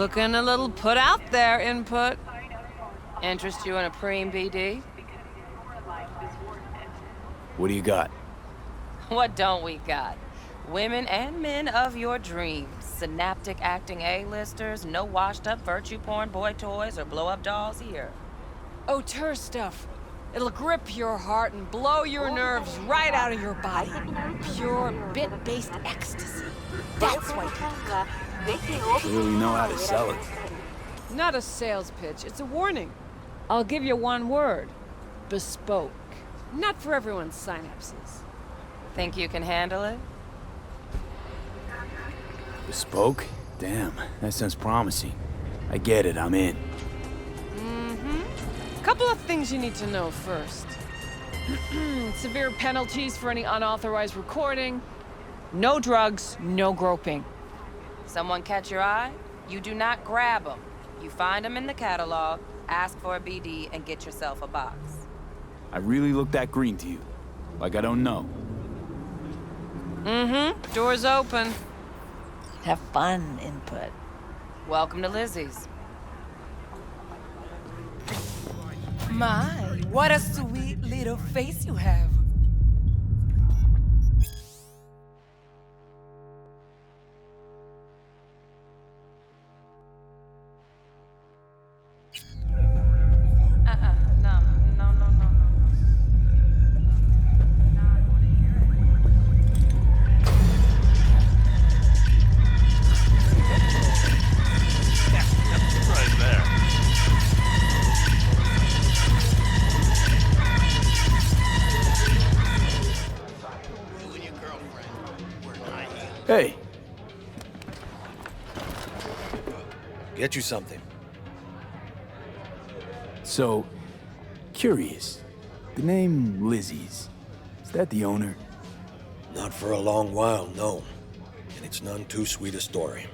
Looking a little put out there, input. Interest you in a preem BD? What do you got? What don't we got? Women and men of your dreams. Synaptic acting A-listers, no washed-up virtue porn boy toys or blow-up dolls here. Auteur stuff. It'll grip your heart and blow your nerves right out of your body. Pure bit-based ecstasy. That's why people come. Clearly know how to sell it. Not a sales pitch, it's a warning. I'll give you one word. Bespoke. Not for everyone's synapses. Think you can handle it? Bespoke? Damn, that sounds promising. I get it, I'm in. Couple of things you need to know first. Severe penalties for any unauthorized recording. No drugs, no groping. Someone catch your eye? You do not grab them. You find them in the catalog, ask for a BD, and get yourself a box. I really look that green to you. Like I don't know. Door's open. Have fun, input. Welcome to Lizzie's. My, what a sweet little face you have. Hey. Get you something. So, curious. The name Lizzie's. Is that the owner? Not for a long while, no. And it's none too sweet a story.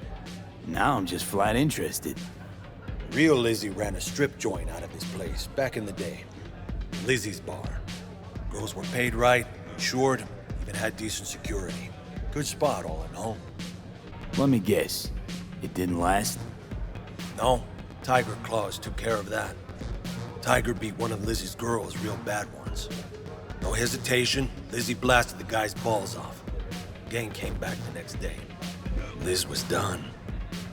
Now I'm just flat interested. Real Lizzie ran a strip joint out of this place back in the day. Lizzie's Bar. Girls were paid right, insured, even had decent security. Good spot, all in all. Let me guess. It didn't last? No, Tiger Claws took care of that. Tiger beat one of Lizzie's girls real bad once. No hesitation, Lizzie blasted the guy's balls off. Gang came back the next day. Liz was done.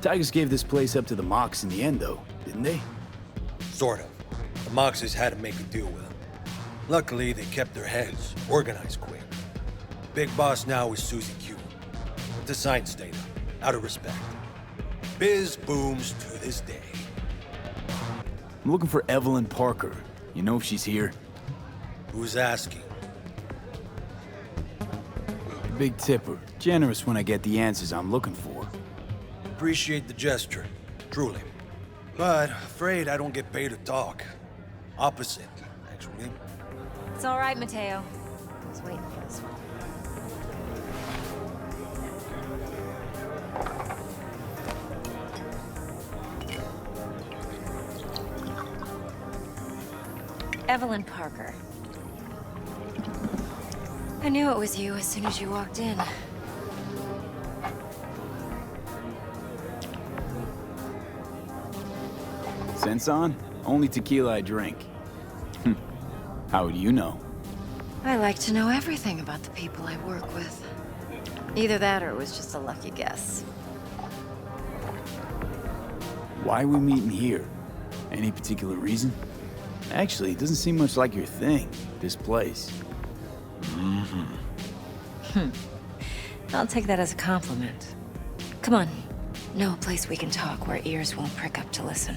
Tigers gave this place up to the Mox in the end, though, didn't they? Sort of. The Moxes had to make a deal with them. Luckily, they kept their heads, organized quick. Big boss now is Susie Q. But the sign stayed up, out of respect. Biz booms to this day. I'm looking for Evelyn Parker. You know if she's here? Who's asking? Big tipper. Generous when I get the answers I'm looking for. Appreciate the gesture, truly. But afraid I don't get paid to talk. Opposite, actually. It's all right, Mateo. I was waiting for this one. Evelyn Parker. I knew it was you as soon as you walked in. Sense on? Only tequila I drink. How would you know? I like to know everything about the people I work with. Either that or it was just a lucky guess. Why are we meeting here? Any particular reason? Actually, it doesn't seem much like your thing, this place. I'll take that as a compliment. Come on. Know a place we can talk where ears won't prick up to listen.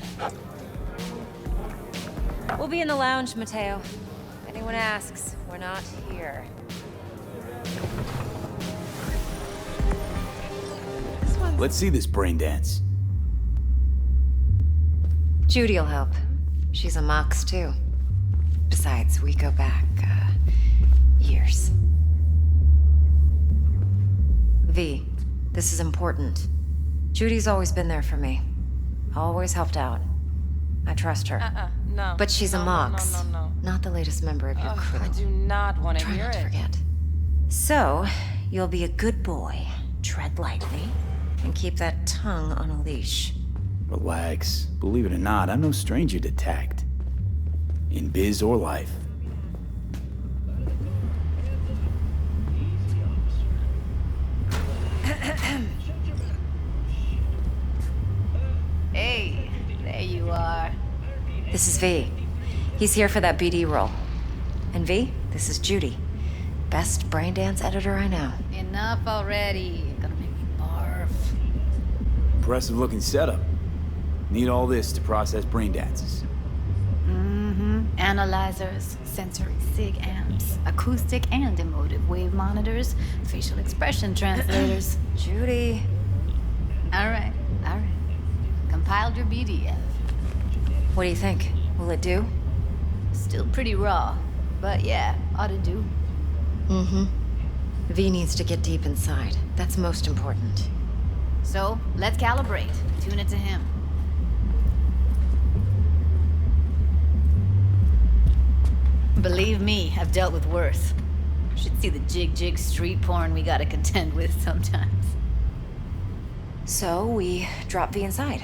We'll be in the lounge, Mateo. If anyone asks, we're not here. Let's see this Braindance. Judy'll help. She's a Mox, too. Besides, we go back, years. V, this is important. Judy's always been there for me. Always helped out. I trust her. No. But she's a Mox. No. Not the latest member of your crew. I do not want to Try hear not to it. forget. So, you'll be a good boy, tread lightly, and keep that tongue on a leash. Relax. Believe it or not, I'm no stranger to tact. In biz or life. Hey, there you are. This is V. He's here for that BD role. And V, this is Judy. Best Braindance editor I know. Enough already. You're gonna make me barf. Impressive looking setup. Need all this to process brain dances. Analyzers, sensory sig amps, acoustic and emotive wave monitors, facial expression translators. Judy. Alright. Compiled your BDF. What do you think? Will it do? Still pretty raw, but yeah, ought to do. V needs to get deep inside. That's most important. So, let's calibrate. Tune it to him. Believe me, I've dealt with worse. Should see the Jig-Jig street porn we gotta contend with sometimes. So we drop V inside.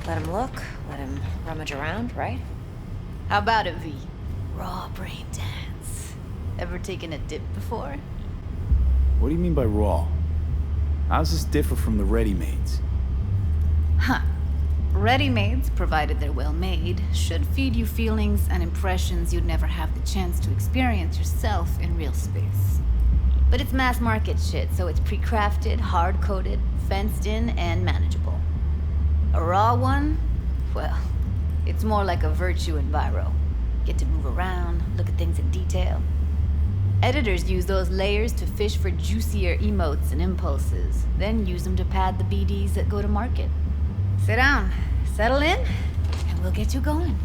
Let him look, let him rummage around, right? How about it, V? Raw brain dance. Ever taken a dip before? What do you mean by raw? How's this differ from the ready-mades? Huh. Ready-mades, provided they're well made, should feed you feelings and impressions you'd never have the chance to experience yourself in real space. But it's mass market shit, so it's pre-crafted, hard-coded, fenced in, and manageable. A raw one? Well, it's more like a virtue enviro. Get to move around, look at things in detail. Editors use those layers to fish for juicier emotes and impulses, then use them to pad the BDs that go to market. Sit down, settle in, and we'll get you going.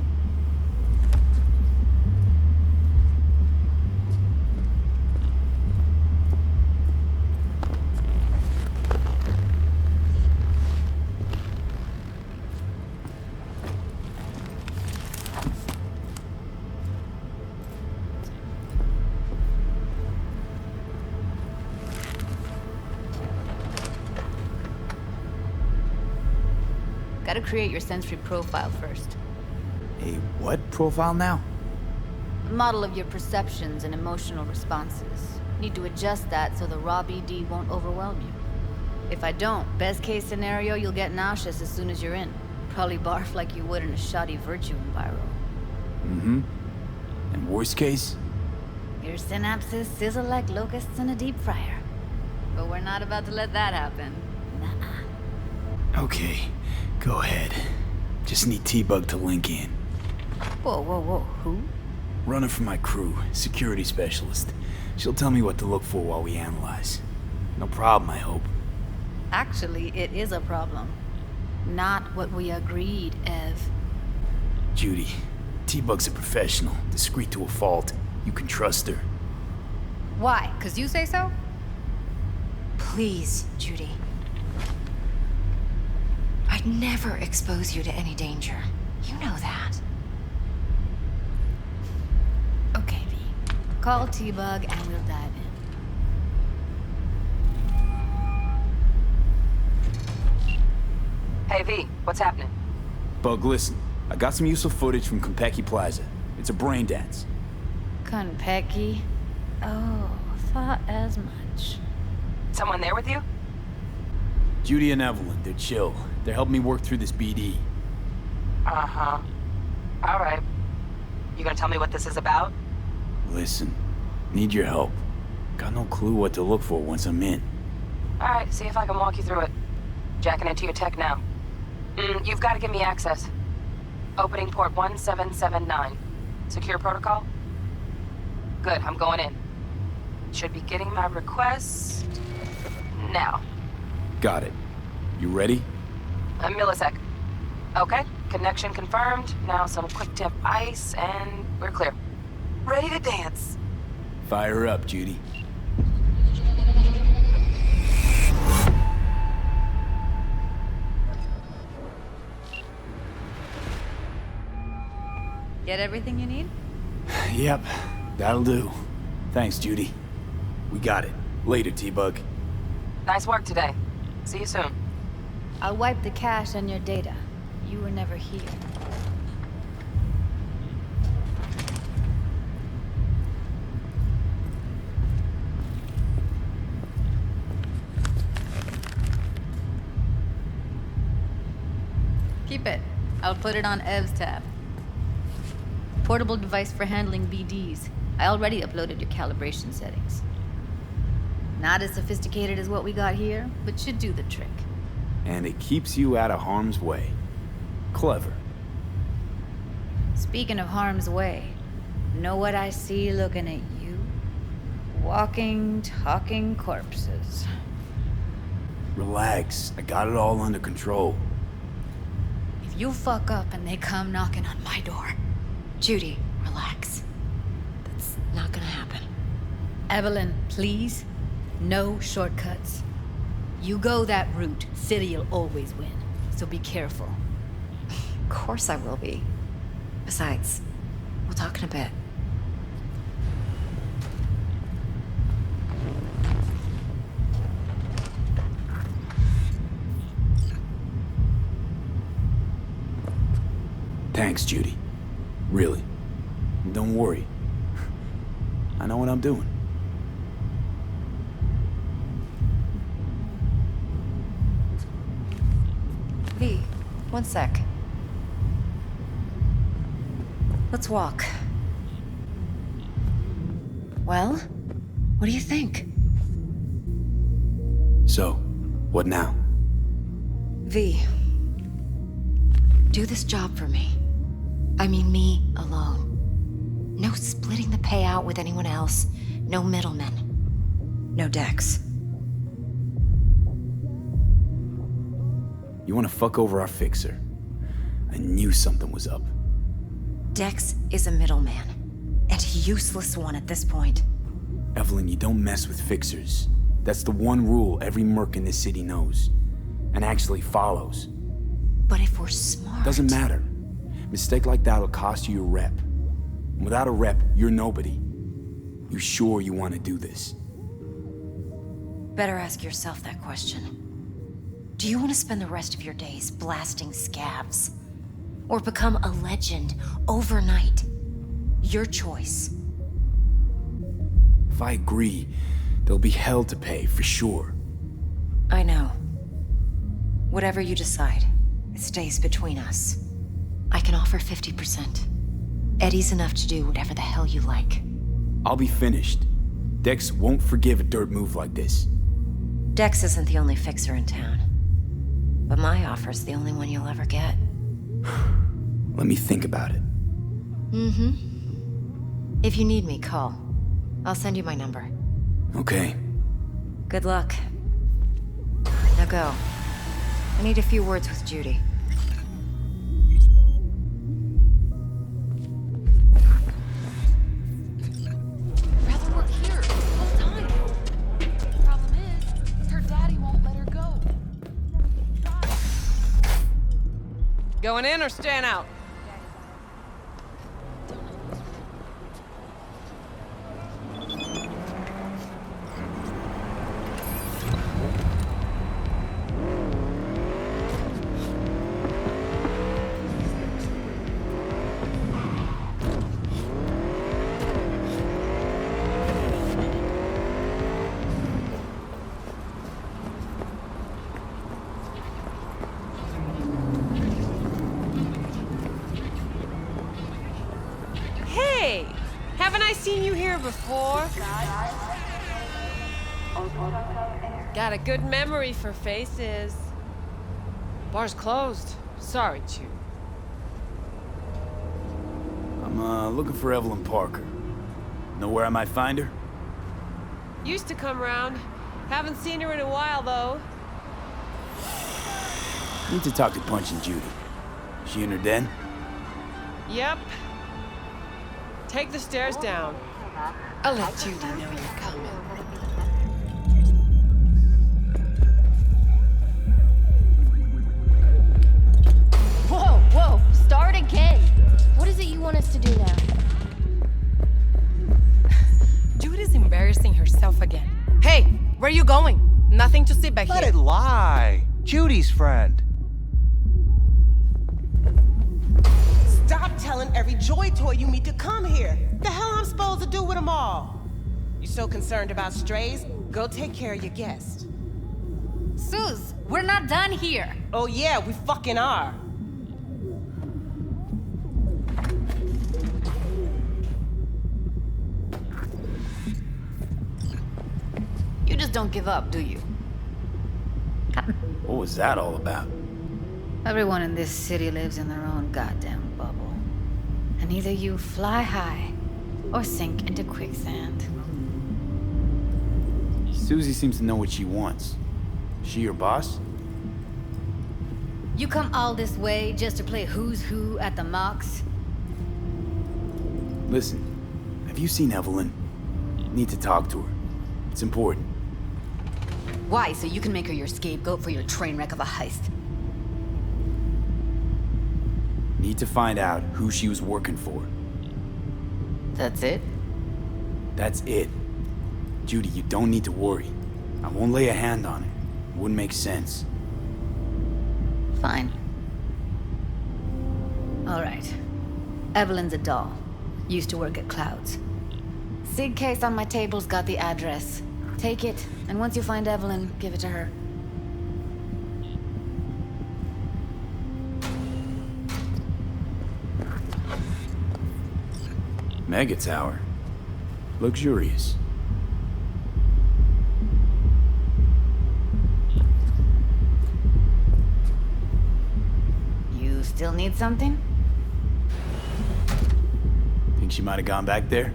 Gotta create your sensory profile first. A what profile now? A model of your perceptions and emotional responses. Need to adjust that so the raw BD won't overwhelm you. If I don't, best case scenario, you'll get nauseous as soon as you're in. Probably barf like you would in a shoddy virtue enviro. And worst case? Your synapses sizzle like locusts in a deep fryer. But we're not about to let that happen. Nuh-uh. Okay, go ahead. Just need T-Bug to link in. Whoa, who? Runner for my crew, security specialist. She'll tell me what to look for while we analyze. No problem, I hope. Actually, it is a problem. Not what we agreed, Ev. Judy, T-Bug's a professional, discreet to a fault. You can trust her. Why? 'Cause you say so? Please, Judy. I'd never expose you to any danger. You know that. Okay, V. Call T-Bug and we'll dive in. Hey, V, what's happening? Bug, listen. I got some useful footage from Konpeki Plaza. It's a brain dance. Konpeki? Oh, thought as much. Someone there with you? Judy and Evelyn, they're chill. They're helping me work through this BD. Uh-huh. All right. You gonna tell me what this is about? Listen, need your help. Got no clue what to look for once I'm in. All right, see if I can walk you through it. Jacking into your tech now. You've got to give me access. Opening port 1779. Secure protocol? Good, I'm going in. Should be getting my request now. Got it. You ready? A millisec. Okay, connection confirmed. Now some quick temp ice and we're clear. Ready to dance. Fire up, Judy. Get everything you need? Yep, that'll do. Thanks, Judy. We got it. Later, T-Bug. Nice work today. See you soon. I'll wipe the cache and your data. you were never here. Keep it. I'll put it on Ev's tab. Portable device for handling BDs. I already uploaded your calibration settings. Not as sophisticated as what we got here, but should do the trick. And it keeps you out of harm's way. Clever. Speaking of harm's way, know what I see looking at you? Walking, talking corpses. Relax. I got it all under control. If you fuck up and they come knocking on my door. Judy, relax. That's not gonna happen. Evelyn, please. No shortcuts. You go that route, City'll always win. So be careful. Of course I will be. Besides, we'll talk in a bit. Thanks, Judy. Really. Don't worry. I know what I'm doing. V, one sec. Let's walk. Well, what do you think? So, what now? V, do this job for me. I mean me alone. No splitting the payout with anyone else. No middlemen. No Dex. You want to fuck over our fixer? I knew something was up. Dex is a middleman. And a useless one at this point. Evelyn, you don't mess with fixers. That's the one rule every merc in this city knows. And actually follows. But if we're smart... Doesn't matter. Mistake like that'll cost you your rep. And without a rep, you're nobody. You sure you want to do this? Better ask yourself that question. Do you want to spend the rest of your days blasting scabs? Or become a legend overnight? Your choice. If I agree, there'll be hell to pay, for sure. I know. Whatever you decide, it stays between us. I can offer 50%. Eddie's enough to do whatever the hell you like. I'll be finished. Dex won't forgive a dirt move like this. Dex isn't the only fixer in town. But my offer's the only one you'll ever get. Let me think about it. Mm-hmm. If you need me, call. I'll send you my number. Okay. Good luck. Now go. I need a few words with Judy. Rather work here full time. Problem is, her daddy won't let her go. Going in or staying out? Hey! Haven't I seen you here before? Got a good memory for faces. Bar's closed. Sorry, Chew. I'm looking for Evelyn Parker. Know where I might find her? Used to come round. Haven't seen her in a while, though. Need to talk to Punch and Judy. She in her den? Yep. Take the stairs down. I'll let Judy know you're coming. Whoa, whoa, start again. What is it you want us to do now? Judy's embarrassing herself again. Hey, where are you going? Nothing to sit back Let here. it lie. Judy's friend. telling every Joy Toy you meet to come here. The hell I'm supposed to do with them all? You so concerned about strays? Go take care of your guest. Suze, we're not done here. Oh yeah, we fucking are. You just don't give up, do you? What was that all about? Everyone in this city lives in their own goddamn bubble. And either you fly high or sink into quicksand. Susie seems to know what she wants. She your boss? You come all this way just to play who's who at the Mox? Listen, have you seen Evelyn? Need to talk to her. It's important. Why? So you can make her your scapegoat for your train wreck of a heist? Need to find out who she was working for. That's it? That's it. Judy, you don't need to worry. I won't lay a hand on it. Wouldn't make sense. Fine. All right. Evelyn's a doll. Used to work at Clouds. Sig case on my table's got the address. Take it, and once you find Evelyn, give it to her. Mega tower. Luxurious. You still need something? Think she might have gone back there?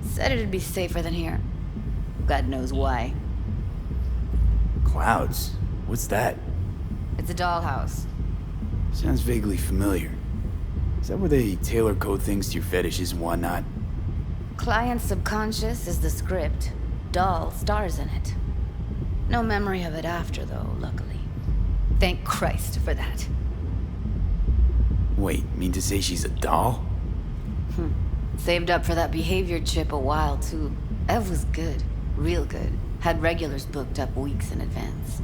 Said it'd be safer than here. God knows why. Clouds? What's that? It's a dollhouse. Sounds vaguely familiar. Is that where they tailor code things to your fetishes and whatnot? Client's subconscious is the script. Doll stars in it. No memory of it after, though, luckily. Thank Christ for that. Wait, mean to say she's a doll? Saved up for that behavior chip a while, too. Ev was good. Real good. Had regulars booked up weeks in advance.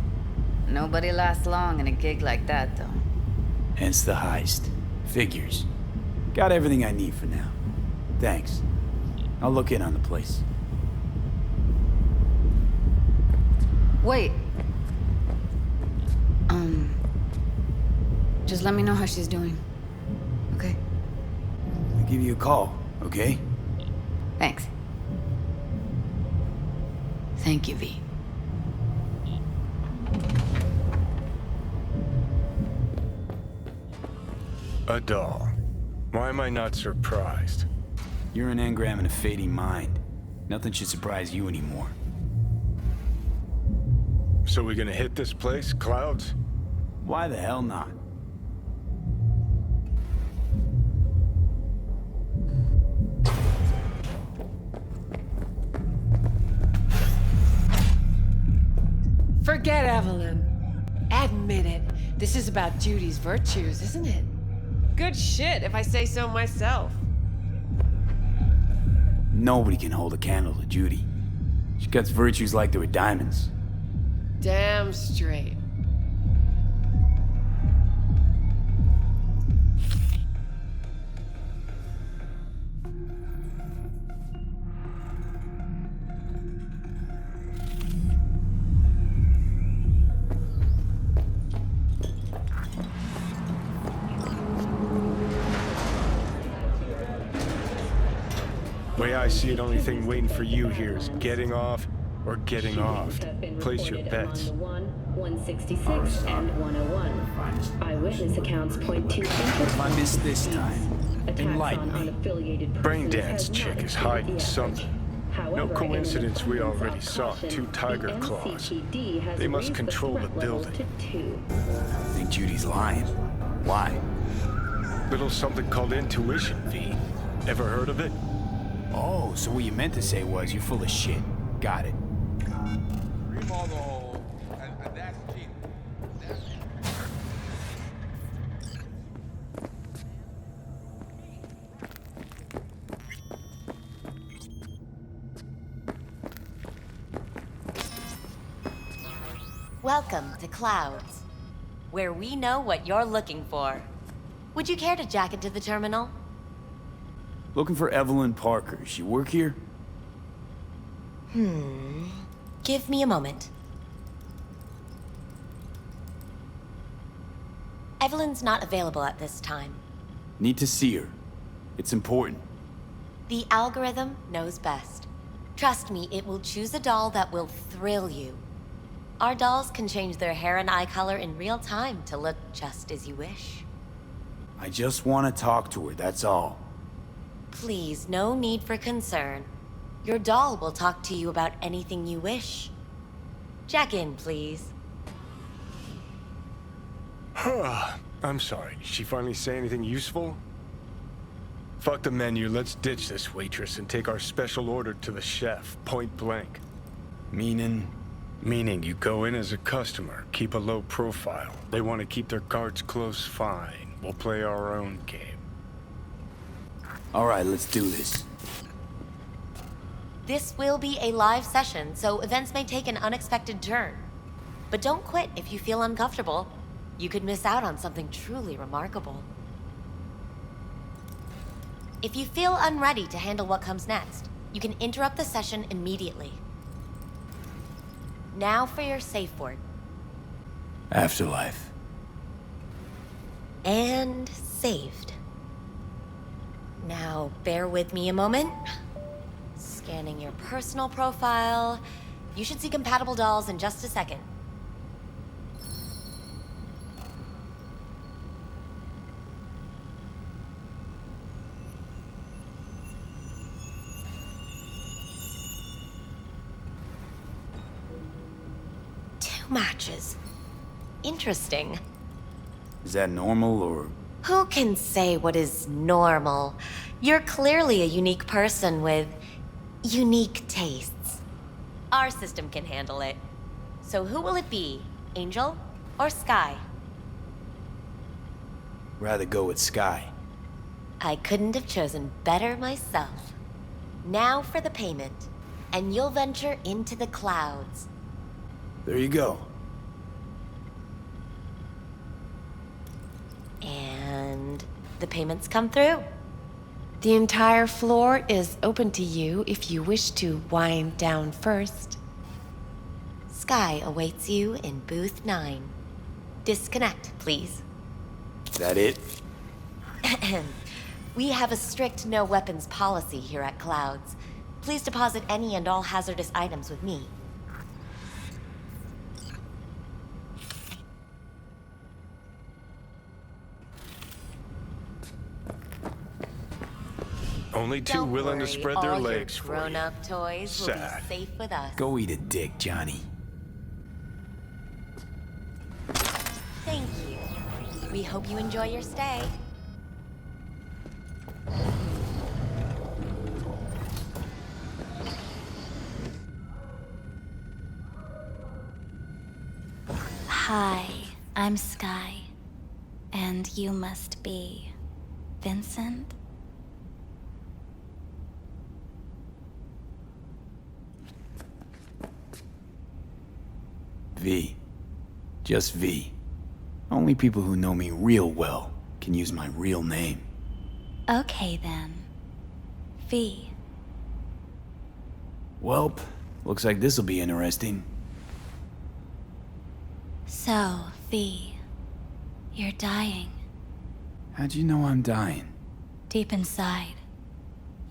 Nobody lasts long in a gig like that, though. Hence the heist. Figures. Got everything I need for now. Thanks. I'll look in on the place. Wait. Just let me know how she's doing. Okay? I'll give you a call, okay? Thanks. Thank you, V. A doll. Why am I not surprised? You're an engram and a fading mind. Nothing should surprise you anymore. So we gonna hit this place, Clouds? Why the hell not? Forget Evelyn. Admit it. This is about Judy's virtues, isn't it? Good shit, if I say so myself. Nobody can hold a candle to Judy. She cuts virtues like they were diamonds. Damn straight. Way I see it, only thing waiting for you here is getting off or getting offed. Place your bets. 166 and 101. Eyewitness accounts point to If I miss this time, enlighten me. Braindance chick is hiding something. No coincidence we already saw 2 tiger claws. They must control the building. I think Judy's lying. Why? Little something called intuition, V. Ever heard of it? Oh, so what you meant to say was you're full of shit. Got it. Welcome to Clouds, where we know what you're looking for. Would you care to jack into the terminal? Looking for Evelyn Parker. She work here? Give me a moment. Evelyn's not available at this time. Need to see her. It's important. The algorithm knows best. Trust me, it will choose a doll that will thrill you. Our dolls can change their hair and eye color in real time to look just as you wish. I just want to talk to her, that's all. Please, no need for concern. Your doll will talk to you about anything you wish. Jack in, please. I'm sorry, did she finally say anything useful? Fuck the menu, let's ditch this waitress and take our special order to the chef, point blank. Meaning? Meaning you go in as a customer, keep a low profile. They want to keep their cards close, fine. We'll play our own game. Alright, let's do this. This will be a live session, so events may take an unexpected turn. But don't quit if you feel uncomfortable. You could miss out on something truly remarkable. If you feel unready to handle what comes next, you can interrupt the session immediately. Now for your safe word. Afterlife. And saved. Now, bear with me a moment. Scanning your personal profile. You should see compatible dolls in just a second. Matches. Interesting. Is that normal, or...? Who can say what is normal? You're clearly a unique person with unique tastes. Our system can handle it. So who will it be? Angel or Skye? Rather go with Skye. I couldn't have chosen better myself. Now for the payment, and you'll venture into the clouds. There you go. And the payments come through. The entire floor is open to you if you wish to wind down first. Skye awaits you in booth 9. Disconnect, please. That it? We have a strict no weapons policy here at Clouds. Please deposit any and all hazardous items with me. Only two Don't willing worry, to spread their all legs your for you. grown-up toys will Sad. be safe with us. Go eat a dick, Johnny. Thank you. We hope you enjoy your stay. Hi, I'm Skye. And you must be... Vincent? V. Just V. Only people who know me real well can use my real name. Okay then. V. Welp, looks like this'll be interesting. So, V. You're dying. How'd you know I'm dying? Deep inside.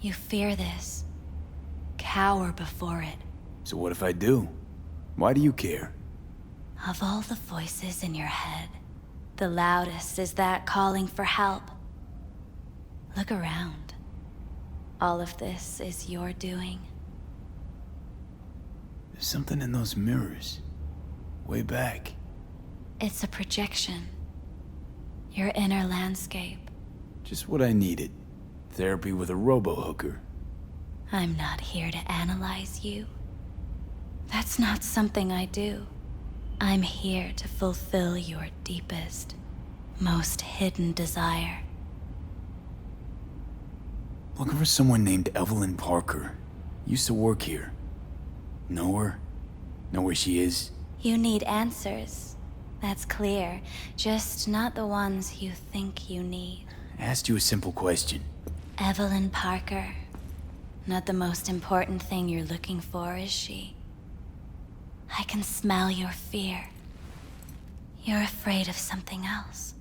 You fear this. Cower before it. So what if I do? Why do you care? Of all the voices in your head, the loudest is that calling for help. Look around. All of this is your doing. There's something in those mirrors. Way back. It's a projection. Your inner landscape. Just what I needed. Therapy with a robo-hooker. I'm not here to analyze you. That's not something I do. I'm here to fulfill your deepest, most hidden desire. Looking for someone named Evelyn Parker. Used to work here. Know her? Know where she is? You need answers. That's clear. Just not the ones you think you need. I asked you a simple question. Evelyn Parker. Not the most important thing you're looking for, is she? I can smell your fear. You're afraid of something else.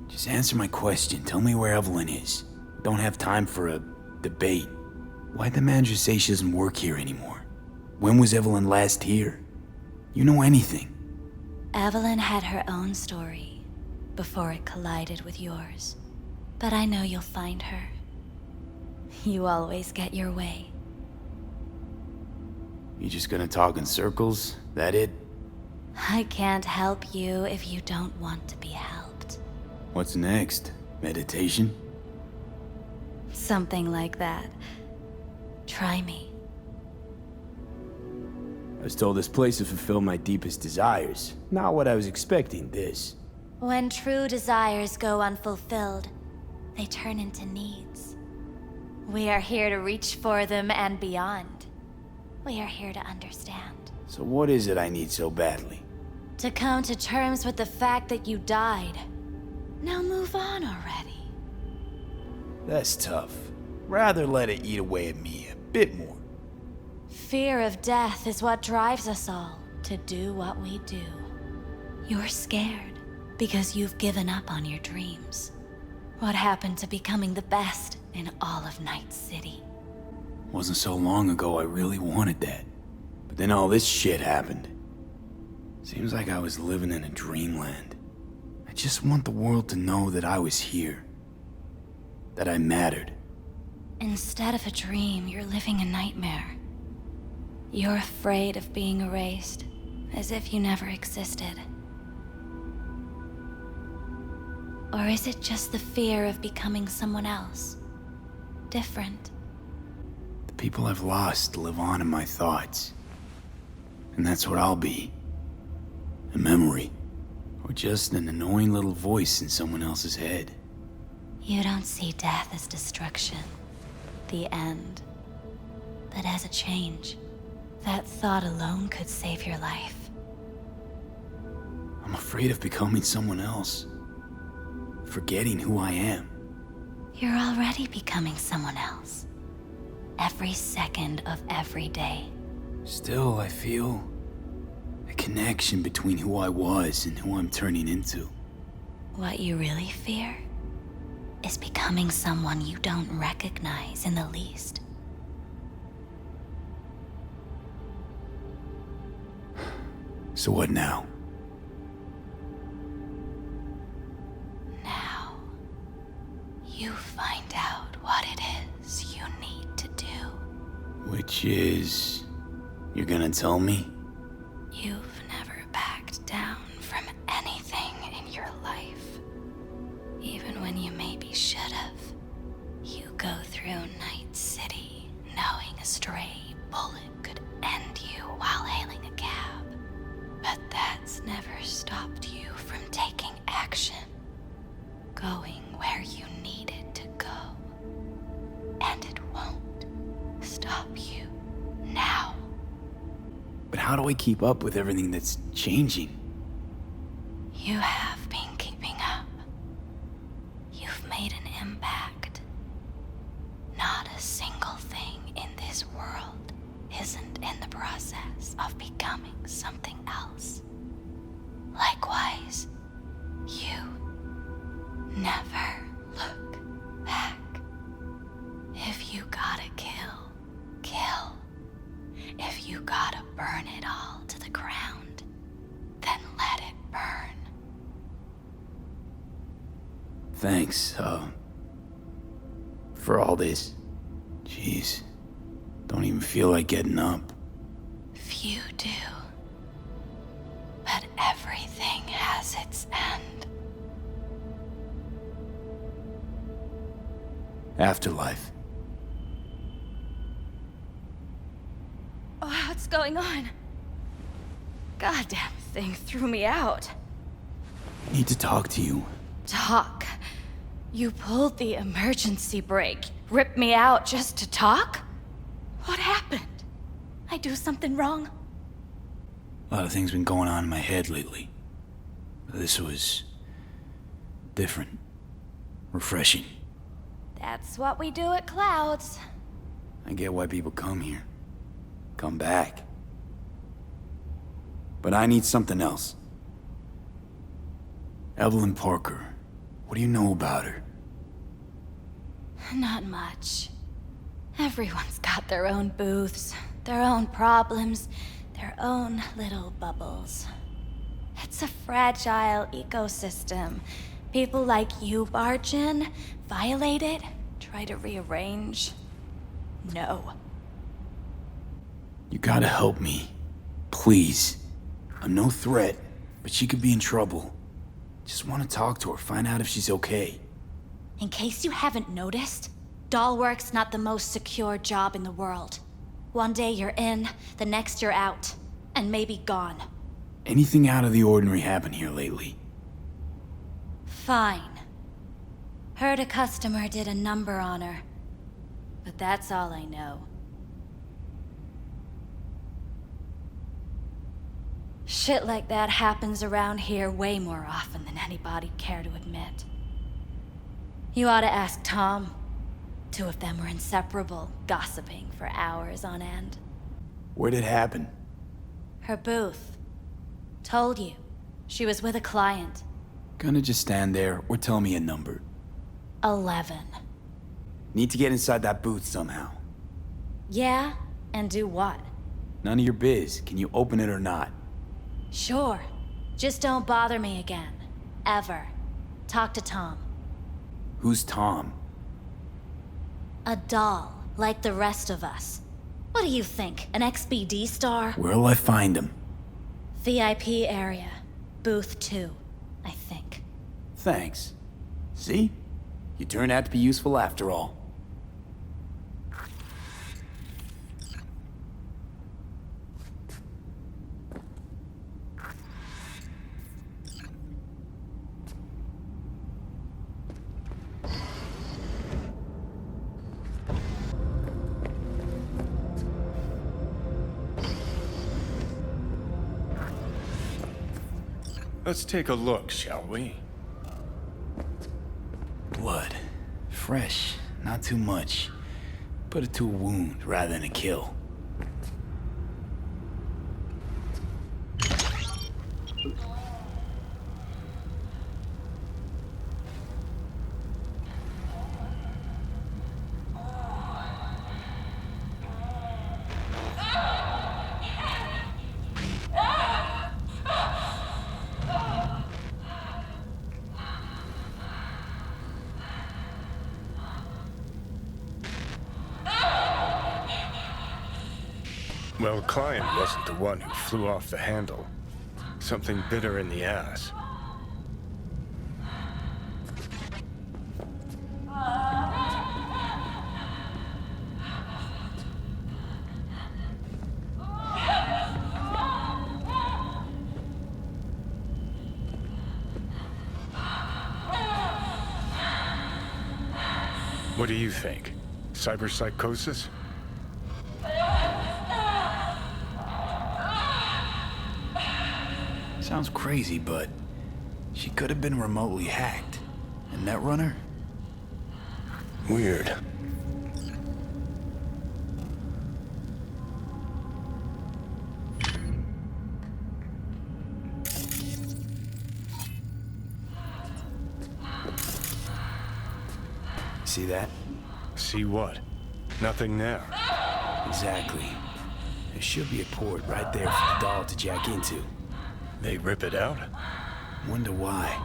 Just answer my question. Tell me where Evelyn is. Don't have time for a debate. Why'd the manager say she doesn't work here anymore? When was Evelyn last here? You know anything? Evelyn had her own story before it collided with yours. But I know you'll find her. You always get your way. You just gonna talk in circles? That it? I can't help you if you don't want to be helped. What's next? Meditation? Something like that. Try me. I was told this place would fulfill my deepest desires. Not what I was expecting, this. When true desires go unfulfilled, they turn into needs. We are here to reach for them and beyond. We are here to understand. So what is it I need so badly? To come to terms with the fact that you died. Now move on already. That's tough. Rather let it eat away at me a bit more. Fear of death is what drives us all to do what we do. You're scared because you've given up on your dreams. What happened to becoming the best in all of Night City? Wasn't so long ago I really wanted that. But then all this shit happened. Seems like I was living in a dreamland. I just want the world to know that I was here. That I mattered. Instead of a dream, you're living a nightmare. You're afraid of being erased, as if you never existed. Or is it just the fear of becoming someone else? Different. The people I've lost live on in my thoughts. And that's what I'll be. A memory. Or just an annoying little voice in someone else's head. You don't see death as destruction, the end, but as a change. That thought alone could save your life. I'm afraid of becoming someone else. Forgetting who I am. You're already becoming someone else. Every second of every day. Still, I feel a connection between who I was and who I'm turning into. What you really fear is becoming someone you don't recognize in the least. So what now? Now, you find out what it is you need to do. Which is... You're gonna tell me? You've never backed down from anything in your life. Even when you maybe should have. You go through Night City knowing a stray bullet could end you while hailing a cab. But that's never stopped you from taking action. Going where you needed to go. And it won't stop you now. But how do I keep up with everything that's changing? You have been keeping up. You've made an impact. Not a single thing in this world isn't in the process of becoming something else. Likewise, you never look back. If you gotta kill, kill. If you gotta burn it all to the ground, then let it burn. Thanks, for all this. Jeez. Don't even feel like getting up. Few do. But everything has its end. Afterlife. Oh, what's going on? Goddamn thing threw me out. I need to talk to you. Talk? You pulled the emergency brake, ripped me out just to talk? What happened? I do something wrong? A lot of things been going on in my head lately. This was... different. Refreshing. That's what we do at Clouds. I get why people come here. Come back. But I need something else. Evelyn Parker. What do you know about her? Not much. Everyone's got their own booths, their own problems, their own little bubbles. It's a fragile ecosystem. People like you barge in, violate it, try to rearrange. No. You gotta help me. Please. I'm no threat, but she could be in trouble. Just want to talk to her, find out if she's okay. In case you haven't noticed, doll work's not the most secure job in the world. One day you're in, the next you're out, and maybe gone. Anything out of the ordinary happen here lately? Fine. Heard a customer did a number on her. But that's all I know. Shit like that happens around here way more often than anybody'd care to admit. You ought to ask Tom. Two of them were inseparable, gossiping for hours on end. Where'd it happen? Her booth. Told you. She was with a client. Gonna just stand there or tell me a number. 11. Need to get inside that booth somehow. Yeah? And do what? None of your biz. Can you open it or not? Sure. Just don't bother me again. Ever. Talk to Tom. Who's Tom? A doll, like the rest of us. What do you think, an XBD star? Where'll I find him? VIP area. Booth 2, I think. Thanks. See? You turned out to be useful after all. Let's take a look, shall we? Blood. Fresh. Not too much. Put it to a wound rather than a kill. Well, client wasn't the one who flew off the handle. Something bit her in the ass. What do you think? Cyberpsychosis? Sounds crazy, but she could have been remotely hacked. And Netrunner? Weird. See that? See what? Nothing there. Exactly. There should be a port right there for the doll to jack into. They rip it out? Wonder why.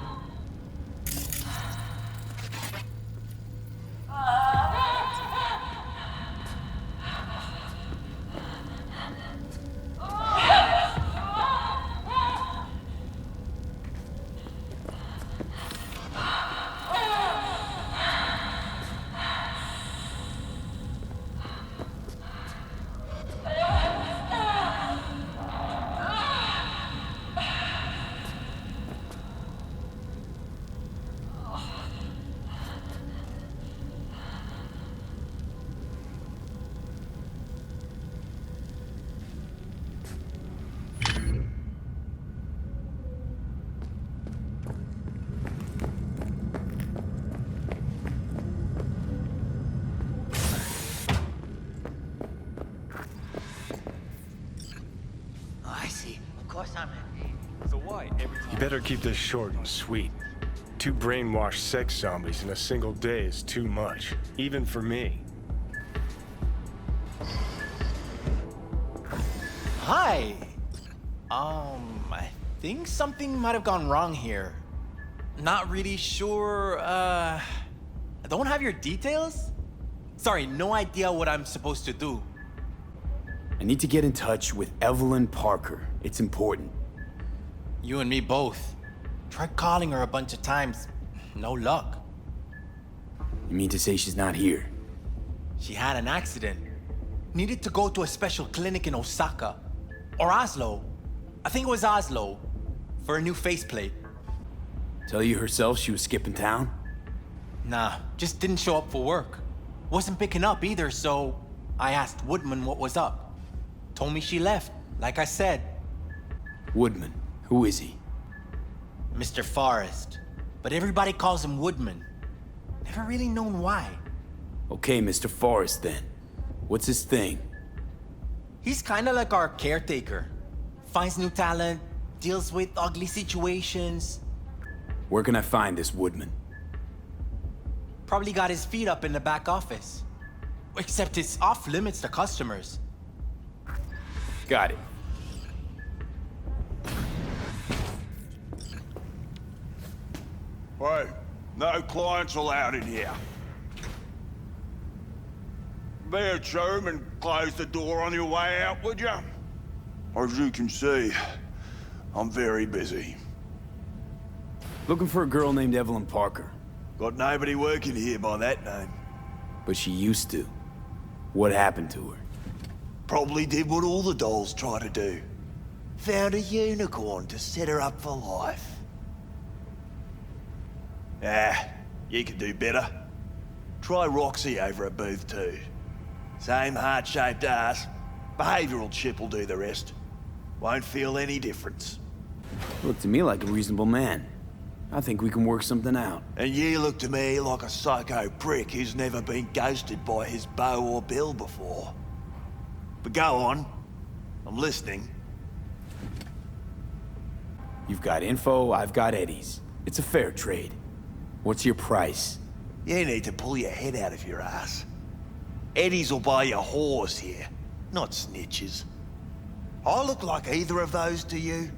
You better keep this short and sweet. 2 brainwashed sex zombies in a single day is too much, even for me. Hi. I think something might have gone wrong here. Not really sure, I don't have your details? Sorry, no idea what I'm supposed to do. I need to get in touch with Evelyn Parker. It's important. You and me both. Tried calling her a bunch of times. No luck. You mean to say she's not here? She had an accident. Needed to go to a special clinic in Osaka. Or Oslo. I think it was Oslo. For a new faceplate. Tell you herself she was skipping town? Nah, just didn't show up for work. Wasn't picking up either, so I asked Woodman what was up. Told me she left, like I said. Woodman? Who is he? Mr. Forrest. But everybody calls him Woodman. Never really known why. Okay, Mr. Forrest then. What's his thing? He's kinda like our caretaker. Finds new talent, deals with ugly situations. Where can I find this Woodman? Probably got his feet up in the back office. Except it's off limits to customers. Got it. Hey, no clients allowed in here. Be a chum and close the door on your way out, would you? As you can see, I'm very busy. Looking for a girl named Evelyn Parker. Got nobody working here by that name. But she used to. What happened to her? Probably did what all the dolls try to do. Found a unicorn to set her up for life. Ah, you could do better. Try Roxy over at Booth 2. Same heart-shaped ass. Behavioral chip will do the rest. Won't feel any difference. Look to me like a reasonable man. I think we can work something out. And you look to me like a psycho prick who's never been ghosted by his beau or bill before. But go on. I'm listening. You've got info, I've got eddies. It's a fair trade. What's your price? You need to pull your head out of your ass. Eddies will buy you a horse here, not snitches. I look like either of those to you?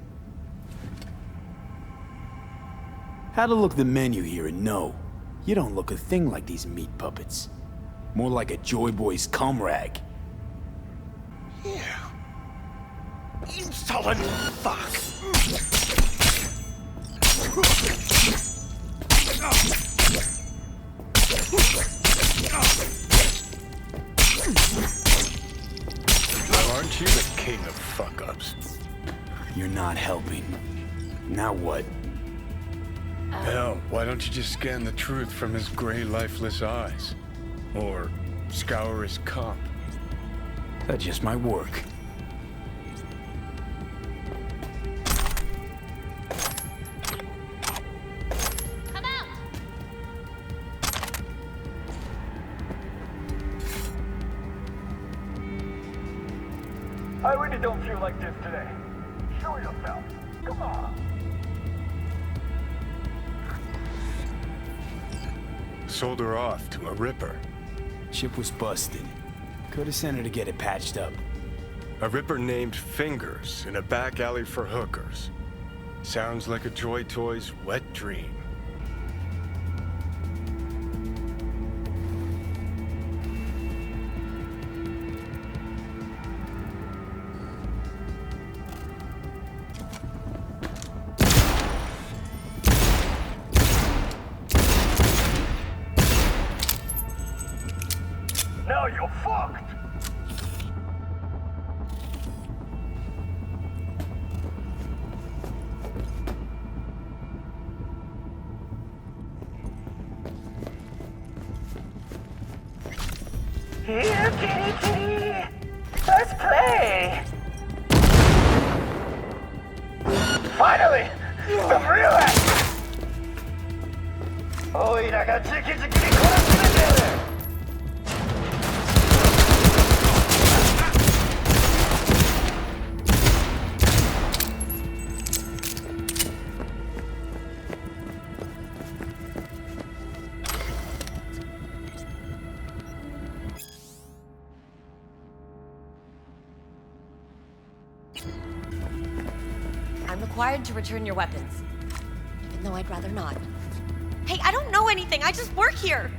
Had to look at the menu here and know. You don't look a thing like these meat puppets. More like a Joy Boy's cum rag. Yeah. Insolent fuck! Aren't you the king of fuck-ups? You're not helping. Now what? Hell, why don't you just scan the truth from his gray, lifeless eyes? Or scour his comp? That just might work. Come out! I really don't feel like this today. Show yourself. Come on. Sold her off to a ripper. Ship was busted. Could have sent her to get it patched up. A ripper named Fingers in a back alley for hookers. Sounds like a Joy Toy's wet dream. Now you're fucked! Here, kitty kitty! Let's play! Finally! Some real action! Oh, I got chickens are getting close together! required to return your weapons. Even though I'd rather not. Hey, I don't know anything. I just work here.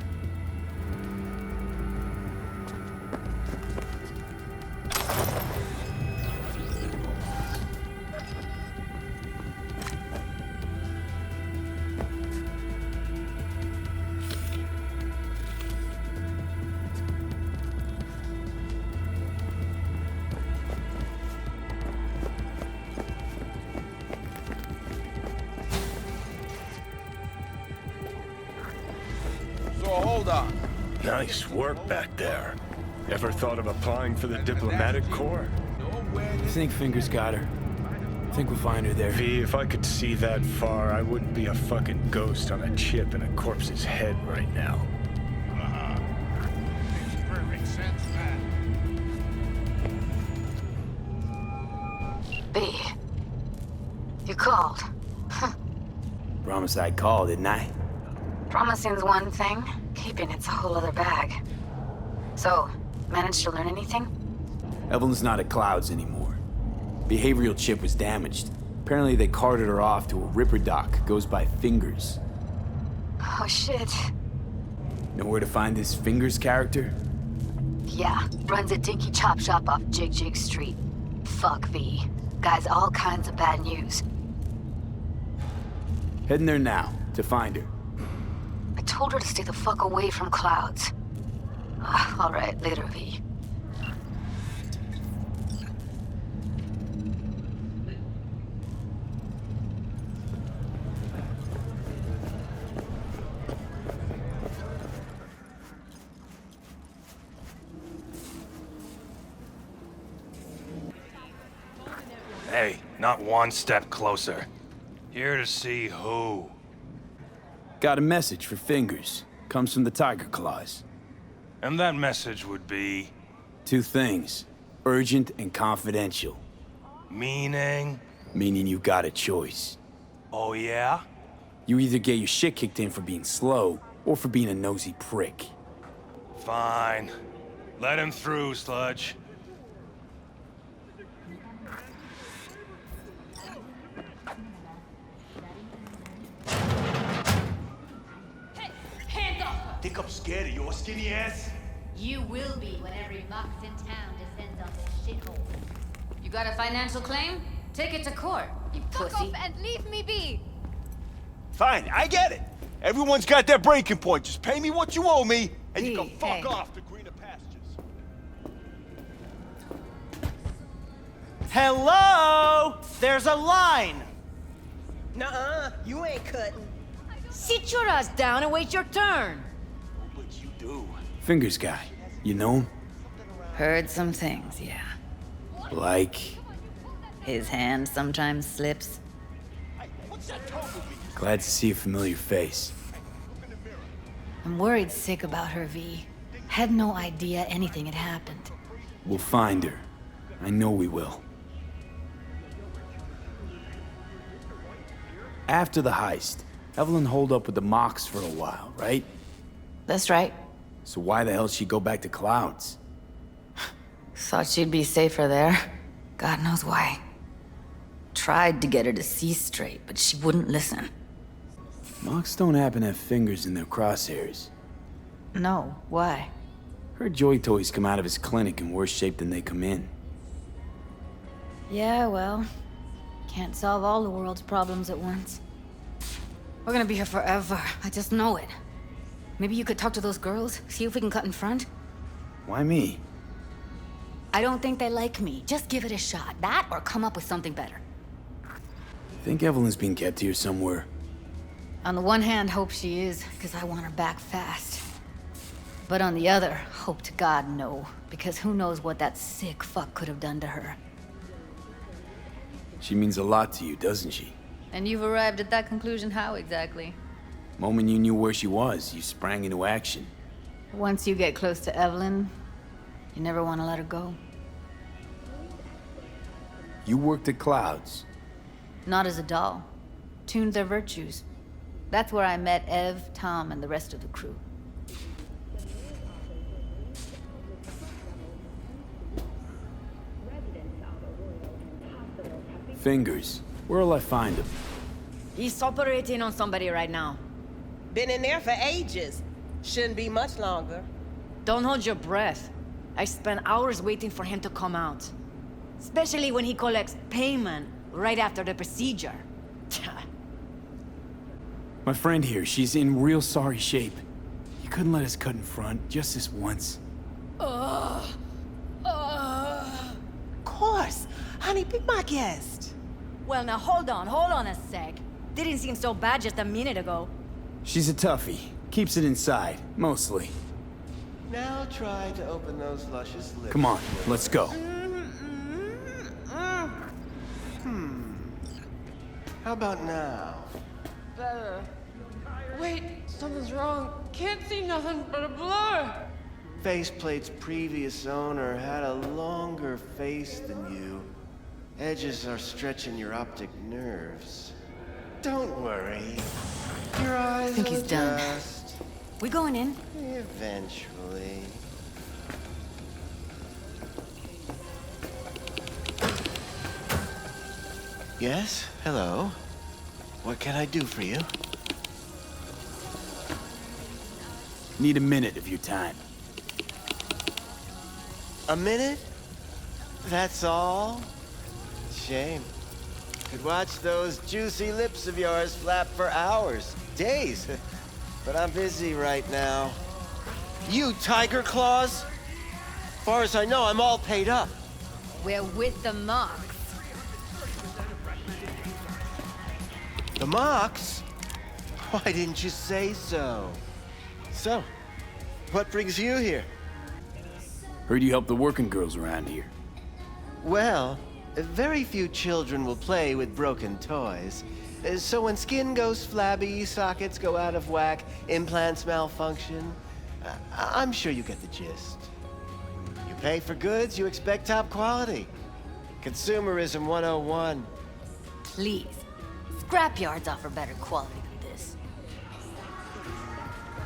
Hold on. Nice work back there. Ever thought of applying for the diplomatic corps? You think Fingers got her? Think we'll find her there. V, if I could see that far, I wouldn't be a fucking ghost on a chip in a corpse's head right now. Makes perfect sense, man. B. You called. Promise I'd call, didn't I? Promising's one thing, keeping it's a whole other bag. So, managed to learn anything? Evelyn's not at Clouds anymore. Behavioral chip was damaged. Apparently they carted her off to a Ripper dock, goes by Fingers. Oh shit. Know where to find this Fingers character? Yeah, runs a dinky chop shop off Jig-Jig Street. Fuck V. Guy's all kinds of bad news. Heading there now, to find her. I told her to stay the fuck away from Clouds. All right, later, V. Hey, not one step closer. Here to see who? Got a message for Fingers. Comes from the Tiger Claws. And that message would be? Two things. Urgent and confidential. Meaning? Meaning you got a choice. Oh yeah? You either get your shit kicked in for being slow, or for being a nosy prick. Fine. Let him through, Sludge. Think I'm scared of your skinny ass? You will be when every mox in town descends on this shithole. You got a financial claim? Take it to court, you Fuck pussy. off and leave me be! Fine, I get it. Everyone's got their breaking point. Just pay me what you owe me, and you can fuck hey. off to greener pastures. Hello? There's a line. Nuh-uh, you ain't cutting. Sit your ass down and wait your turn. What you do? Fingers guy. You know him? Heard some things, yeah. Like... His hand sometimes slips. Glad to see a familiar face. I'm worried sick about her, V. Had no idea anything had happened. We'll find her. I know we will. After the heist, Evelyn holed up with the Mox for a while, right? That's right. So why the hell she'd go back to Clouds? Thought she'd be safer there. God knows why. Tried to get her to see straight, but she wouldn't listen. Mox don't happen to have fingers in their crosshairs. No, why? Her joy toys come out of his clinic in worse shape than they come in. Yeah, well, can't solve all the world's problems at once. We're gonna be here forever. I just know it. Maybe you could talk to those girls, see if we can cut in front? Why me? I don't think they like me. Just give it a shot. That or come up with something better. Think Evelyn's being kept here somewhere. On the one hand, hope she is, because I want her back fast. But on the other, hope to God no, because who knows what that sick fuck could have done to her. She means a lot to you, doesn't she? And you've arrived at that conclusion how exactly? Moment you knew where she was, you sprang into action. Once you get close to Evelyn, you never want to let her go. You worked at Clouds. Not as a doll. Tuned their virtues. That's where I met Ev, Tom, and the rest of the crew. Fingers. Where'll I find him? He's operating on somebody right now. Been in there for ages. Shouldn't be much longer. Don't hold your breath. I spent hours waiting for him to come out. Especially when he collects payment right after the procedure. My friend here, she's in real sorry shape. You couldn't let us cut in front, just this once. Of course. Honey, be my guest. Well, now hold on a sec. Didn't seem so bad just a minute ago. She's a toughie. Keeps it inside, mostly. Now try to open those luscious lips. Come on, let's go. How about now? Better. Wait, something's wrong. Can't see nothing but a blur. Faceplate's previous owner had a longer face than you. Edges are stretching your optic nerves. Don't worry. Your eyes I think he's done. adjust. We going in? Eventually. Yes? Hello? What can I do for you? Need a minute of your time. A minute? That's all? Shame. Could watch those juicy lips of yours flap for hours, days. But I'm busy right now. You tiger claws? Far as I know, I'm all paid up. We're with the Mox. The Mox? Why didn't you say so? So, what brings you here? Heard you help the working girls around here. Well, very few children will play with broken toys. So when skin goes flabby, sockets go out of whack, implants malfunction, I'm sure you get the gist. You pay for goods, you expect top quality. Consumerism 101. Please. Scrapyards offer better quality than this.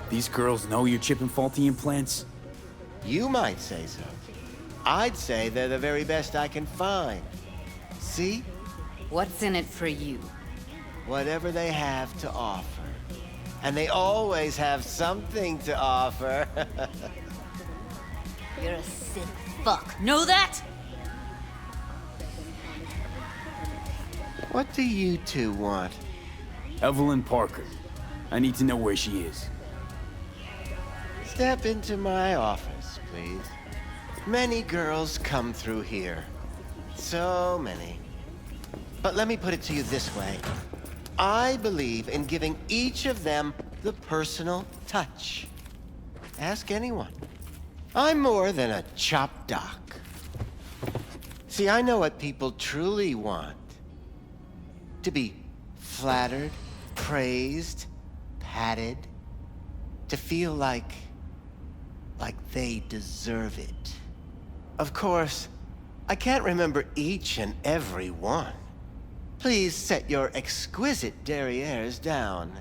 These girls know you're chipping faulty implants? You might say so. I'd say they're the very best I can find. See? What's in it for you? Whatever they have to offer. And they always have something to offer. You're a sick fuck. Know that? What do you two want? Evelyn Parker. I need to know where she is. Step into my office, please. Many girls come through here. So many. But let me put it to you this way. I believe in giving each of them the personal touch. Ask anyone. I'm more than a chop doc. See, I know what people truly want. To be flattered, praised, patted. To feel like they deserve it. Of course, I can't remember each and every one. Please set your exquisite derrieres down.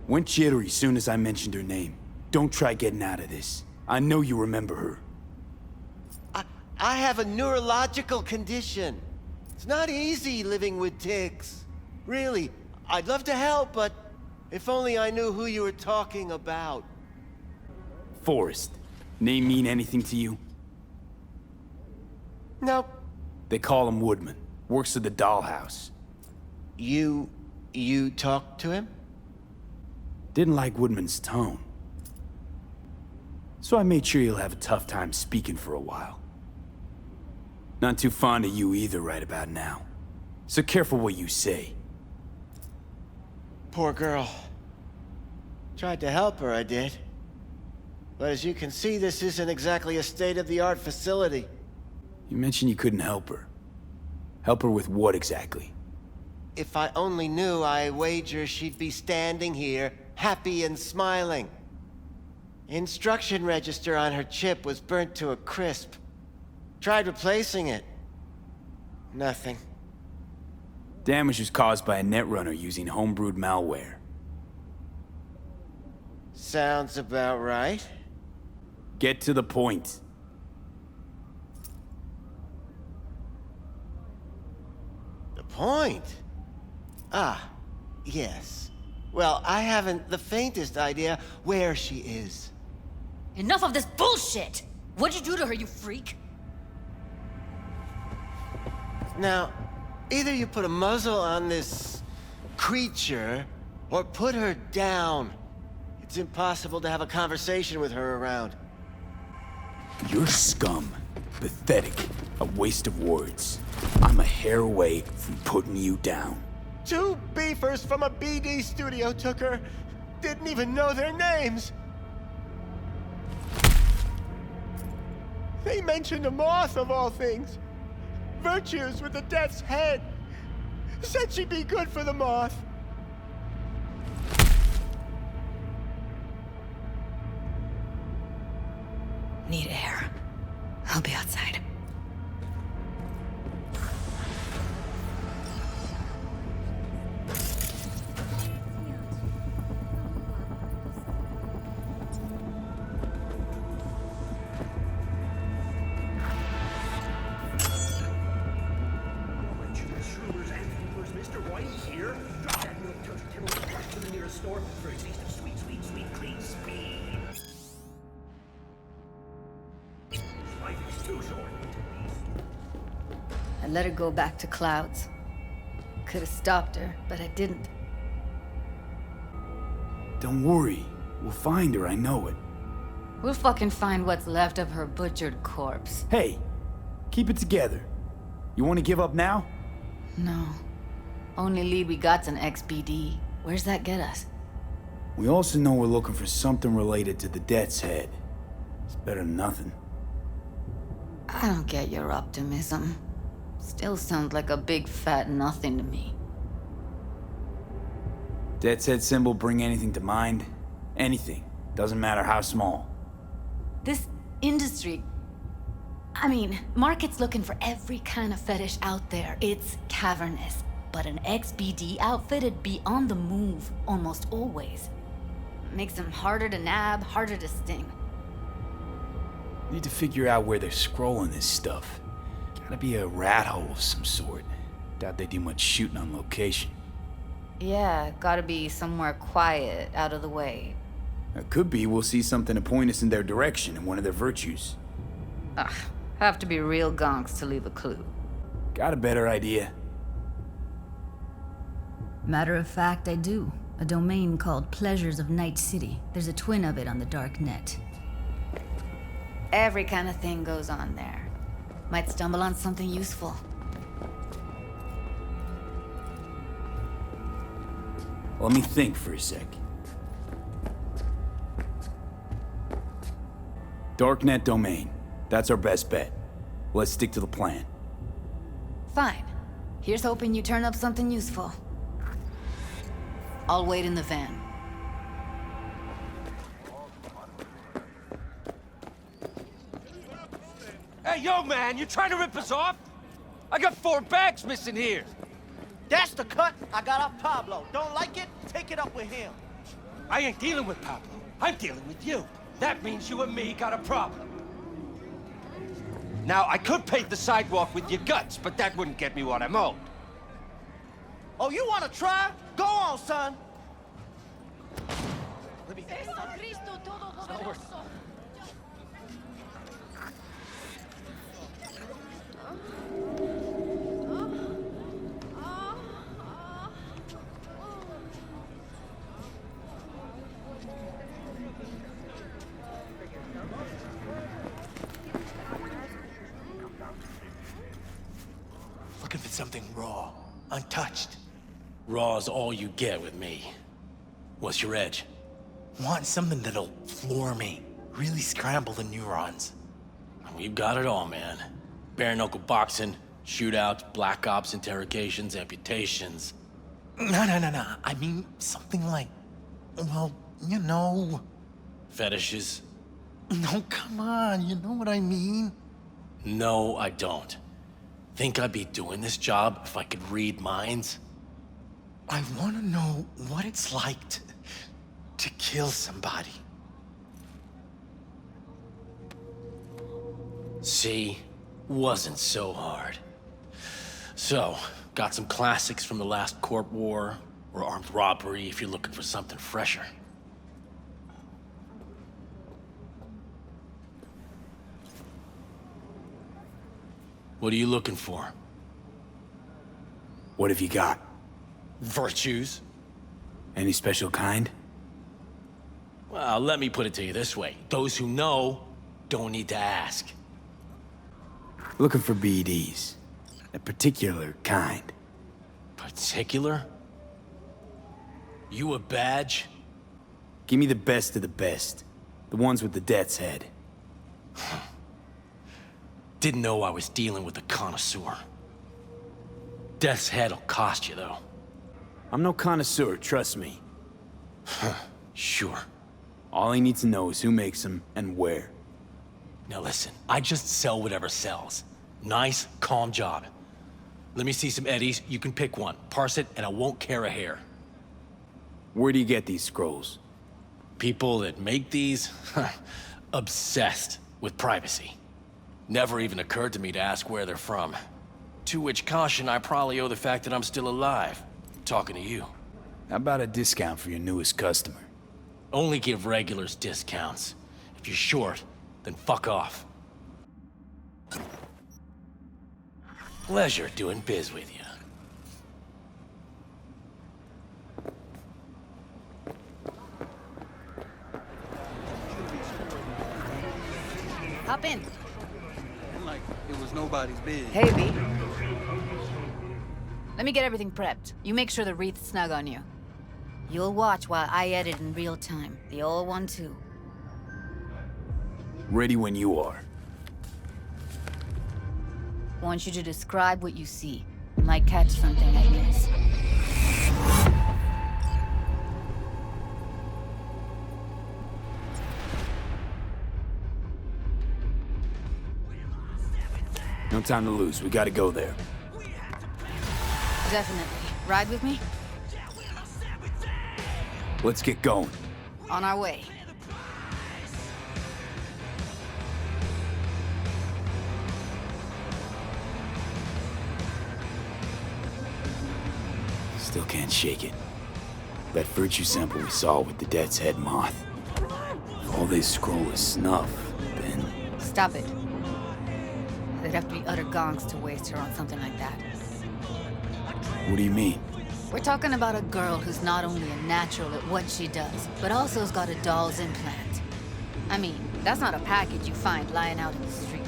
Went jittery soon as I mentioned her name. Don't try getting out of this. I know you remember her. I have a neurological condition. It's not easy living with tics. Really, I'd love to help, but if only I knew who you were talking about. Forrest. Name mean anything to you? Nope. They call him Woodman. Works at the dollhouse. You talked to him? Didn't like Woodman's tone. So I made sure he'll have a tough time speaking for a while. Not too fond of you either right about now. So careful what you say. Poor girl. Tried to help her, I did. But as you can see, this isn't exactly a state-of-the-art facility. You mentioned you couldn't help her. Help her with what exactly? If I only knew, I wager she'd be standing here, happy and smiling. Instruction register on her chip was burnt to a crisp. Tried replacing it. Nothing. Damage was caused by a netrunner using homebrewed malware. Sounds about right. Get to the point. point. Ah, yes. Well, I haven't the faintest idea where she is. Enough of this bullshit! What'd you do to her, you freak? Now, either you put a muzzle on this creature, or put her down. It's impossible to have a conversation with her around. You're scum. Pathetic. A waste of words. I'm a hair away from putting you down. 2 beefers from a BD studio took her. Didn't even know their names. They mentioned a moth of all things. Virtues with the death's head. Said she'd be good for the moth. Need air. I'll be outside. I let her go back to Clouds. Could have stopped her, but I didn't. Don't worry. We'll find her, I know it. We'll fucking find what's left of her butchered corpse. Hey, keep it together. You want to give up now? No. Only lead we got's an XBD. Where's that get us? We also know we're looking for something related to the Death's Head. It's better than nothing. I don't get your optimism. Still sounds like a big fat nothing to me. Death's Head symbol bring anything to mind? Anything. Doesn't matter how small. This industry... I mean, market's looking for every kind of fetish out there. It's cavernous. But an XBD outfit'd be on the move, almost always. Makes them harder to nab, harder to sting. Need to figure out where they're scrolling this stuff. Gotta be a rat hole of some sort. Doubt they do much shooting on location. Yeah, gotta be somewhere quiet, out of the way. It could be we'll see something to point us in their direction and one of their virtues. Ugh, have to be real gonks to leave a clue. Got a better idea? Matter of fact, I do. A domain called Pleasures of Night City. There's a twin of it on the dark net. Every kind of thing goes on there. Might stumble on something useful. Let me think for a sec. Darknet domain. That's our best bet. Let's stick to the plan. Fine. Here's hoping you turn up something useful. I'll wait in the van. Hey, yo, man, you trying to rip us off? I got 4 bags missing here. That's the cut I got off Pablo. Don't like it? Take it up with him. I ain't dealing with Pablo. I'm dealing with you. That means you and me got a problem. Now, I could pave the sidewalk with your guts, but that wouldn't get me what I'm owed. Oh, you want to try? Go on, son. Let me... Looking for something raw, untouched. Raw's all you get with me. What's your edge? Want something that'll floor me, really scramble the neurons. We've got it all, man. Bare knuckle boxing, shootouts, black ops, interrogations, amputations. No. I mean, something like, well, you know. Fetishes. No, come on, you know what I mean? No, I don't. Think I'd be doing this job if I could read minds? I want to know what it's like to kill somebody. See, wasn't so hard. So, Got some classics from the last Corp War, or armed robbery if you're looking for something fresher. What are you looking for? What have you got? Virtues. Any special kind? Well, let me put it to you this way. Those who know don't need to ask. Looking for BDs. A particular kind. Particular? You a badge? Give me the best of the best. The ones with the death's head. Didn't know I was dealing with a connoisseur. Death's head'll cost you, though. I'm no connoisseur, trust me. Sure. All I need to know is who makes them and where. Now listen, I just sell whatever sells. Nice, calm job. Let me see some eddies, you can pick one. Parse it, and I won't care a hair. Where do you get these scrolls? People that make these, obsessed with privacy. Never even occurred to me to ask where they're from. To which caution I probably owe the fact that I'm still alive. Talking to you. How about a discount for your newest customer? Only give regulars discounts. If you're short, then fuck off. Pleasure doing biz with you. Hop in. Like it was nobody's biz. Hey, V. Let me get everything prepped. You make sure the wreath's snug on you. You'll watch while I edit in real time. The old one, too. Ready when you are. Want you to describe what you see. You might catch something I miss. No time to lose, we gotta go there. Definitely. Ride with me? Let's get going. On our way. Still can't shake it. That virtue sample we saw with the death's head moth. If all they scroll is snuff, then... Stop it. They'd have to be utter gonks to waste her on something like that. What do you mean? We're talking about a girl who's not only a natural at what she does, but also has got a doll's implant. I mean, that's not a package you find lying out in the street.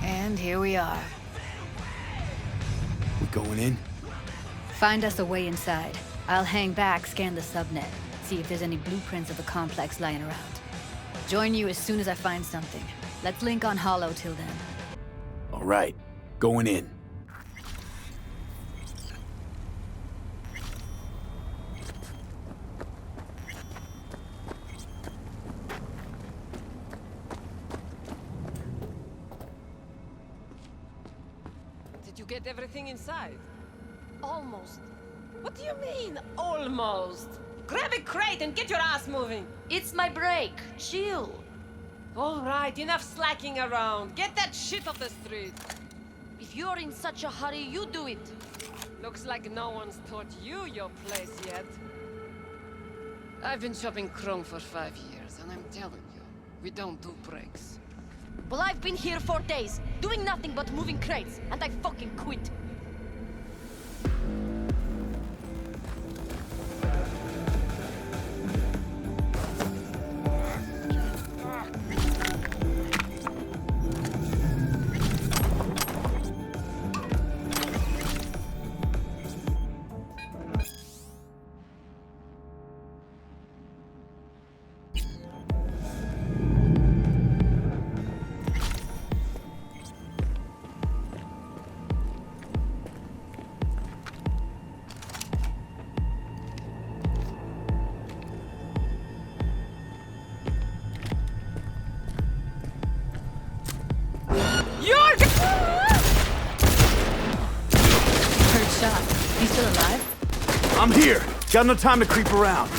And here we are. We going in? Find us a way inside. I'll hang back, scan the subnet, see if there's any blueprints of the complex lying around. Join you as soon as I find something. Let's link on Hollow till then. All right, going in. Did you get everything inside? Almost. What do you mean, almost? Grab a crate and get your ass moving! It's my break. Chill. All right, enough slacking around. Get that shit off the street. If you're in such a hurry, you do it. Looks like no one's taught you your place yet. I've been shopping Chrome for 5 years, and I'm telling you, we don't do breaks. Well, I've been here 4 days, doing nothing but moving crates, and I fucking quit. I'm here. Got no time to creep around.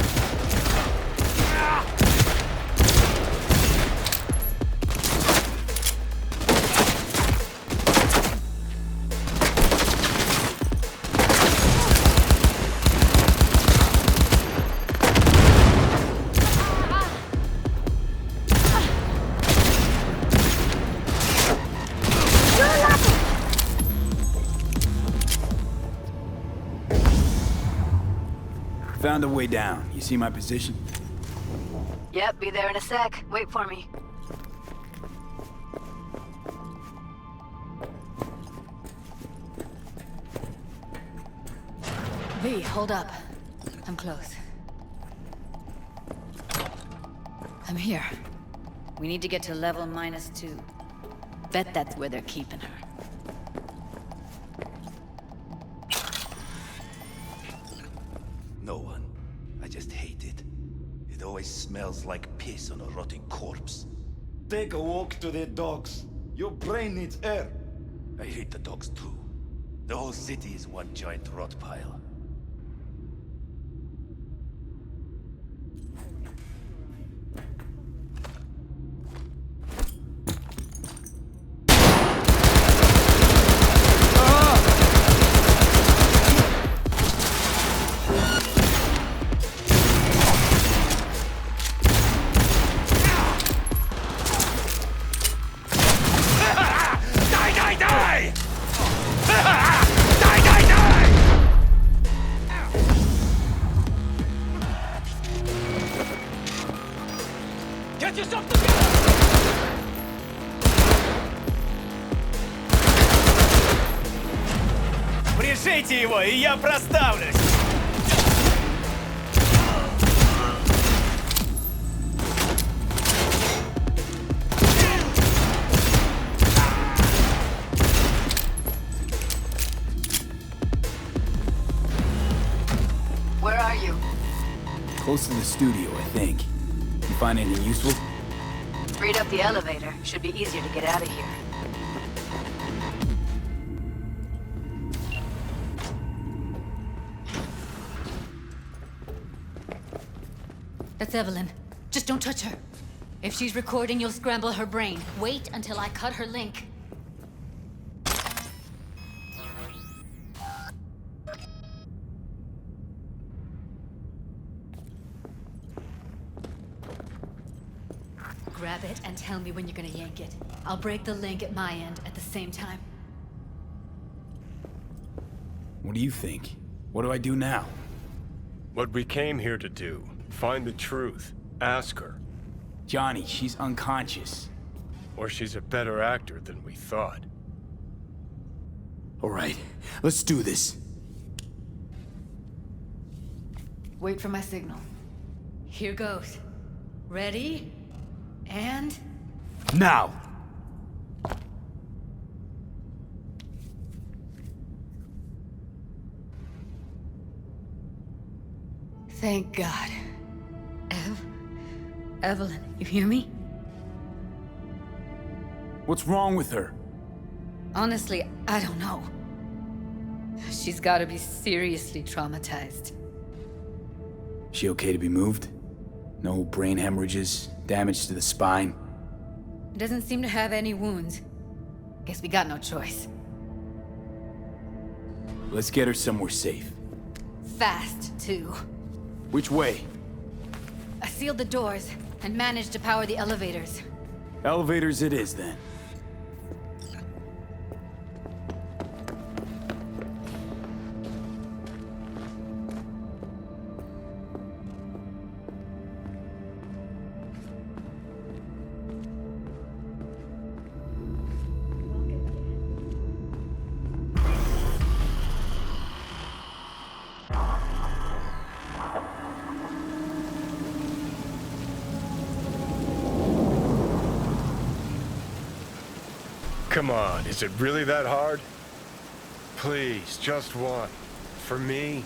Found a way down. You see my position? Yep, be there in a sec. Wait for me. V, hold up. I'm close. I'm here. We need to get to level -2. Bet that's where they're keeping her. No one. I just hate it. It always smells like piss on a rotting corpse. Take a walk to the dogs. Your brain needs air. I hate the dogs too. The whole city is one giant rot pile. Get yourself together! Прижите его, и я проставлюсь! Where are you? Close to the studio, I think. You find anything useful? Freed up the elevator. Should be easier to get out of here. That's Evelyn. Just don't touch her. If she's recording, you'll scramble her brain. Wait until I cut her link. Grab it and tell me when you're gonna yank it. I'll break the link at my end at the same time. What do you think? What do I do now? What we came here to do. Find the truth. Ask her. Johnny, she's unconscious. Or she's a better actor than we thought. All right, let's do this. Wait for my signal. Here goes. Ready? And... Now! Thank God. Evelyn, you hear me? What's wrong with her? Honestly, I don't know. She's gotta be seriously traumatized. She okay to be moved? No brain hemorrhages, damage to the spine? Doesn't seem to have any wounds. Guess we got no choice. Let's get her somewhere safe. Fast, too. Which way? I sealed the doors and managed to power the elevators. Elevators it is, then. Come on, is it really that hard? Please, just one. For me?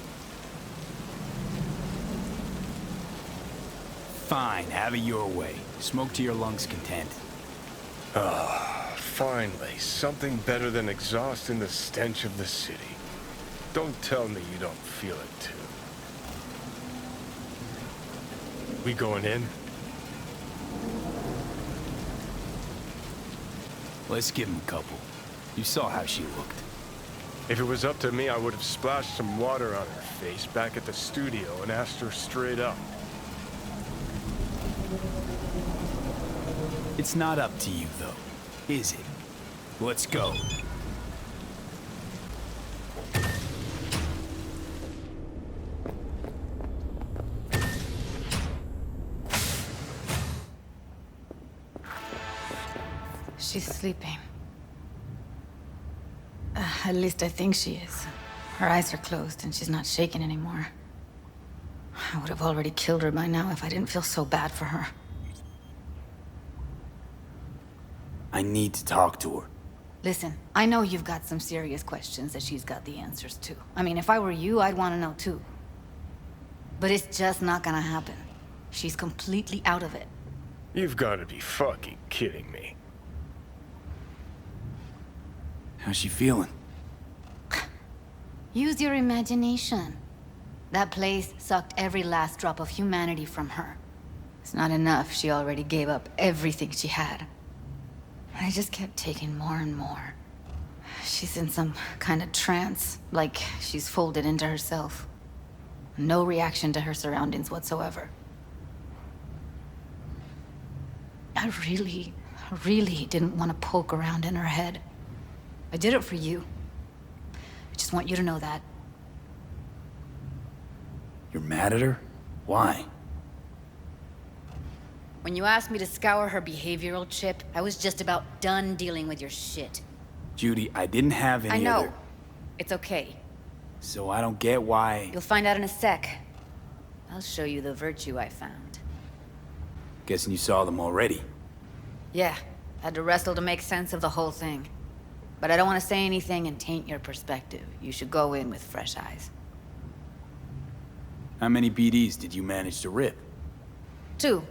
Fine, have it your way. Smoke to your lungs' content. Ah, finally, something better than exhaust in the stench of the city. Don't tell me you don't feel it too. We going in? Let's give him a couple. You saw how she looked. If it was up to me, I would have splashed some water on her face back at the studio and asked her straight up. It's not up to you, though, is it? Let's go. She's sleeping. At least I think she is. Her eyes are closed and she's not shaking anymore. I would have already killed her by now if I didn't feel so bad for her. I need to talk to her. Listen, I know you've got some serious questions that she's got the answers to. I mean, if I were you, I'd want to know too. But it's just not gonna happen. She's completely out of it. You've got to be fucking kidding me. How's she feeling? Use your imagination. That place sucked every last drop of humanity from her. It's not enough, she already gave up everything she had. I just kept taking more and more. She's in some kind of trance, like she's folded into herself. No reaction to her surroundings whatsoever. I really didn't want to poke around in her head. I did it for you. I just want you to know that. You're mad at her? Why? When you asked me to scour her behavioral chip, I was just about done dealing with your shit. Judy, I didn't have any I know. other... It's okay. So I don't get why... You'll find out in a sec. I'll show you the virtue I found. Guessing you saw them already. Yeah, had to wrestle to make sense of the whole thing. But I don't want to say anything and taint your perspective. You should go in with fresh eyes. How many BDs did you manage to rip? 2.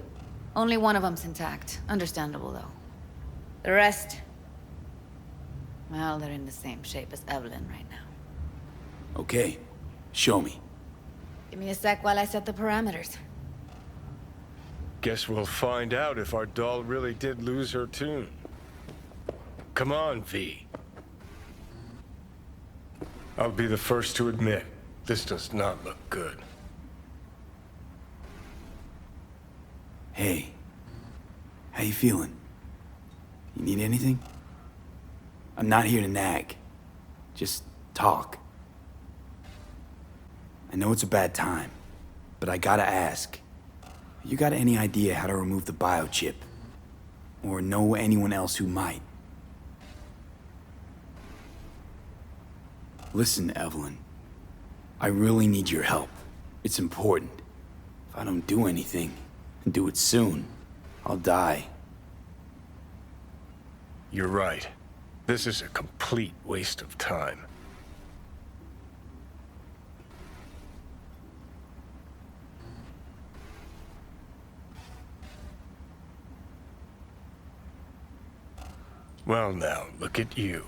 Only one of them's intact. Understandable, though. The rest... well, they're in the same shape as Evelyn right now. Okay. Show me. Give me a sec while I set the parameters. Guess we'll find out if our doll really did lose her tune. Come on, V. I'll be the first to admit, this does not look good. Hey. How you feeling? You need anything? I'm not here to nag. Just talk. I know it's a bad time, but I gotta ask. You got any idea how to remove the biochip? Or know anyone else who might? Listen, Evelyn. I really need your help. It's important. If I don't do anything, and do it soon, I'll die. You're right. This is a complete waste of time. Well now, look at you.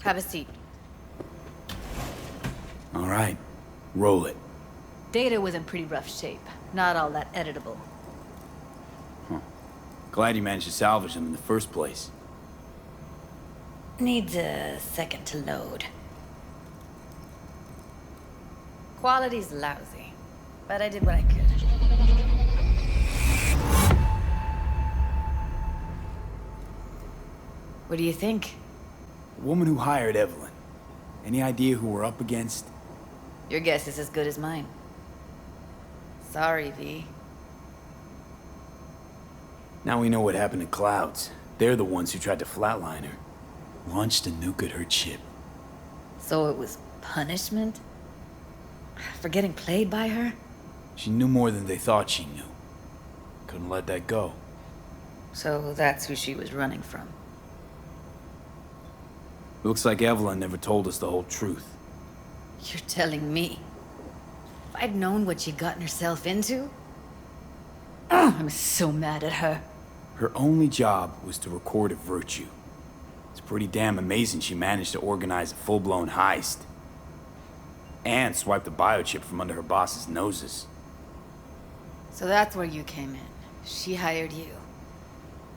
Have a seat. All right. Roll it. Data was in pretty rough shape. Not all that editable. Glad you managed to salvage them in the first place. Needs a second to load. Quality's lousy, but I did what I could. What do you think? The woman who hired Evelyn. Any idea who we're up against? Your guess is as good as mine. Sorry, V. Now we know what happened to Clouds. They're the ones who tried to flatline her. Launched a nuke at her chip. So it was punishment? For getting played by her? She knew more than they thought she knew. Couldn't let that go. So that's who she was running from. Looks like Evelyn never told us the whole truth. You're telling me? If I'd known what she'd gotten herself into... I'm so mad at her. Her only job was to record a virtue. It's pretty damn amazing she managed to organize a full-blown heist. And swipe the biochip from under her boss's noses. So that's where you came in. She hired you.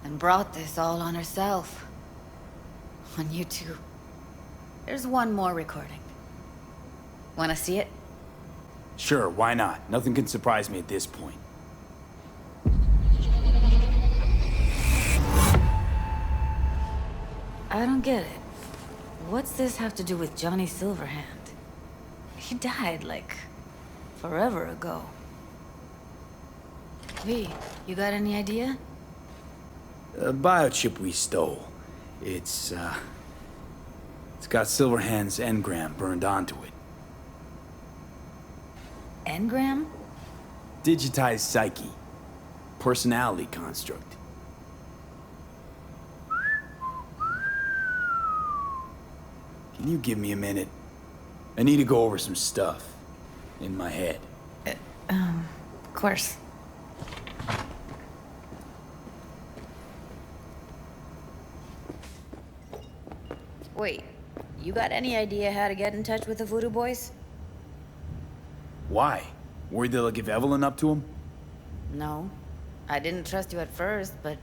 And brought this all on herself. On you two. There's one more recording. Wanna see it? Sure, why not? Nothing can surprise me at this point. I don't get it. What's this have to do with Johnny Silverhand? He died, like, forever ago. V, you got any idea? A biochip we stole. It's got Silverhand's engram burned onto it. Engram? Digitized psyche. Personality construct. Can you give me a minute? I need to go over some stuff. In my head. Of course. Wait, you got any idea how to get in touch with the Voodoo Boys? Why? Worried they'll give Evelyn up to him? No. I didn't trust you at first, but...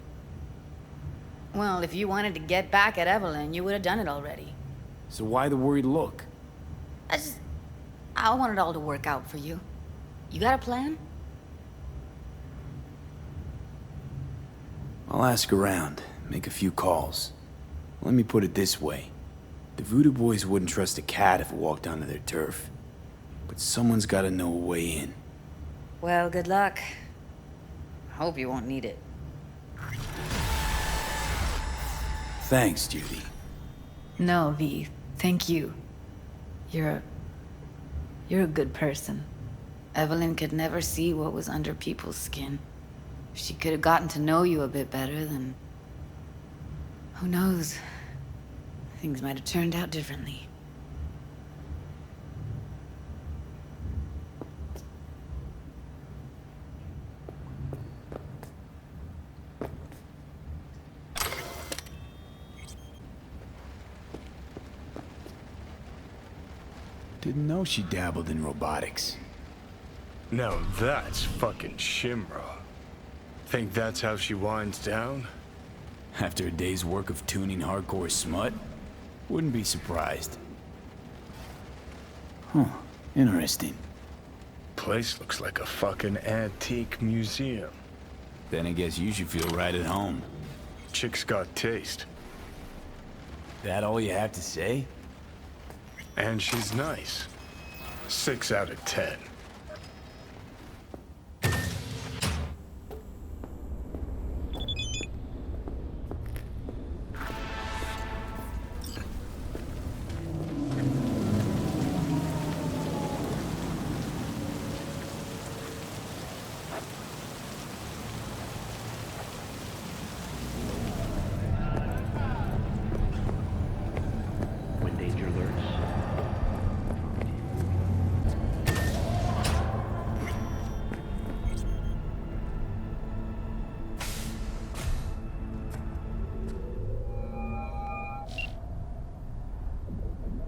Well, if you wanted to get back at Evelyn, you would have done it already. So why the worried look? I want it all to work out for you. You got a plan? I'll ask around, make a few calls. Let me put it this way. The Voodoo Boys wouldn't trust a cat if it walked onto their turf. But someone's gotta know a way in. Well, good luck. Hope you won't need it. Thanks, Judy. No, V. Thank you. You're a good person. Evelyn could never see what was under people's skin. If she could have gotten to know you a bit better, then... who knows? Things might have turned out differently. Didn't know she dabbled in robotics. No, that's fucking Shimra. Think that's how she winds down? After a day's work of tuning hardcore smut? Wouldn't be surprised. Huh, interesting. Place looks like a fucking antique museum. Then I guess you should feel right at home. Chick's got taste. That all you have to say? And she's nice. 6 out of 10.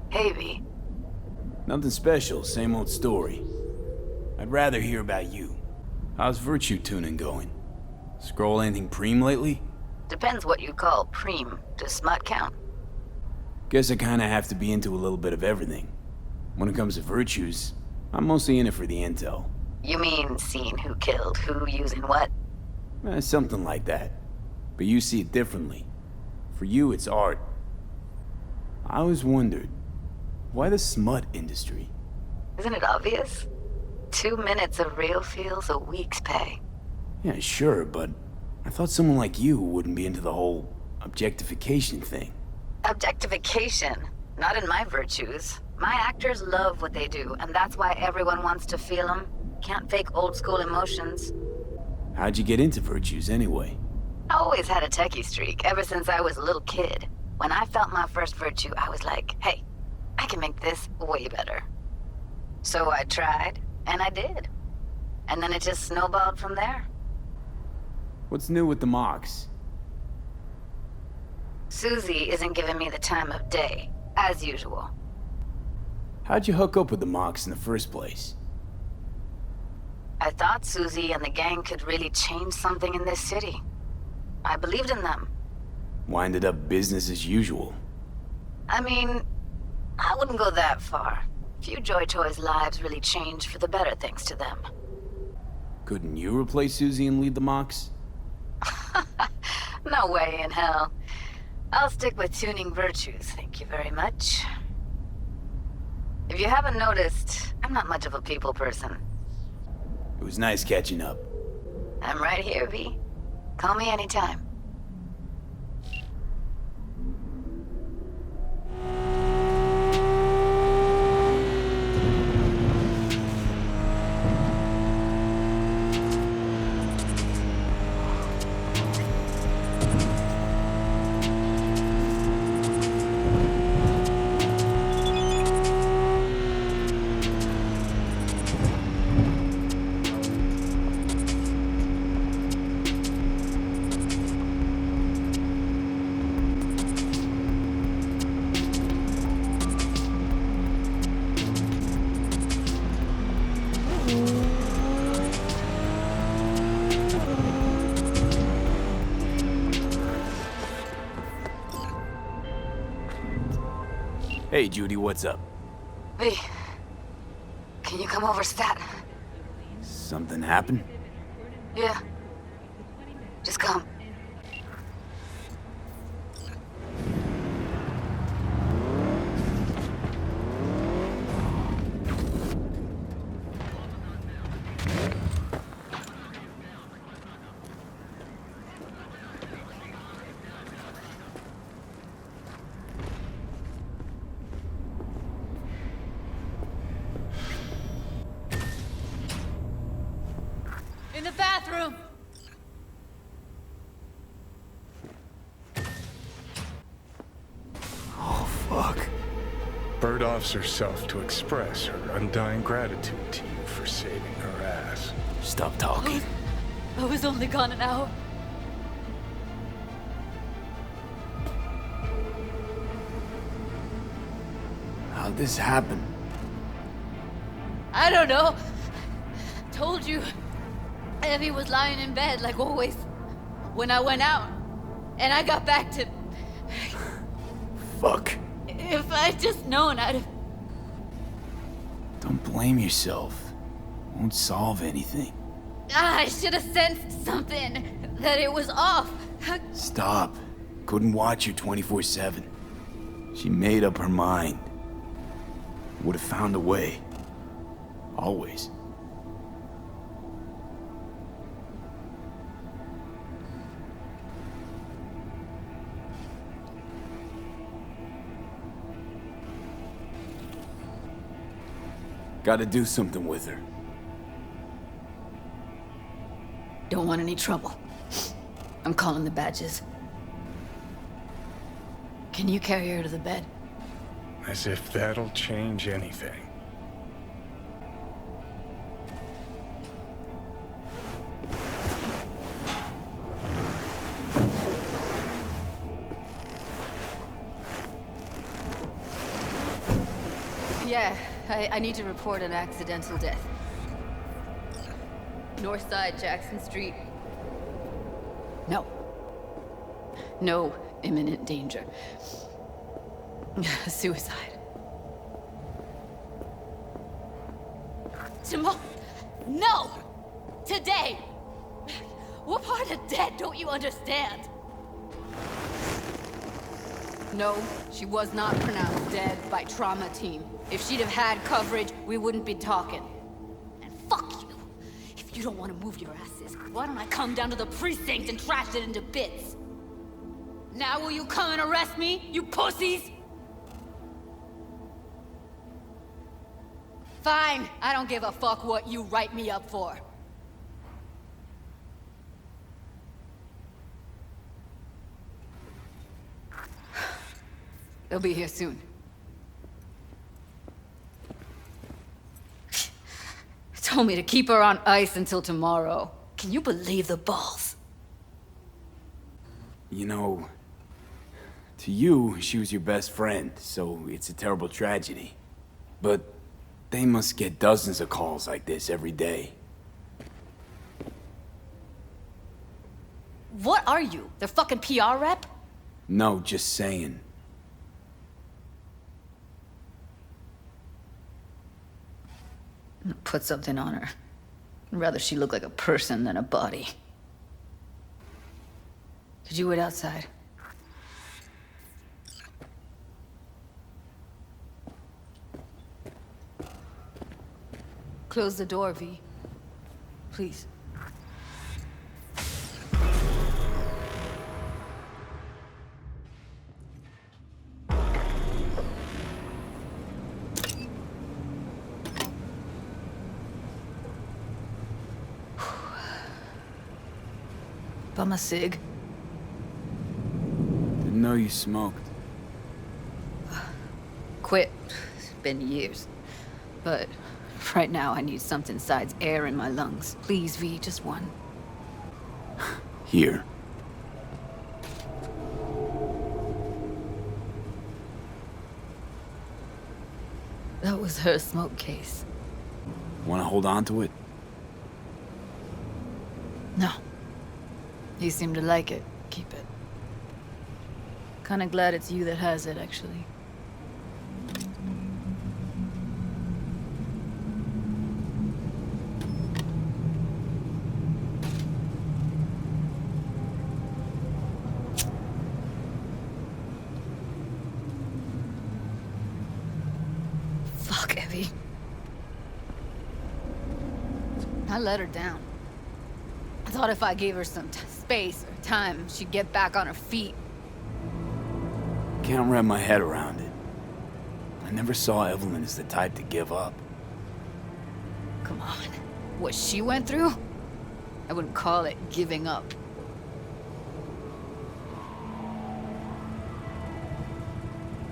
Hey, V. Nothing special, same old story. I'd rather hear about you. How's virtue tuning going? Scroll anything preem lately? Depends what you call preem. Does smut count? Guess I kinda have to be into a little bit of everything. When it comes to virtues, I'm mostly in it for the intel. You mean seeing who killed who using what? Something like that. But you see it differently. For you, it's art. I always wondered, why the smut industry? Isn't it obvious? 2 minutes of real feels a week's pay. Yeah, sure, but I thought someone like you wouldn't be into the whole objectification thing. Objectification? Not in my virtues. My actors love what they do, and that's why everyone wants to feel them. Can't fake old school emotions. How'd you get into virtues anyway? I always had a techie streak, ever since I was a little kid. When I felt my first virtue, I was like, hey, I can make this way better. So I tried, And I did. And then it just snowballed from there. What's new with the Mox? Susie isn't giving me the time of day, as usual. How'd you hook up with the Mox in the first place? I thought Susie and the gang could really change something in this city. I believed in them. Winded up business as usual. I mean, I wouldn't go that far. Few Joy Toys' lives really changed for the better thanks to them. Couldn't you replace Susie and lead the Mox? No way in hell. I'll stick with tuning virtues, thank you very much. If you haven't noticed, I'm not much of a people person. It was nice catching up. I'm right here, V. Call me anytime. Hey, Judy, what's up? V, can you come over stat? Something happened? Yeah. Just come. In the bathroom! Oh, fuck. Bird offs herself to express her undying gratitude to you for saving her ass. Stop talking. I was only gone an hour. How'd this happen? I don't know. Told you. Evie was lying in bed, like always. When I went out. And I got back to... Fuck. If I'd just known, I'd have... Don't blame yourself. Won't solve anything. I should have sensed something. That it was off. Stop. Couldn't watch her 24/7. She made up her mind. Would have found a way. Always. Gotta do something with her. Don't want any trouble. I'm calling the badges. Can you carry her to the bed? As if that'll change anything. Yeah, I need to report an accidental death. North side, Jackson Street. No. No imminent danger. Suicide. Tomorrow? No! Today! What part of dead don't you understand? No, she was not pronounced dead by trauma team. If she'd have had coverage, we wouldn't be talking. And fuck you! If you don't want to move your asses, why don't I come down to the precinct and trash it into bits? Now will you come and arrest me, you pussies? Fine, I don't give a fuck what you write me up for. They'll be here soon. told me to keep her on ice until tomorrow. Can you believe the balls? You know, to you, she was your best friend, so it's a terrible tragedy. But they must get dozens of calls like this every day. What are you? Their fucking PR rep? No, just saying. Put something on her. I'd rather she look like a person than a body. Could you wait outside? Close the door, V. Please. Bum a cig. Didn't know you smoked. Quit. It's been years. But right now I need something besides air in my lungs. Please, V, just one. Here. That was her smoke case. Want to hold on to it? No. You seem to like it. Keep it. Kinda glad it's you that has it, actually. Fuck, Evie. I let her down. I thought if I gave her some space or time, she'd get back on her feet. Can't wrap my head around it. I never saw Evelyn as the type to give up. Come on. What she went through? I wouldn't call it giving up.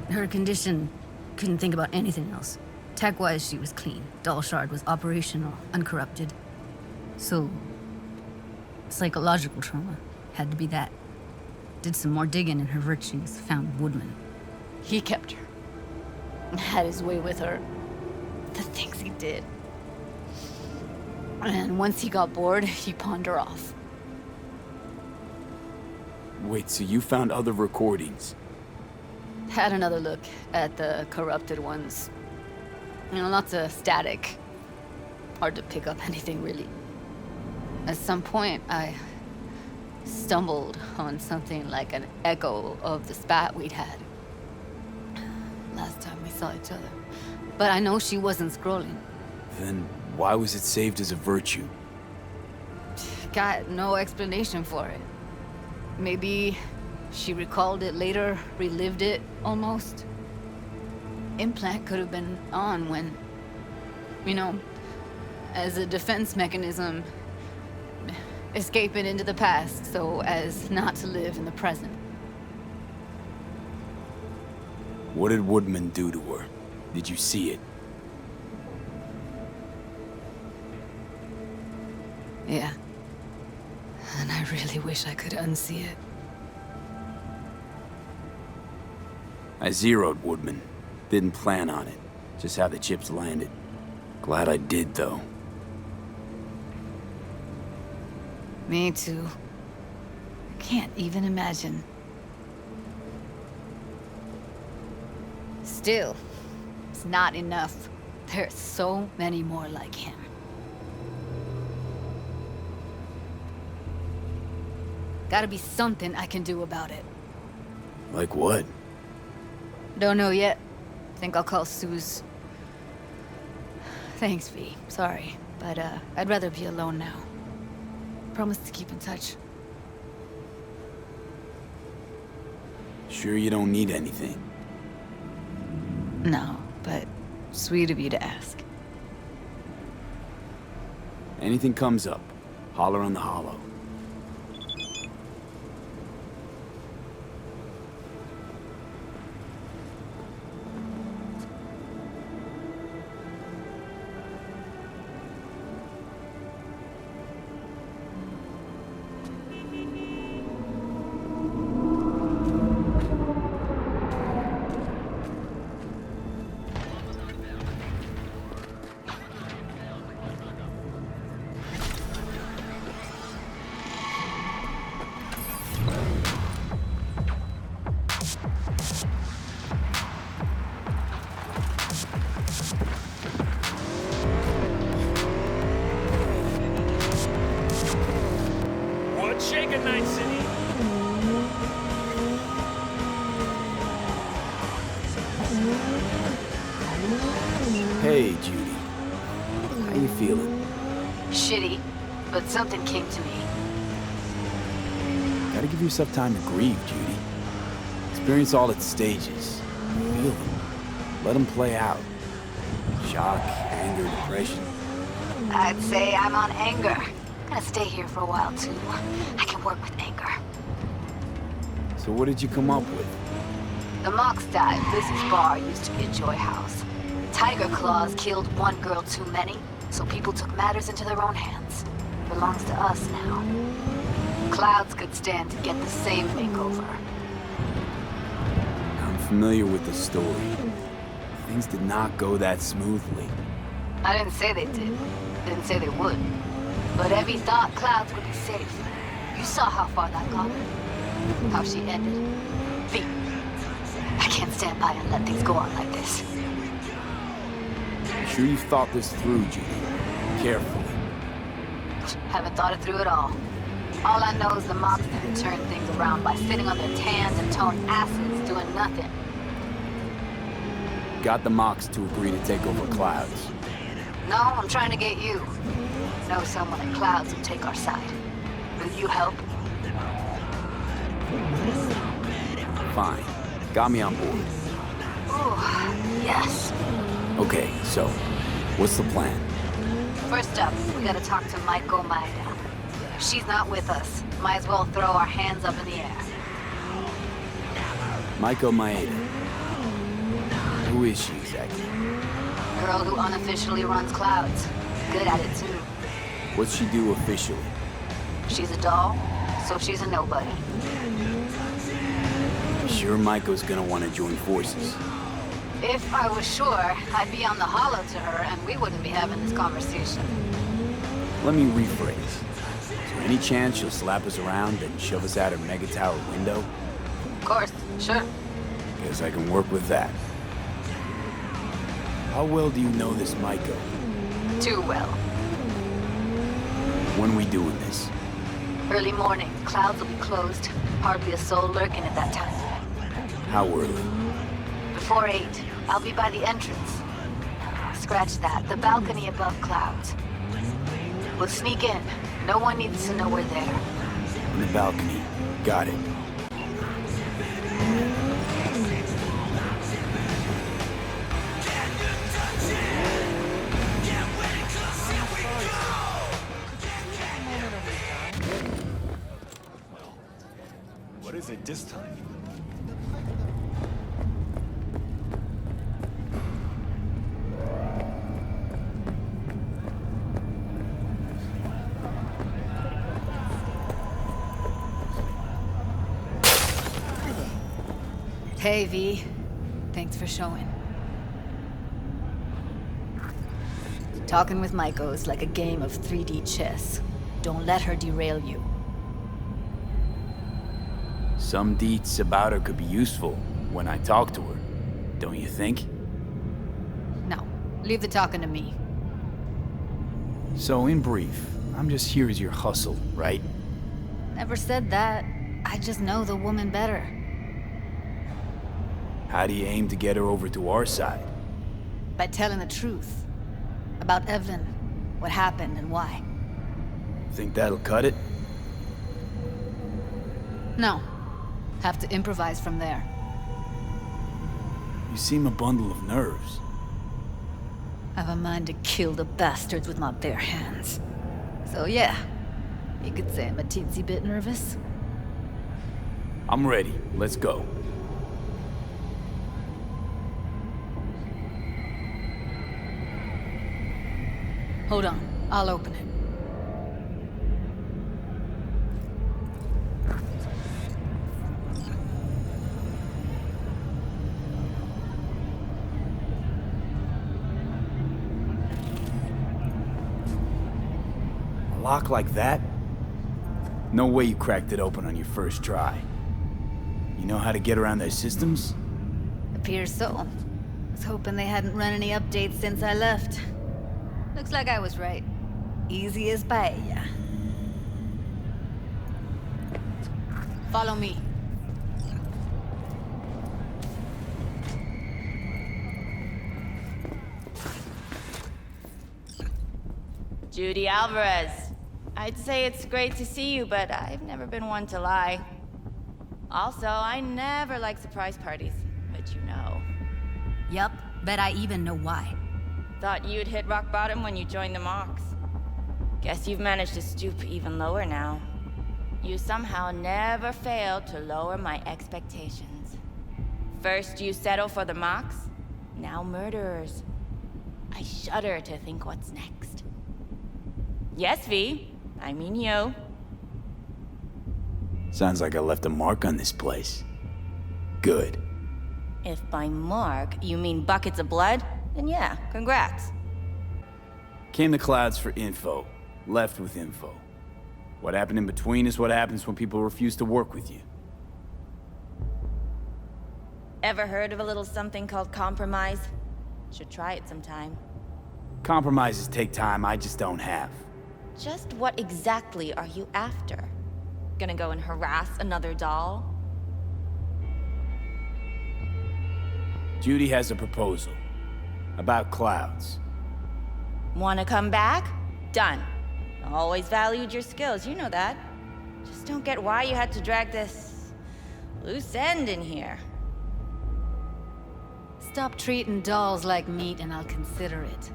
Her condition, couldn't think about anything else. Tech-wise, she was clean. Doll Shard was operational, uncorrupted. So, psychological trauma had to be that. Did some more digging in her virtues, found Woodman. He kept her. Had his way with her. The things he did. And once he got bored, he pawned her off. Wait, so you found other recordings? Had another look at the corrupted ones. You know, lots of static. Hard to pick up anything, really. At some point, I stumbled on something like an echo of the spat we'd had. Last time we saw each other. But I know she wasn't scrolling. Then why was it saved as a virtue? Got no explanation for it. Maybe she recalled it later, relived it, almost. Implant could have been on when, you know, as a defense mechanism, escaping into the past so as not to live in the present. What did Woodman do to her? Did you see it? Yeah. And I really wish I could unsee it. I zeroed Woodman. Didn't plan on it. Just how the chips landed. Glad I did, though. Me too. I can't even imagine. Still, it's not enough. There's so many more like him. Gotta be something I can do about it. Like what? Don't know yet. Think I'll call Suze. Thanks, V. Sorry, but I'd rather be alone now. Promise to keep in touch. Sure you don't need anything? No, but sweet of you to ask. Anything comes up, holler on the hollow. Hey, Judy. How you feeling? Shitty, but something came to me. Gotta give yourself time to grieve, Judy. Experience all its stages. Feel them. Let them play out. Shock, anger, depression. I'd say I'm on anger. Gonna stay here for a while, too. I can work with anger. So what did you come up with? The Mox died. Lizzie's bar used to be a joy house. Tiger Claws killed one girl too many, so people took matters into their own hands. Belongs to us now. Clouds could stand to get the same makeover. I'm familiar with the story. Things did not go that smoothly. I didn't say they did. Didn't say they would. But Evie thought Clouds would be safe. You saw how far that got her. How she ended. V. I can't stand by and let things go on like this. I'm sure you've thought this through, Judy. Carefully. Haven't thought it through at all. All I know is the Mox didn't turn things around by sitting on their tans and toned asses doing nothing. Got the Mox to agree to take over Clouds. No, I'm trying to get you. Know someone at Clouds who'll take our side. Will you help? Fine. Got me on board. Ooh, yes. Okay, so, what's the plan? First up, we gotta talk to Maiko Maeda. If she's not with us, might as well throw our hands up in the air. Maiko Maeda. Who is she exactly? Girl who unofficially runs Clouds. Good at it, too. What's she do officially? She's a doll, so she's a nobody. Sure Maiko's gonna want to join forces. If I was sure, I'd be on the hollow to her and we wouldn't be having this conversation. Let me rephrase. Is there any chance she'll slap us around and shove us out her mega tower window? Of course, sure. Guess I can work with that. How well do you know this Maiko? Too well. When we doing this? Early morning, Clouds will be closed. Hardly a soul lurking at that time. How early? Before 8. I'll be by the entrance. Scratch that. The balcony above Clouds. We'll sneak in. No one needs to know we're there. In the balcony. Got it. What is it this time? Hey, V. Thanks for showing. Talking with Maiko is like a game of 3D chess. Don't let her derail you. Some deets about her could be useful when I talk to her, don't you think? No, leave the talking to me. So, in brief, I'm just here as your hustle, right? Never said that. I just know the woman better. How do you aim to get her over to our side? By telling the truth. About Evelyn, what happened and why. Think that'll cut it? No. Have to improvise from there. You seem a bundle of nerves. I've a mind to kill the bastards with my bare hands. So yeah, you could say I'm a teensy bit nervous. I'm ready. Let's go. Hold on, I'll open it. A lock like that? No way you cracked it open on your first try. You know how to get around their systems? Appears so. Was hoping they hadn't run any updates since I left. Looks like I was right. Easy as paella. Follow me. Judy Alvarez. I'd say it's great to see you, but I've never been one to lie. Also, I never like surprise parties, but you know. Yup, bet I even know why. Thought you'd hit rock bottom when you joined the Mox. Guess you've managed to stoop even lower now. You somehow never failed to lower my expectations. First you settle for the Mox, now murderers. I shudder to think what's next. Yes, V. I mean you. Sounds like I left a mark on this place. Good. If by mark you mean buckets of blood, then yeah, congrats. Came to Clouds for info. Left with info. What happened in between is what happens when people refuse to work with you. Ever heard of a little something called compromise? Should try it sometime. Compromises take time I just don't have. Just what exactly are you after? Gonna go and harass another doll? Judy has a proposal. About Clouds. Wanna come back? Done. Always valued your skills, you know that. Just don't get why you had to drag this loose end in here. Stop treating dolls like meat and I'll consider it.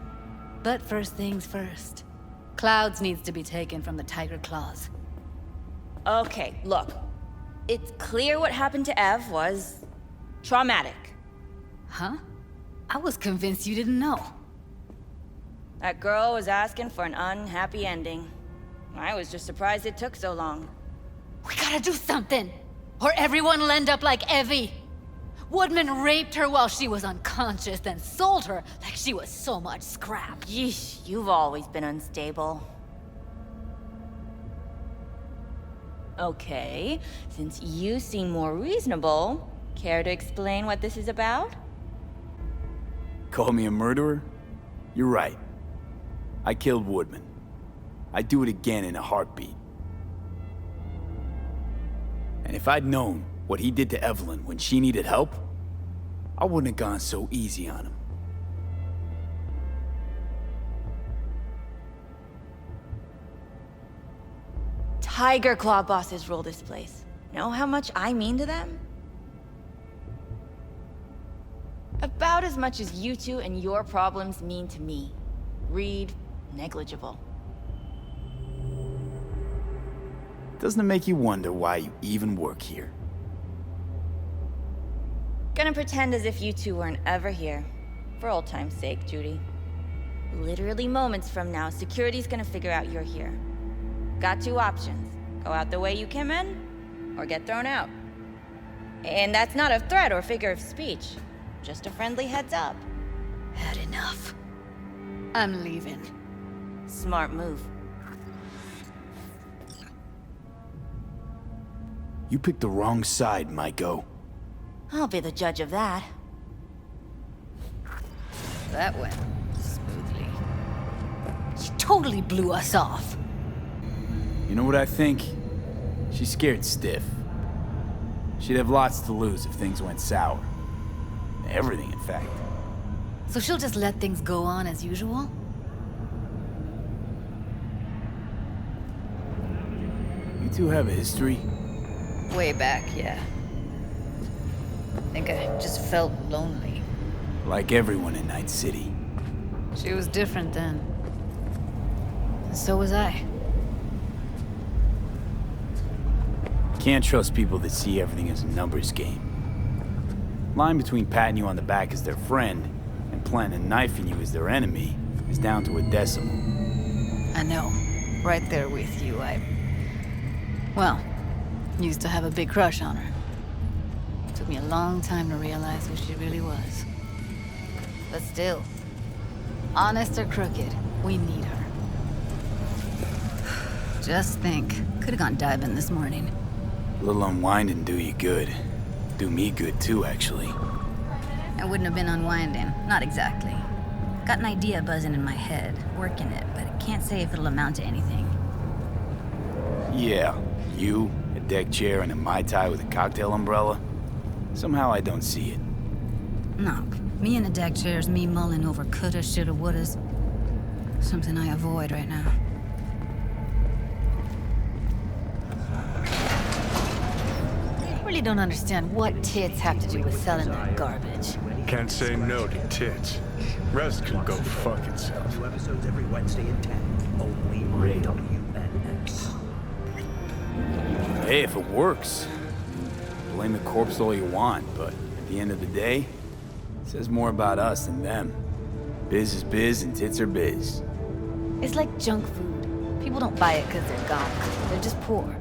But first things first. Clouds needs to be taken from the Tiger Claws. Okay, look. It's clear what happened to Ev was traumatic. Huh? I was convinced you didn't know. That girl was asking for an unhappy ending. I was just surprised it took so long. We gotta do something, or everyone will end up like Evie. Woodman raped her while she was unconscious, then sold her like she was so much scrap. Yeesh, you've always been unstable. Okay, since you seem more reasonable, care to explain what this is about? Call me a murderer? You're right. I killed Woodman. I'd do it again in a heartbeat. And if I'd known what he did to Evelyn when she needed help, I wouldn't have gone so easy on him. Tiger Claw bosses rule this place. Know how much I mean to them? About as much as you two and your problems mean to me. Read negligible. Doesn't it make you wonder why you even work here? Gonna pretend as if you two weren't ever here. For old time's sake, Judy. Literally moments from now, security's gonna figure out you're here. Got two options. Go out the way you came in, or get thrown out. And that's not a threat or figure of speech. Just a friendly heads up. Had enough. I'm leaving. Smart move. You picked the wrong side, Maiko. I'll be the judge of that. That went smoothly. She totally blew us off. You know what I think? She's scared stiff. She'd have lots to lose if things went sour. Everything, in fact. So she'll just let things go on as usual? You two have a history? Way back, yeah. I think I just felt lonely. Like everyone in Night City. She was different then. And so was I. Can't trust people that see everything as a numbers game. Line between patting you on the back as their friend and planting a knife in you as their enemy is down to a decimal. I know. Right there with you, well, used to have a big crush on her. Took me a long time to realize who she really was. But still, honest or crooked, we need her. Just think, could have gone diving this morning. A little unwinding do you good. Do me good too, actually. I wouldn't have been unwinding, not exactly. Got an idea buzzing in my head, working it, but I can't say if it'll amount to anything. Yeah, you, a deck chair, and a Mai Tai with a cocktail umbrella. Somehow I don't see it. No, me in the deck chair's me mulling over coulda, shoulda, wouldas. Something I avoid right now. Really don't understand what tits have to do with selling that garbage. Can't say no to tits. Rest can go fuck itself. New episodes every Wednesday at 10. Only on WNX. Hey, if it works, blame the corpse all you want, but at the end of the day, it says more about us than them. Biz is biz and tits are biz. It's like junk food. People don't buy it because they're gone. They're just poor.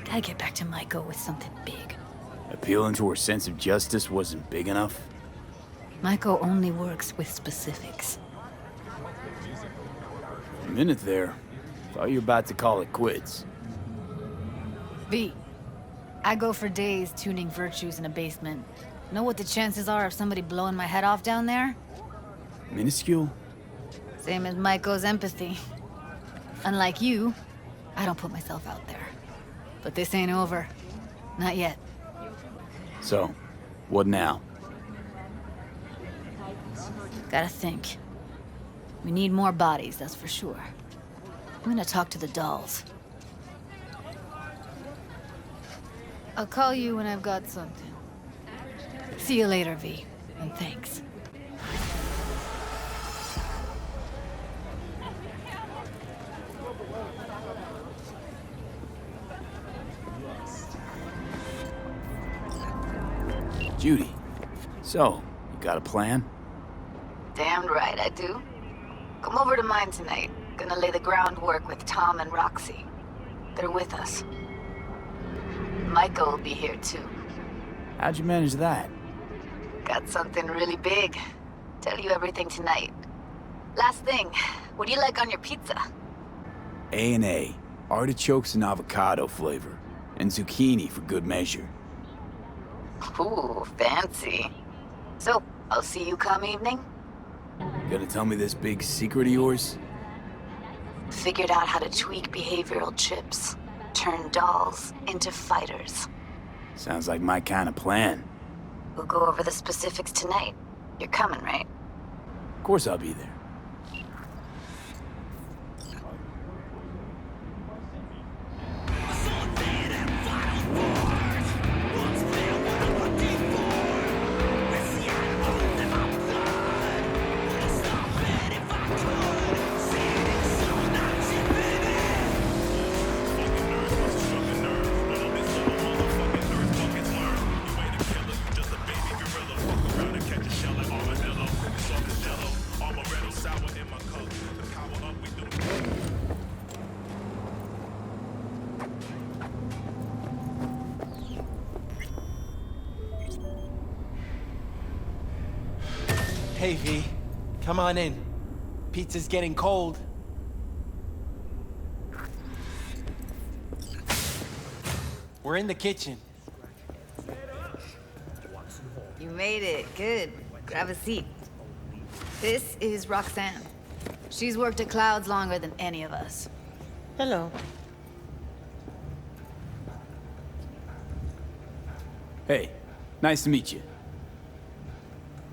Gotta get back to Maiko with something big. Appealing to her sense of justice wasn't big enough? Maiko only works with specifics. For a minute there, thought you were about to call it quits. V, I go for days tuning virtues in a basement. Know what the chances are of somebody blowing my head off down there? Minuscule? Same as Maiko's empathy. Unlike you, I don't put myself out there. But this ain't over. Not yet. So, what now? Gotta think. We need more bodies, that's for sure. I'm gonna talk to the dolls. I'll call you when I've got something. See you later, V. And thanks. Judy, so, you got a plan? Damn right I do. Come over to mine tonight. Gonna lay the groundwork with Tom and Roxy. They're with us. Maiko will be here too. How'd you manage that? Got something really big. Tell you everything tonight. Last thing, what do you like on your pizza? A&A, artichokes and avocado flavor, and zucchini for good measure. Ooh, fancy. So, I'll see you come evening? Gonna tell me this big secret of yours? Figured out how to tweak behavioral chips. Turn dolls into fighters. Sounds like my kind of plan. We'll go over the specifics tonight. You're coming, right? Of course I'll be there. Hey, V. Come on in. Pizza's getting cold. We're in the kitchen. You made it. Good. Grab a seat. This is Roxanne. She's worked at Clouds longer than any of us. Hello. Hey, nice to meet you.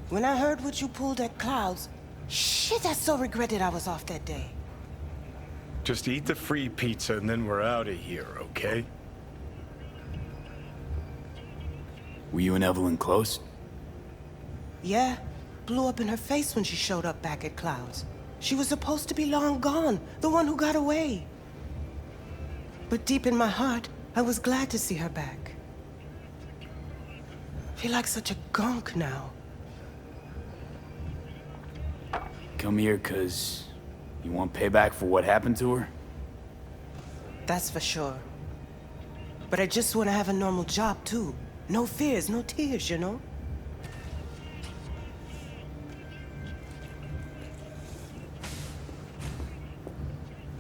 When I heard what you pulled at Clouds, shit, I so regretted I was off that day. Just eat the free pizza and then we're out of here, okay? Were you and Evelyn close? Yeah, blew up in her face when she showed up back at Clouds. She was supposed to be long gone, the one who got away. But deep in my heart, I was glad to see her back. Feel like such a gunk now. Come here 'cause you want payback for what happened to her? That's for sure. But I just want to have a normal job, too. No fears, no tears, you know?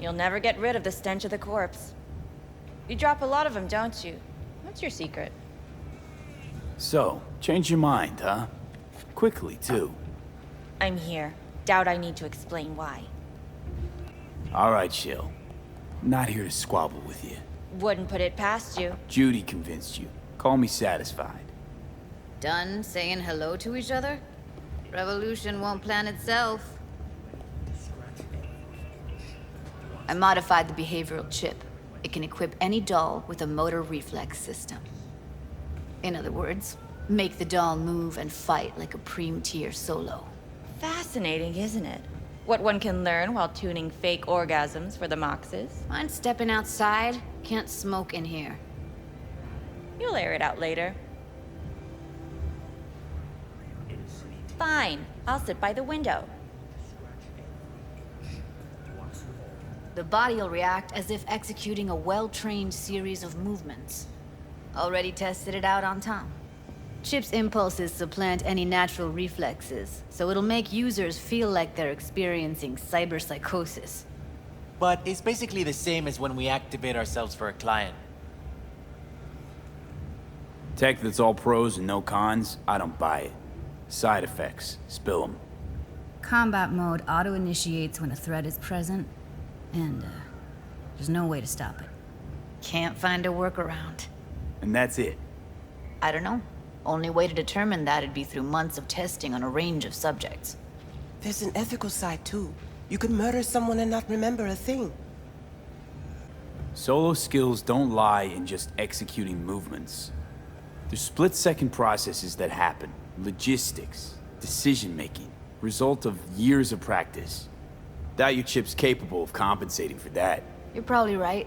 You'll never get rid of the stench of the corpse. You drop a lot of them, don't you? What's your secret? So, change your mind, huh? Quickly, too. I'm here. Doubt I need to explain why. All right, Shill. Not here to squabble with you. Wouldn't put it past you. Judy convinced you. Call me satisfied. Done saying hello to each other? Revolution won't plan itself. I modified the behavioral chip. It can equip any doll with a motor reflex system. In other words, make the doll move and fight like a Prime-tier solo. Fascinating, isn't it? What one can learn while tuning fake orgasms for the Moxes. Mind stepping outside? Can't smoke in here. You'll air it out later. Fine, I'll sit by the window. The body will react as if executing a well-trained series of movements. Already tested it out on Tom. Chip's impulses supplant any natural reflexes, so it'll make users feel like they're experiencing cyberpsychosis. But it's basically the same as when we activate ourselves for a client. Tech that's all pros and no cons, I don't buy it. Side effects, spill them. Combat mode auto-initiates when a threat is present, and there's no way to stop it. Can't find a workaround. And that's it. I don't know. Only way to determine that'd be through months of testing on a range of subjects. There's an ethical side, too. You could murder someone and not remember a thing. Solo skills don't lie in just executing movements. There's split-second processes that happen. Logistics, decision-making, result of years of practice. Doubt your chip's capable of compensating for that. You're probably right.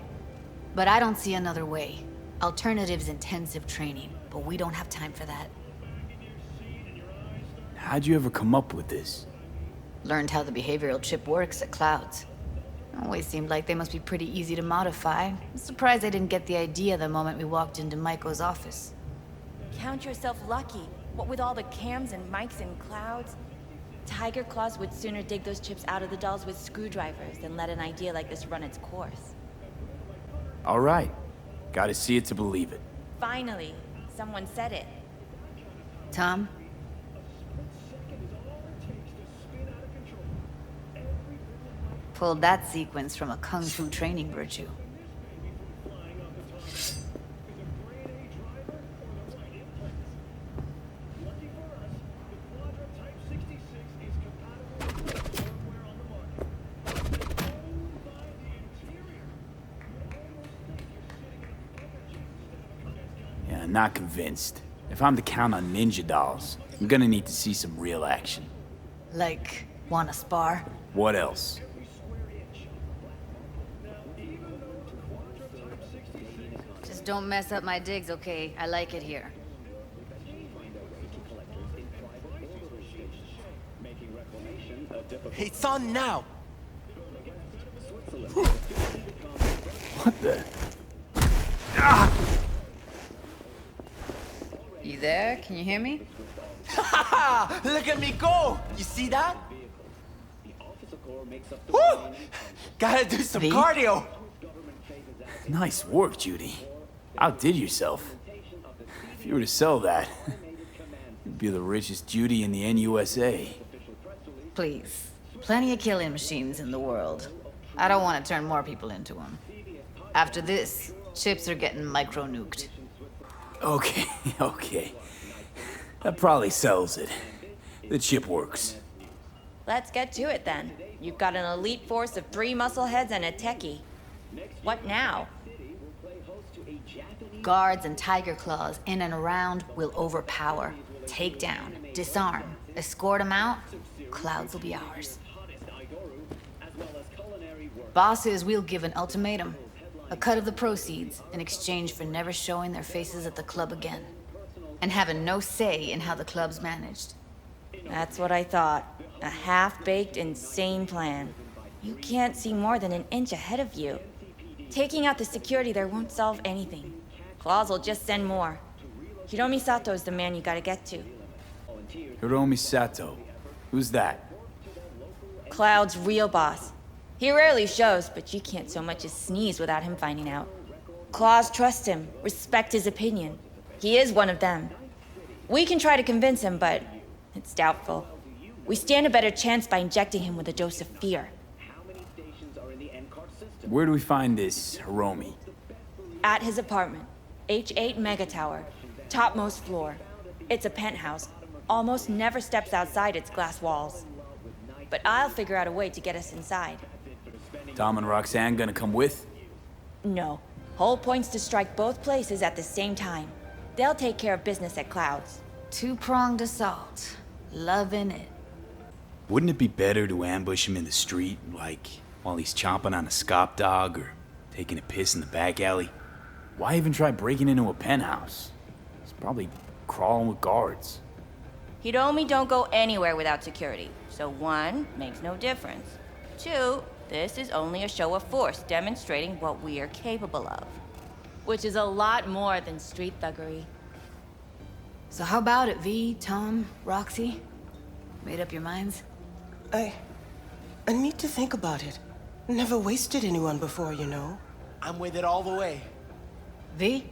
But I don't see another way. Alternative's intensive training, but we don't have time for that. How'd you ever come up with this? Learned how the behavioral chip works at Clouds. Always seemed like they must be pretty easy to modify. I'm surprised I didn't get the idea the moment we walked into Maiko's office. Count yourself lucky. What with all the cams and mics and clouds? Tiger Claws would sooner dig those chips out of the dolls with screwdrivers than let an idea like this run its course. All right. Gotta see it to believe it. Finally, someone said it. Tom? Pulled that sequence from a kung fu training virtue. Yeah, not convinced. If I'm to count on ninja dolls, I'm gonna need to see some real action. Like, wanna spar? What else? Just don't mess up my digs, okay? I like it here. It's on now! What the? Ah! You there? Can you hear me? Look at me go! You see that? Woo! Gotta do some cardio! Nice work, Judy. Outdid yourself. If you were to sell that, you'd be the richest Judy in the NUSA. Please. Plenty of killing machines in the world. I don't want to turn more people into them. After this, chips are getting micro-nuked. Okay, okay. That probably sells it. The chip works. Let's get to it then. You've got an elite force of 3 muscleheads and a techie. What now? Guards and Tiger Claws in and around will overpower, take down, disarm, escort them out. Clouds will be ours. Bosses, we'll give an ultimatum. A cut of the proceeds in exchange for never showing their faces at the club again. And having no say in how the club's managed. That's what I thought. A half-baked, insane plan. You can't see more than an inch ahead of you. Taking out the security there won't solve anything. Claws will just send more. Hiromi Sato's the man you gotta get to. Hiromi Sato. Who's that? Cloud's real boss. He rarely shows, but you can't so much as sneeze without him finding out. Claws trust him, respect his opinion. He is one of them. We can try to convince him, but it's doubtful. We stand a better chance by injecting him with a dose of fear. Where do we find this Hiromi? At his apartment. H8 Mega Tower. Topmost floor. It's a penthouse. Almost never steps outside its glass walls. But I'll figure out a way to get us inside. Tom and Roxanne gonna come with? No. Whole point's to strike both places at the same time. They'll take care of business at Clouds. Two-pronged assault. Loving it. Wouldn't it be better to ambush him in the street, like while he's chomping on a scop dog or taking a piss in the back alley? Why even try breaking into a penthouse? He's probably crawling with guards. Hiromi don't go anywhere without security. So 1, makes no difference. 2, this is only a show of force demonstrating what we are capable of. Which is a lot more than street thuggery. So how about it, V, Tom, Roxy? Made up your minds? I need to think about it. Never wasted anyone before, you know. I'm with it all the way. V?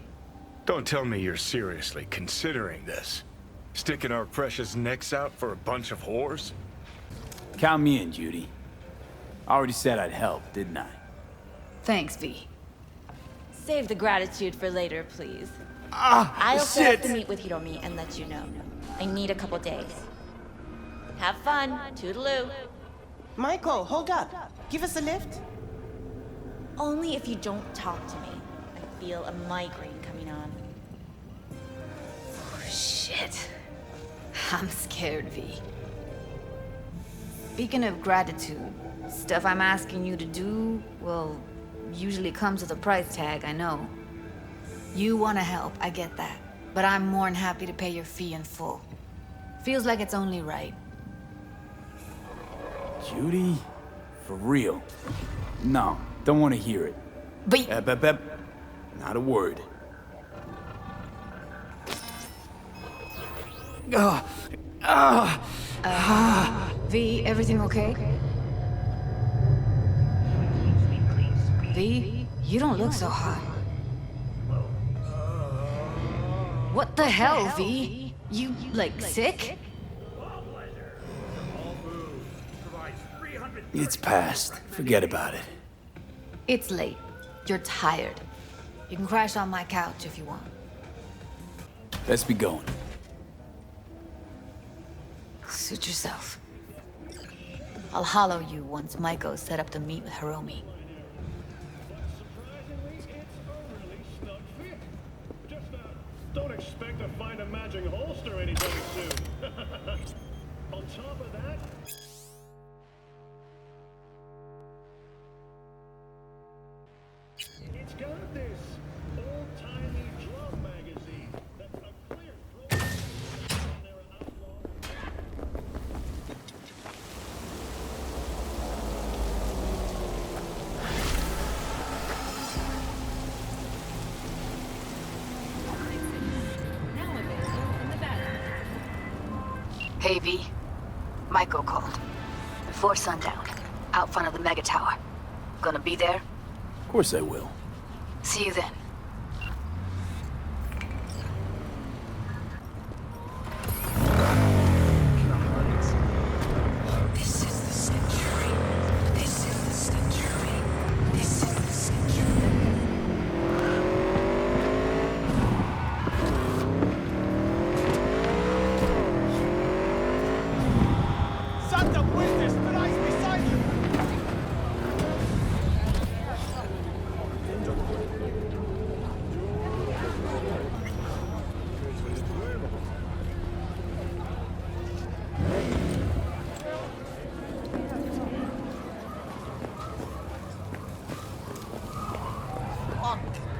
Don't tell me you're seriously considering this. Sticking our precious necks out for a bunch of whores? Count me in, Judy. I already said I'd help, didn't I? Thanks, V. Save the gratitude for later, please. I'll set up the meet with Hiromi and let you know. I need a couple days. Have fun. Toodaloo. Michael, hold up. Give us a lift. Only if you don't talk to me. I feel a migraine coming on. Oh, shit. I'm scared, V. Speaking of gratitude, stuff I'm asking you to do, well, usually comes with a price tag, I know. You want to help, I get that. But I'm more than happy to pay your fee in full. Feels like it's only right. Judy? For real? No, don't want to hear it. But... Not a word. V, everything okay? V, you don't look so hot. What the hell, V? You, like, sick? It's past. Forget about it. It's late. You're tired. You can crash on my couch if you want. Let's be going. Suit yourself. I'll hollow you once Maiko's set up to meet with Hiromi. Don't expect to find a matching holster anytime soon. On top of that... It's got this old-timey drum magazine that's a clear Hey, V. Michael called. Before sundown. Out front of the Mega Tower. Gonna be there? Of course I will. See you then. This is the century. This is the century. This is the century. Santa Muerte, esperáis beside you!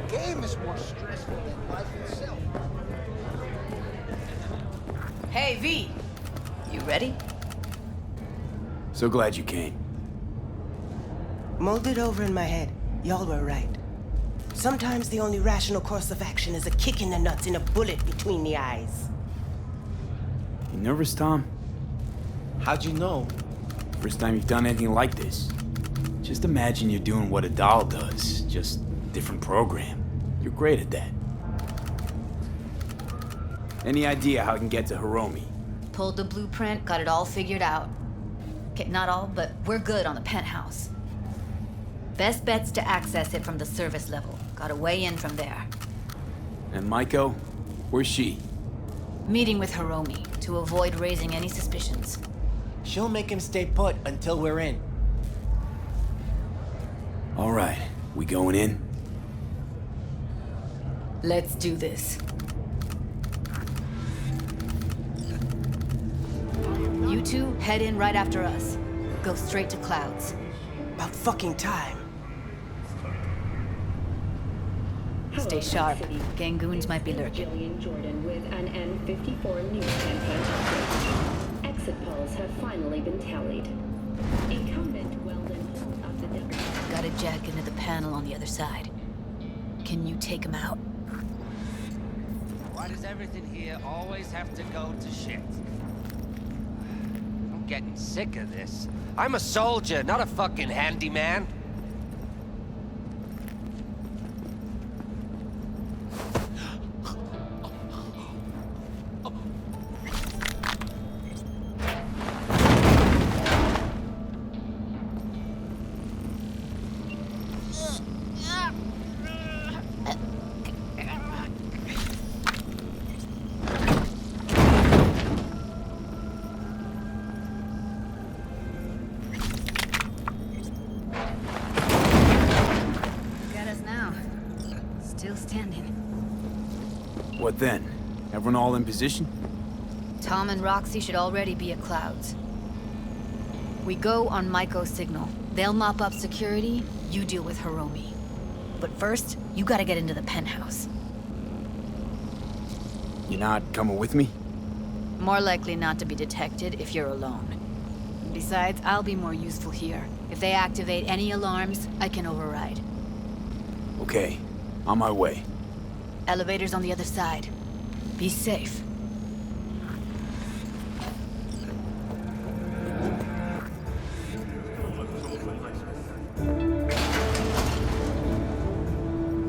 Game is more stressful than life itself. Hey, V. You ready? So glad you came. Mulled it over in my head. Y'all were right. Sometimes the only rational course of action is a kick in the nuts and a bullet between the eyes. You nervous, Tom? How'd you know? First time you've done anything like this. Just imagine you're doing what a doll does, just different program. You're great at that. Any idea how I can get to Hiromi? Pulled the blueprint, got it all figured out. Okay, not all, but we're good on the penthouse. Best bet's to access it from the service level. Gotta weigh in from there. And Maiko? Where's she? Meeting with Hiromi to avoid raising any suspicions. She'll make him stay put until we're in. All right, we going in? Let's do this. You two head in right after us. Go straight to Clouds. About fucking time. Stay sharp. Gangoons might be lurking. Jillian Jordan with an N54 news campaign update. Exit polls have finally been tallied. Incumbent Weldon Holt of the Democrats. Gotta jack into the panel on the other side. Can you take him out? Why does everything here always have to go to shit? I'm getting sick of this. I'm a soldier, not a fucking handyman. What then? Everyone all in position? Tom and Roxy should already be at Clouds. We go on Maiko's signal. They'll mop up security, you deal with Hiromi. But first, you gotta get into the penthouse. You're not coming with me? More likely not to be detected if you're alone. Besides, I'll be more useful here. If they activate any alarms, I can override. Okay, on my way. Elevator's on the other side. Be safe.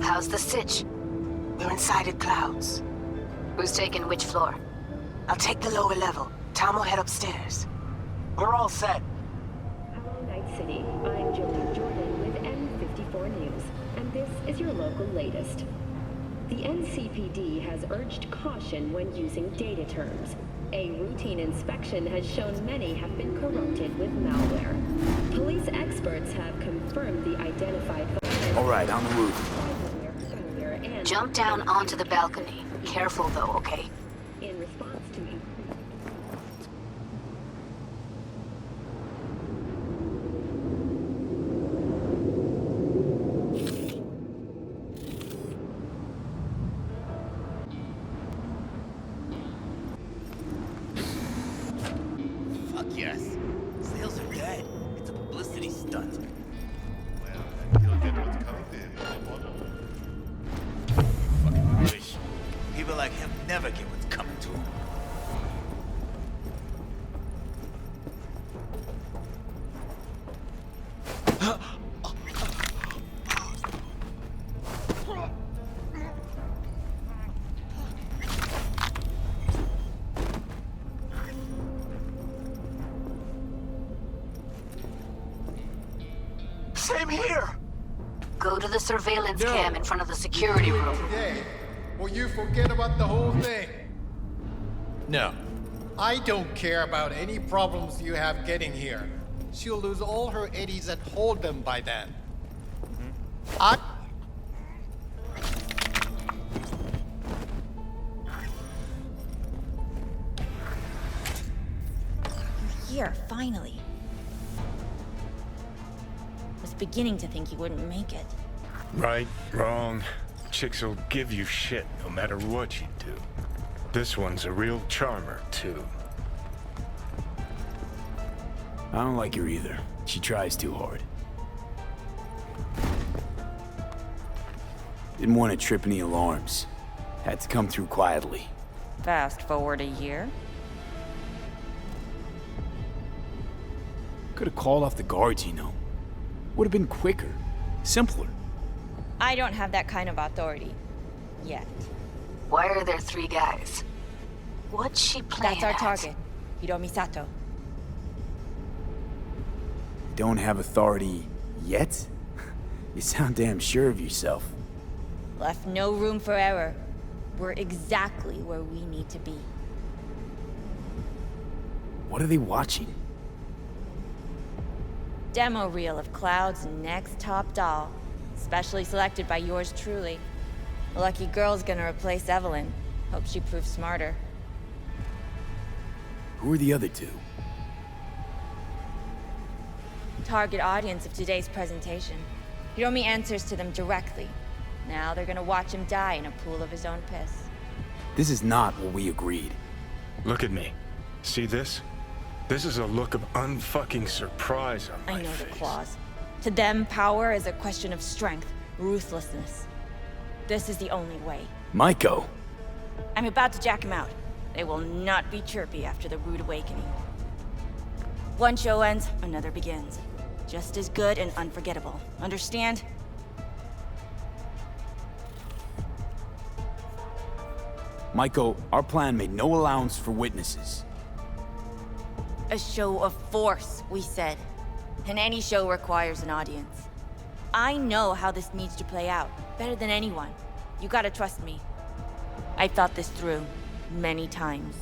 How's the sitch? We're inside at Clouds. Who's taking which floor? I'll take the lower level. Tom will head upstairs. We're all set. Hello, Night City. I'm Jillian Jordan with N54 News, and this is your local latest. The NCPD has urged caution when using data terms. A routine inspection has shown many have been corrupted with malware. Police experts have confirmed the identified violence. All right, on the roof. Jump down onto the balcony. Careful though, okay? In response to Yes. Sales are dead. It's a publicity stunt. Well, he'll get what's coming to him. Fucking wish. People like him never get what's coming to him. Same here! Go to the surveillance cam in front of the security room. Or you forget about the whole thing. No. I don't care about any problems you have getting here. She'll lose all her eddies and hold them by then. You're here, finally. Was beginning to think you wouldn't make it. Right, wrong. Chicks will give you shit no matter what you do. This one's a real charmer, too. I don't like her either. She tries too hard. Didn't want to trip any alarms. Had to come through quietly. Fast forward a year. Could have called off the guards, you know. Would have been quicker. Simpler. I don't have that kind of authority. Yet. Why are there 3 guys? What's she playing That's our at? target. Hiromi Sato. Don't have authority yet? You sound damn sure of yourself. Left no room for error. We're exactly where we need to be. What are they watching? Demo reel of Cloud's next top doll. Specially selected by yours truly. The lucky girl's gonna replace Evelyn. Hope she proves smarter. Who are the other two? Target audience of today's presentation. Hiromi answers to them directly. Now they're gonna watch him die in a pool of his own piss. This is not what we agreed. Look at me. See this? This is a look of unfucking surprise on my I know face. the claws. To them, power is a question of strength, ruthlessness. This is the only way. Maiko! I'm about to jack him out. They will not be chirpy after the rude awakening. One show ends, another begins. Just as good and unforgettable. Understand? Maiko, our plan made no allowance for witnesses. A show of force, we said. And any show requires an audience. I know how this needs to play out, better than anyone. You gotta trust me. I thought this through, many times.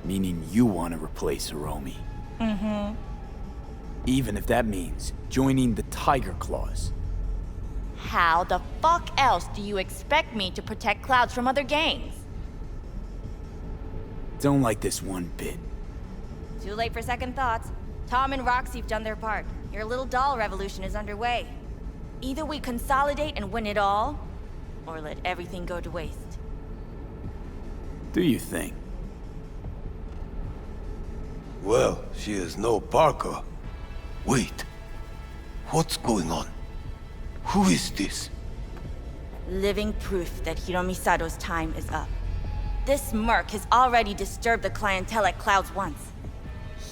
Meaning you want to replace Hiromi. Mm-hmm. Even if that means joining the Tiger Claws. How the fuck else do you expect me to protect Clouds from other gangs? Don't like this one bit. Too late for second thoughts. Tom and Roxy have done their part. Your little doll revolution is underway. Either we consolidate and win it all, or let everything go to waste. Do you think? Well, she is no Parker. Wait. What's going on? Who is this? Living proof that Hiromi Sato's time is up. This merc has already disturbed the clientele at Clouds once.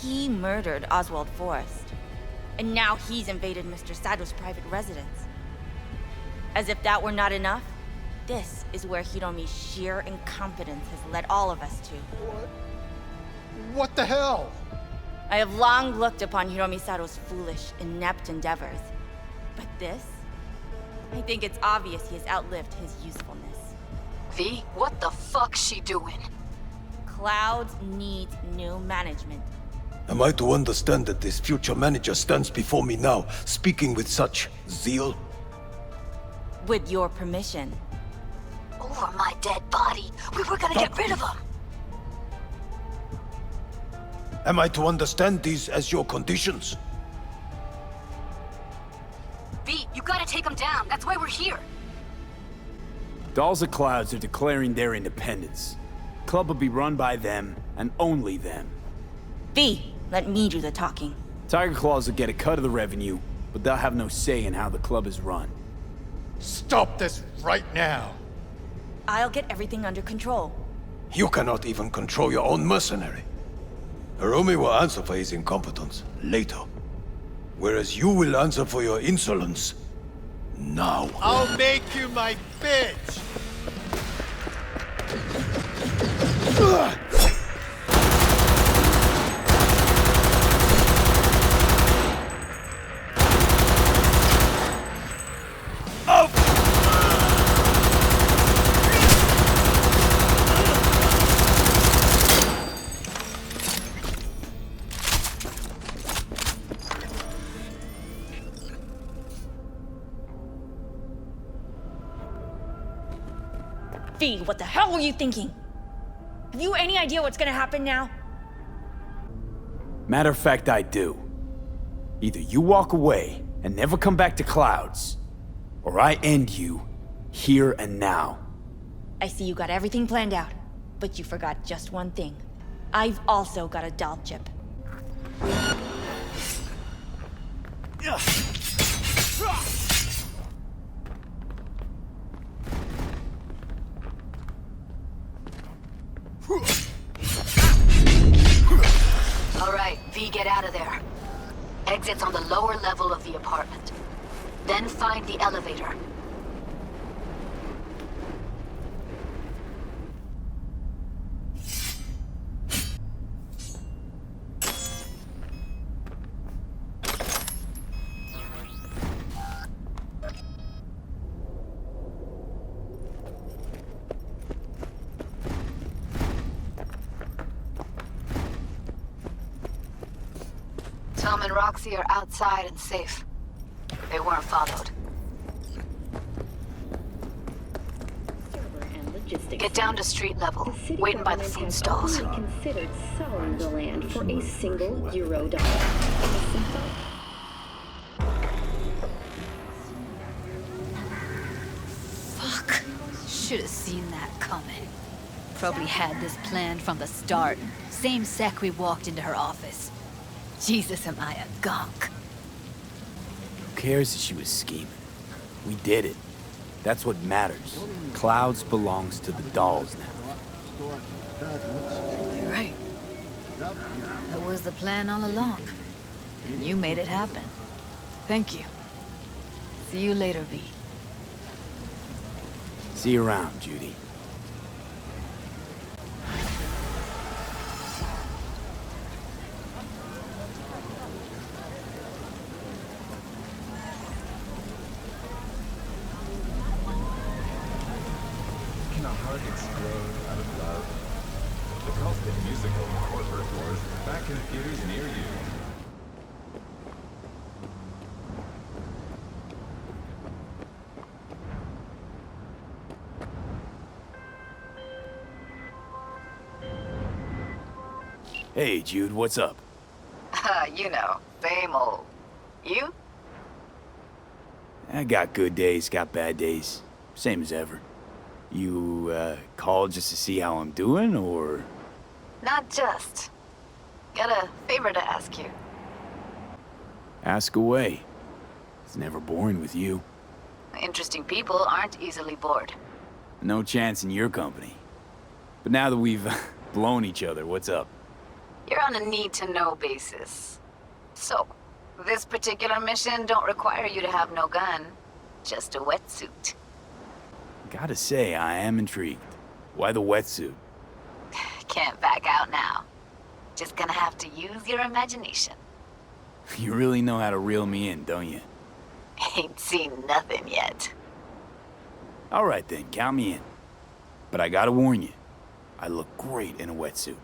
He murdered Oswald Forrest. And now he's invaded Mr. Sato's private residence. As if that were not enough, this is where Hiromi's sheer incompetence has led all of us to. What the hell? I have long looked upon Hiromi Sato's foolish, inept endeavors. But this? I think it's obvious he has outlived his usefulness. V, what the fuck's she doing? Clouds needs new management. Am I to understand that this future manager stands before me now, speaking with such zeal? With your permission. Over my dead body. We were gonna get rid of him. Am I to understand these as your conditions? V, you gotta take him down. That's why we're here. Dolls of Clouds are declaring their independence. Club will be run by them, and only them. V, let me do the talking. Tiger Claws will get a cut of the revenue, but they'll have no say in how the club is run. Stop this right now! I'll get everything under control. You cannot even control your own mercenary. Hiromi will answer for his incompetence later. Whereas you will answer for your insolence now. I'll make you my bitch! V, what the hell were you thinking? Have you any idea what's gonna happen now? Matter of fact, I do. Either you walk away and never come back to Clouds, or I end you here and now. I see you got everything planned out, but you forgot just one thing. I've also got a doll chip. Alright, V, get out of there. Exit's on the lower level of the apartment. Then find the elevator. Roxy are outside and safe. They weren't followed. Get down to street level, waiting by the food stalls. Considered selling the land for a single euro dollar. Fuck. Should have seen that coming. Probably had this planned from the start. Same sec we walked into her office. Jesus, am I a gonk. Who cares if she was scheming? We did it. That's what matters. Clouds belongs to the dolls now. You're right. That was the plan all along. And you made it happen. Thank you. See you later, V. See you around, Judy. Hey, Jude, what's up? You know, same old. You? I got good days, got bad days. Same as ever. You, called just to see how I'm doing, or...? Not just. Got a favor to ask you. Ask away. It's never boring with you. Interesting people aren't easily bored. No chance in your company. But now that we've blown each other, what's up? You're on a need-to-know basis. So, this particular mission don't require you to have no gun. Just a wetsuit. Gotta say, I am intrigued. Why the wetsuit? Can't back out now. Just gonna have to use your imagination. You really know how to reel me in, don't you? Ain't seen nothing yet. All right then, count me in. But I gotta warn you, I look great in a wetsuit.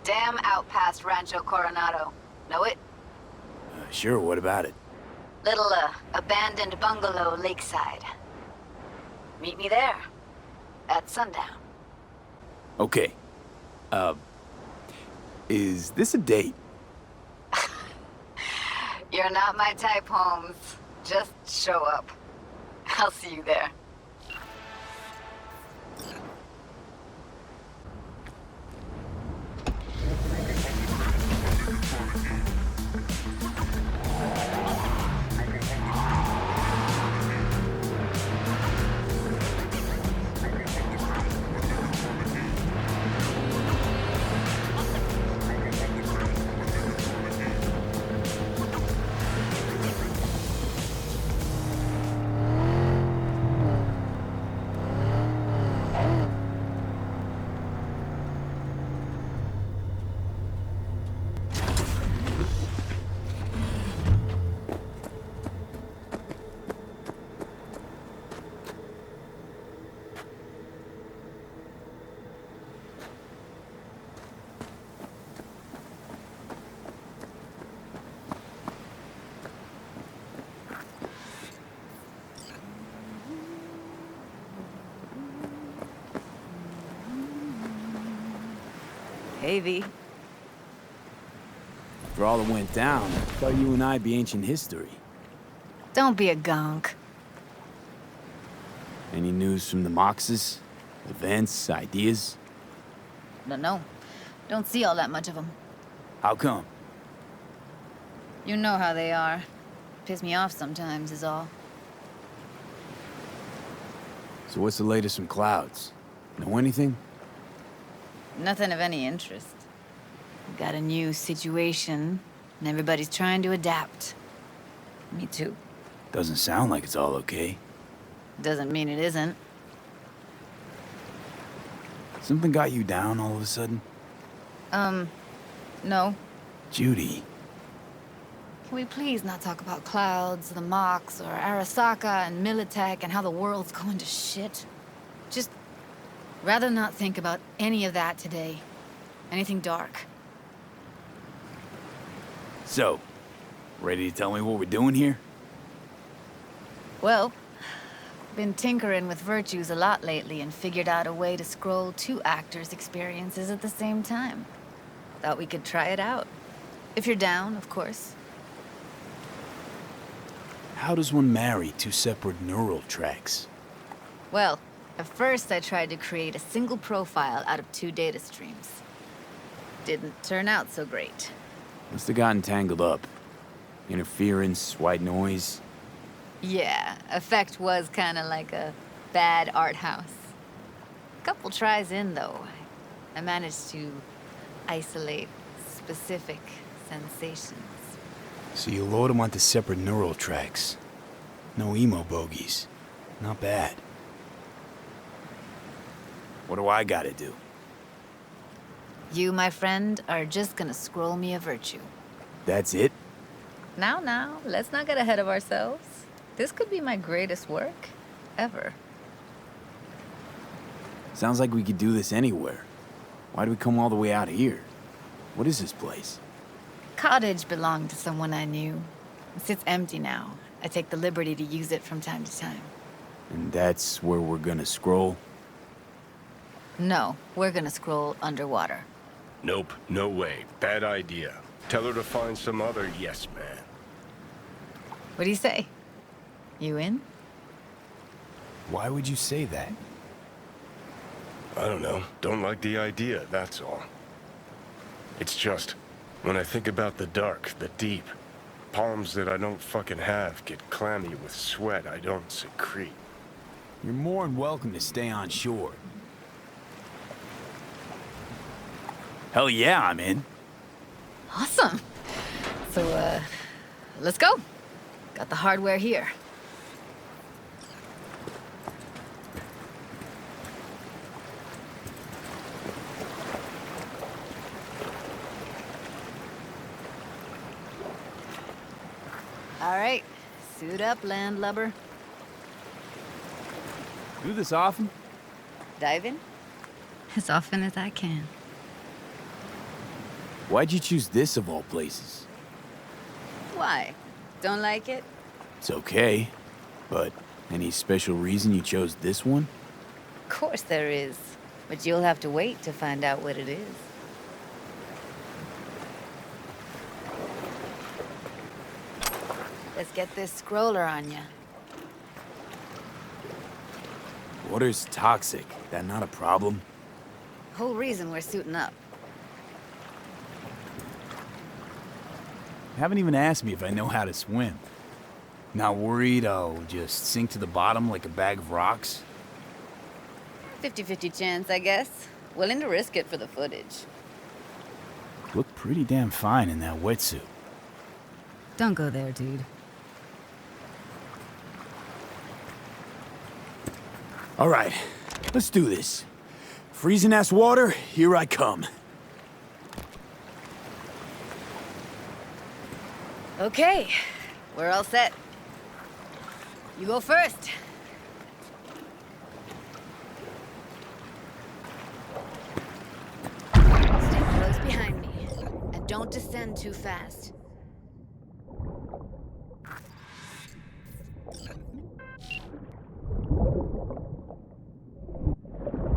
Damn out past Rancho Coronado. Know it? Sure, what about it? Little, abandoned bungalow lakeside. Meet me there. At sundown. Okay. Is this a date? You're not my type, Holmes. Just show up. I'll see you there. Hey, V. For all that went down, I thought you and I'd be ancient history. Don't be a gonk. Any news from the Moxes? Events, ideas? No. Don't see all that much of them. How come? You know how they are. Piss me off sometimes is all. So what's the latest from Clouds? Know anything? Nothing of any interest. We got a new situation, and everybody's trying to adapt. Me too. Doesn't sound like it's all okay. Doesn't mean it isn't. Something got you down all of a sudden? No. Judy. Can we please not talk about Clouds, the Mox, or Arasaka and Militech and how the world's going to shit? Just rather not think about any of that today. Anything dark. So, Ready to tell me what we're doing here? Well, been tinkering with virtues a lot lately and figured out a way to scroll 2 actors' experiences at the same time. Thought we could try it out. If you're down, of course. How does one marry 2 separate neural tracks? Well, at first I tried to create a single profile out of 2 data streams. Didn't turn out so great. Must have gotten tangled up. Interference, white noise. Yeah, effect was kinda like a bad art house. Couple tries in, though, I managed to isolate specific sensations. So you load them onto separate neural tracks. No emo bogies. Not bad. What do I gotta do? You, my friend, are just gonna scroll me a virtue. That's it? Now, let's not get ahead of ourselves. This could be my greatest work ever. Sounds like we could do this anywhere. Why do we come all the way out here? What is this place? Cottage belonged to someone I knew. It sits empty now. I take the liberty to use it from time to time. And that's where we're gonna scroll? No, we're gonna scroll underwater. Nope, no way. Bad idea. Tell her to find some other yes man. What do you say? You in? Why would you say that? I don't know. Don't like the idea, that's all. It's just, when I think about the dark, the deep, palms that I don't fucking have get clammy with sweat I don't secrete. You're more than welcome to stay on shore. Hell yeah, I'm in. Awesome. So, let's go. Got the hardware here. All right, suit up, landlubber. Do this often? Dive in? As often as I can. Why'd you choose this of all places? Why? Don't like it? It's okay, but any special reason you chose this one? Of course there is, but you'll have to wait to find out what it is. Let's get this scroller on ya. Water's toxic. That not a problem? Whole reason we're suiting up. Haven't even asked me if I know how to swim. Not worried I'll just sink to the bottom like a bag of rocks? 50-50 chance, I guess. Willing to risk it for the footage. Look pretty damn fine in that wetsuit. Don't go there, dude. All right, let's do this. Freezing-ass water, here I come. Okay, we're all set. You go first. Stay close behind me, and don't descend too fast.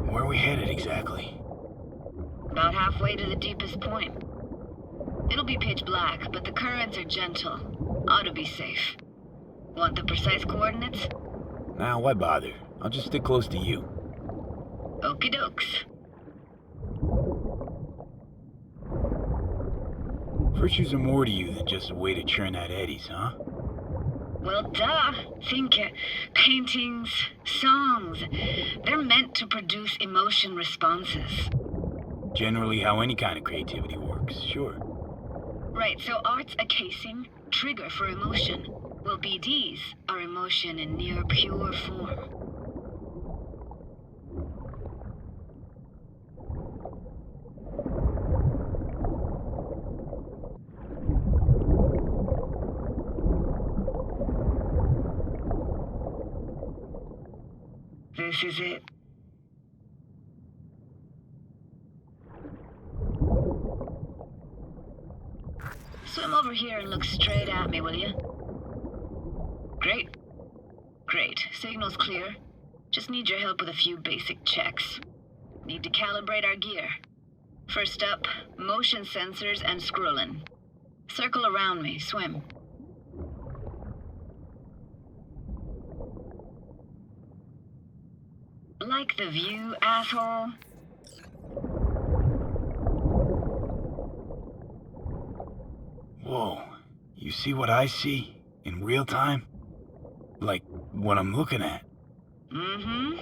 Where are we headed exactly? About halfway to the deepest point. It'll be pitch black, but the currents are gentle. Ought to be safe. Want the precise coordinates? Nah, why bother? I'll just stick close to you. Okie dokes. Virtues are more to you than just a way to churn out eddies, huh? Well, duh. Think paintings, songs. They're meant to produce emotion responses. Generally how any kind of creativity works, sure. Right, so art's a casing, trigger for emotion. Well, BDs are emotion in near pure form. This is it. Swim over here and look straight at me, will you? Great. Great. Signal's clear. Just need your help with a few basic checks. Need to calibrate our gear. First up, motion sensors and scrolling. Circle around me. Swim. Like the view, asshole? Whoa. You see what I see? In real time? Like, what I'm looking at? Mm-hmm.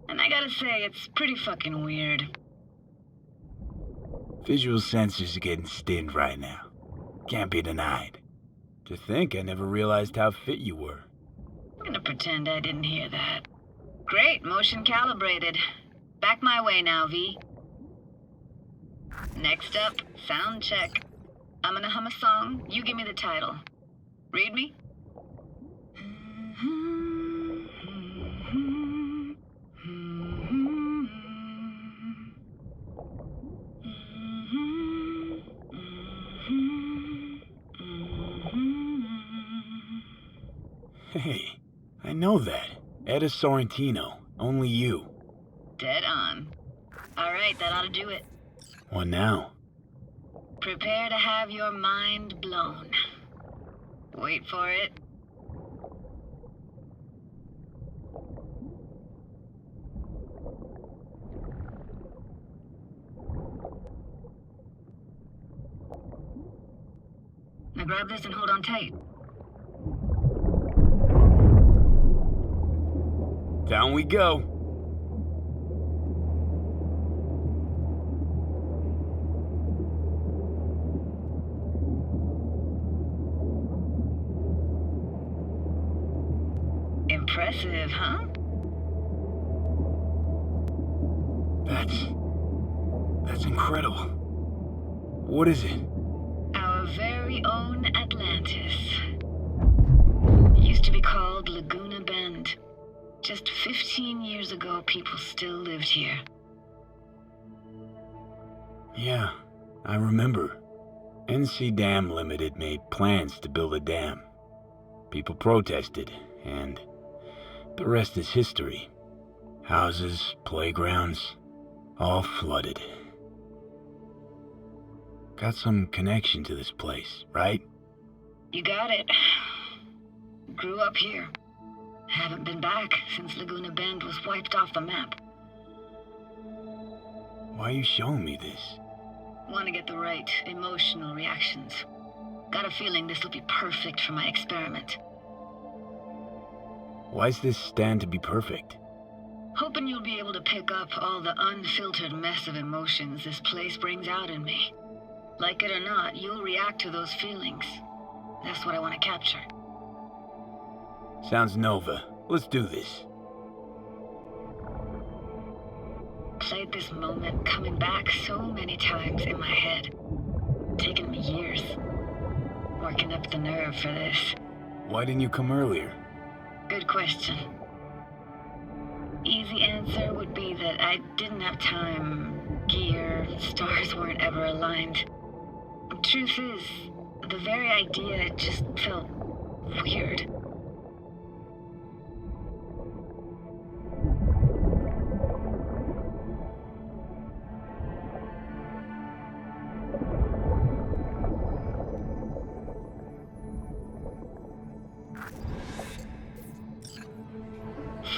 And I gotta say, it's pretty fucking weird. Visual sensors are getting stinned right now. Can't be denied. To think I never realized how fit you were. I'm gonna pretend I didn't hear that. Great, motion calibrated. Back my way now, V. Next up, sound check. I'm gonna hum a song, you give me the title. Read me? Hey, I know that. Etta Sorrentino, only you. Dead on. Alright, that ought to do it. What now? Prepare to have your mind blown. Wait for it. Now grab this and hold on tight. Down we go. Impressive, huh? That's incredible. What is it? Our very own Atlantis. Used to be called Laguna Bend. Just 15 years ago, people still lived here. Yeah, I remember. NC Dam Limited made plans to build a dam. People protested, and the rest is history. Houses, playgrounds, all flooded. Got some connection to this place, right? You got it. Grew up here. Haven't been back since Laguna Bend was wiped off the map. Why are you showing me this? Want to get the right emotional reactions. Got a feeling this will be perfect for my experiment. Why's this stand to be perfect? Hoping you'll be able to pick up all the unfiltered mess of emotions this place brings out in me. Like it or not, you'll react to those feelings. That's what I want to capture. Sounds Nova. Let's do this. Played this moment coming back so many times in my head. Taken me years. Working up the nerve for this. Why didn't you come earlier? Good question. Easy answer would be that I didn't have time. Gear, stars weren't ever aligned. Truth is, the very idea just felt weird.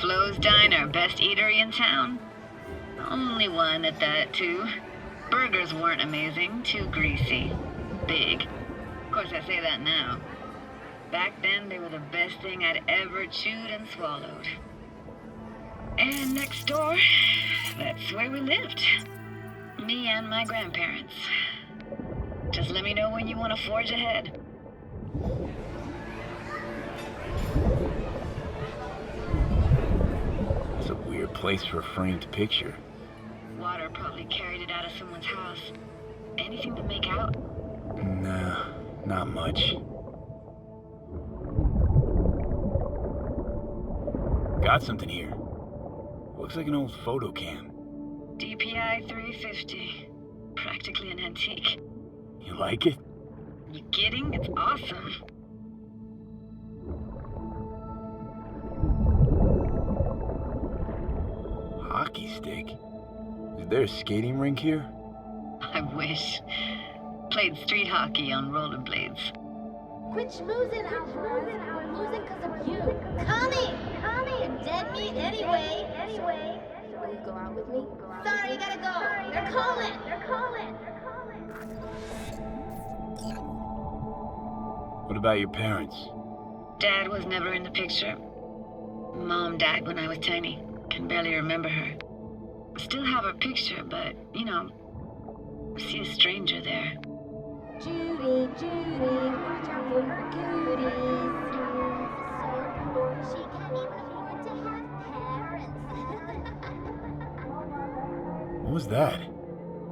Flo's Diner, best eatery in town? Only one at that, too. Burgers weren't amazing, too greasy. Big. Of course, I say that now. Back then, they were the best thing I'd ever chewed and swallowed. And next door, that's where we lived. Me and my grandparents. Just let me know when you want to forge ahead. It's a weird place for a framed picture. Water probably carried it out of someone's house. Anything to make out? Nah, not much. Got something here. Looks like an old photo cam. DPI 350. Practically an antique. You like it? You kidding? It's awesome. Hockey stick? Is there a skating rink here? I wish. Played street hockey on rollerblades. Quit schmoozing, Alvarez. We're losing because of you. Connie! You're dead meat anyway. Will you go out with me? Sorry, you gotta go. They're calling. What about your parents? Dad was never in the picture. Mom died when I was tiny. Can barely remember her. Still have her picture, but, you know, I see a stranger there. Judy, watch out for her cooties. She can't even afford to have parents. What was that?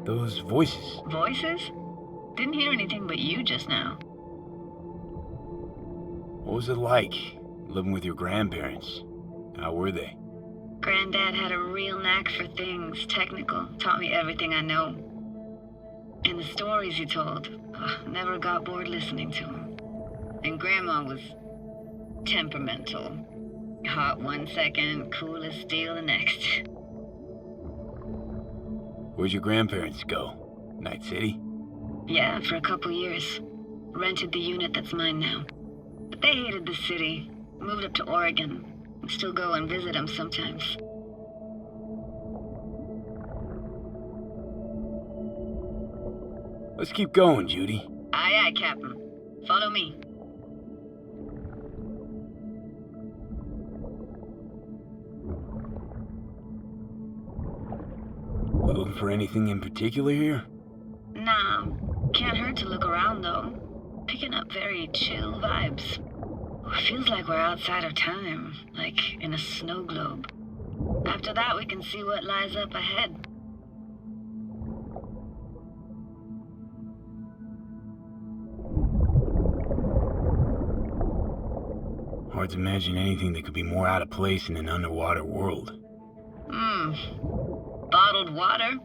Those voices? Voices? Didn't hear anything but you just now. What was it like, living with your grandparents? How were they? Granddad had a real knack for things technical. Taught me everything I know. And the stories he told, never got bored listening to him. And Grandma was temperamental. Hot one second, cool as steel the next. Where'd your grandparents go? Night City? Yeah, for a couple years. Rented the unit that's mine now. But they hated the city. Moved up to Oregon. And still go and visit them sometimes. Let's keep going, Judy. Aye, aye, Captain. Follow me. Looking for anything in particular here? Nah, can't hurt to look around though. Picking up very chill vibes. Feels like we're outside of time, like in a snow globe. After that, we can see what lies up ahead. Hard to imagine anything that could be more out of place in an underwater world. Bottled water?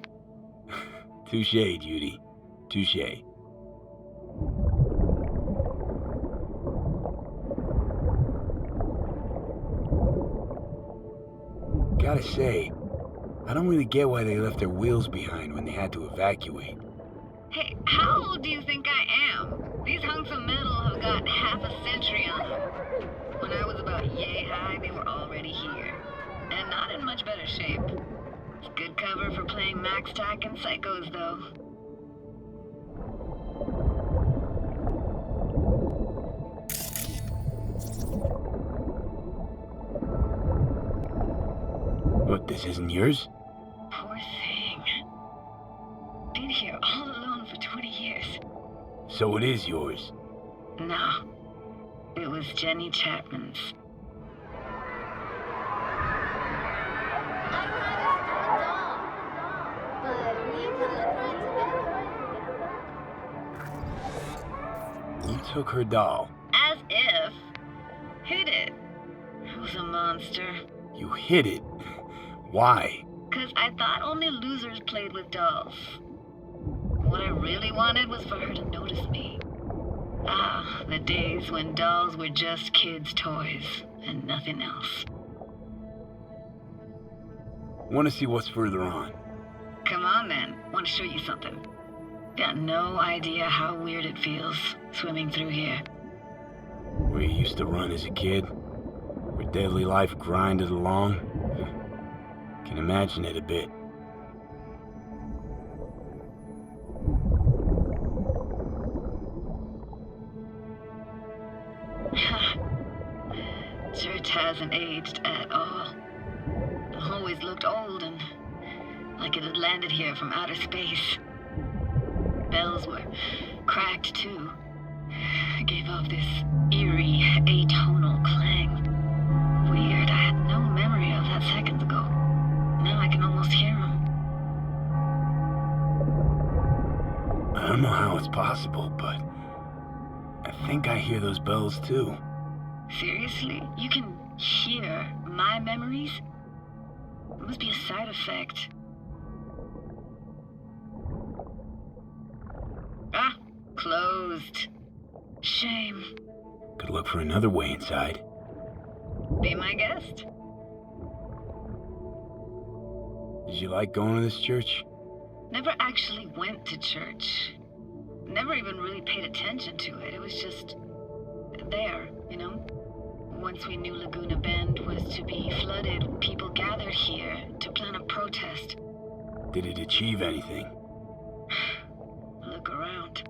Touché, Judy. Touché. Gotta say, I don't really get why they left their wheels behind when they had to evacuate. Hey, how old do you think I am? These hunks of metal have got half a century on them. When I was about yay high, they were already here. And not in much better shape. It's good cover for playing Max Tack and Psychos, though. What, this isn't yours? Poor thing. Been here all alone for 20 years. So it is yours? No. It was Jenny Chapman's. You took her doll. As if. Hid it. I was a monster. You hid it? Why? 'Cause I thought only losers played with dolls. What I really wanted was for her to notice me. Ah, the days when dolls were just kids' toys and nothing else. Want to see what's further on? Come on then, want to show you something. Got no idea how weird it feels swimming through here. Where you used to run as a kid? Where daily life grinded along? Can imagine it a bit. Church hasn't aged at all. Always looked old and like it had landed here from outer space. Bells were cracked too. Gave off this eerie, atonal clang. Weird, I had no memory of that seconds ago. Now I can almost hear them. I don't know how it's possible, but I think I hear those bells too. Seriously? You can hear my memories? It must be a side effect. Ah, closed. Shame. Could look for another way inside. Be my guest. Did you like going to this church? Never actually went to church. Never even really paid attention to it. It was just there, you know? Once we knew Laguna Bend was to be flooded, people gathered here to plan a protest. Did it achieve anything? Look around.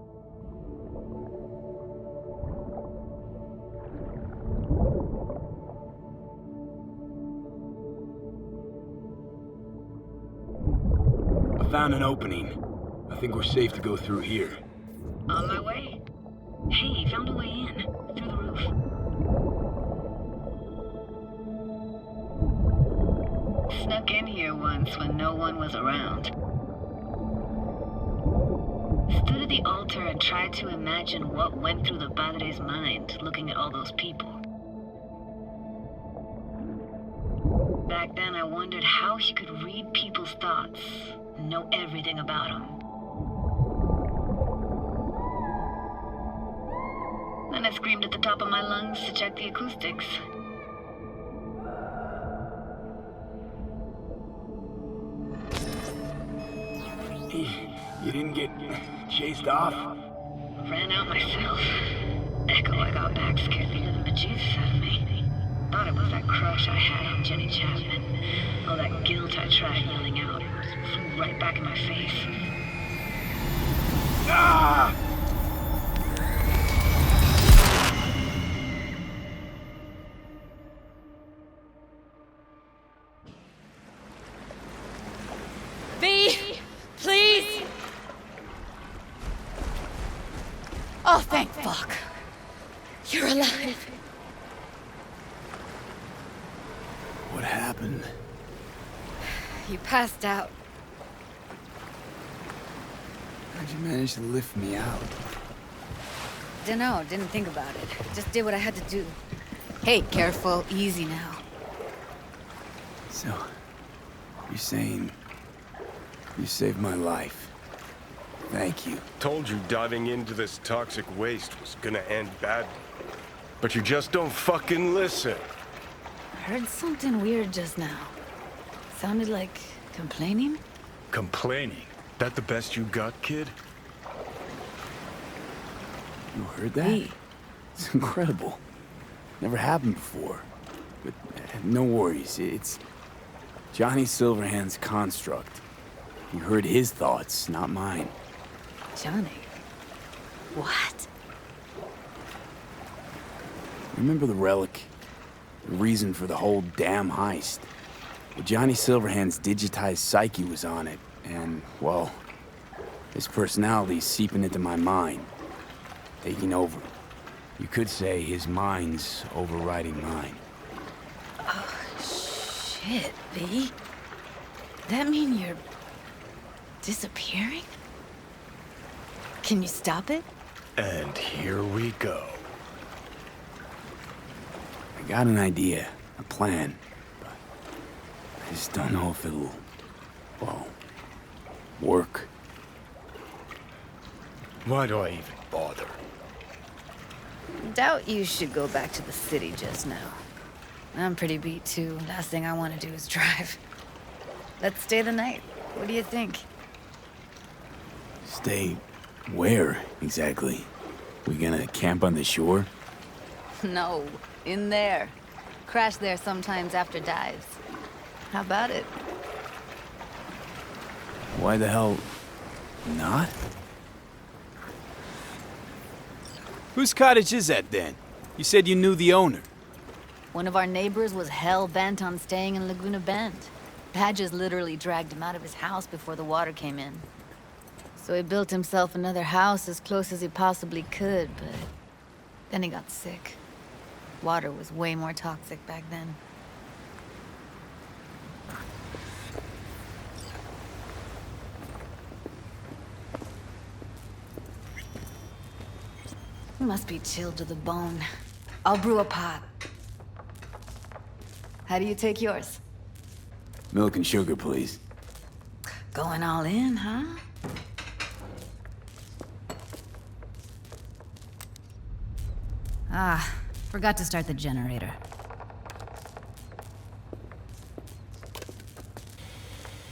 I found an opening. I think we're safe to go through here. On my way. Hey, found a way in. Through the roof. Snuck in here once when no one was around. Stood at the altar and tried to imagine what went through the padre's mind looking at all those people. Back then I wondered how he could read people's thoughts and know everything about them. Then I screamed at the top of my lungs to check the acoustics. You didn't get chased off? Ran out myself. Echo I got back scared the living bejesus out of me. Thought it was that crush I had on Jenny Chapman. All that guilt I tried yelling out. Just flew right back in my face. Ah! V! Please! Oh, thank fuck. You're alive. What happened? You passed out. How'd you manage to lift me out? Dunno, didn't think about it. Just did what I had to do. Hey, careful, easy now. So, you're saying you saved my life. Thank you. Told you diving into this toxic waste was gonna end badly. But you just don't fucking listen. I heard something weird just now. Sounded like complaining? Complaining? That the best you got, kid? You heard that? Hey. It's incredible. Never happened before. But no worries, it's Johnny Silverhand's construct. You heard his thoughts, not mine. Johnny? What? Remember the relic? The reason for the whole damn heist? Well, Johnny Silverhand's digitized psyche was on it, and, well, his personality's seeping into my mind, taking over. You could say his mind's overriding mine. Oh, shit, V. That mean you're disappearing? Can you stop it? And here we go. I got an idea, a plan, but I just don't know if it'll, well, work. Why do I even bother? Doubt you should go back to the city just now. I'm pretty beat too. Last thing I want to do is drive. Let's stay the night. What do you think? Stay where, exactly? We gonna camp on the shore? No, in there. Crash there sometimes after dives. How about it? Why the hell not? Whose cottage is that then? You said you knew the owner. One of our neighbors was hell-bent on staying in Laguna Bend. Badges literally dragged him out of his house before the water came in. So he built himself another house as close as he possibly could, but then he got sick. Water was way more toxic back then. He must be chilled to the bone. I'll brew a pot. How do you take yours? Milk and sugar, please. Going all in, huh? Ah, forgot to start the generator.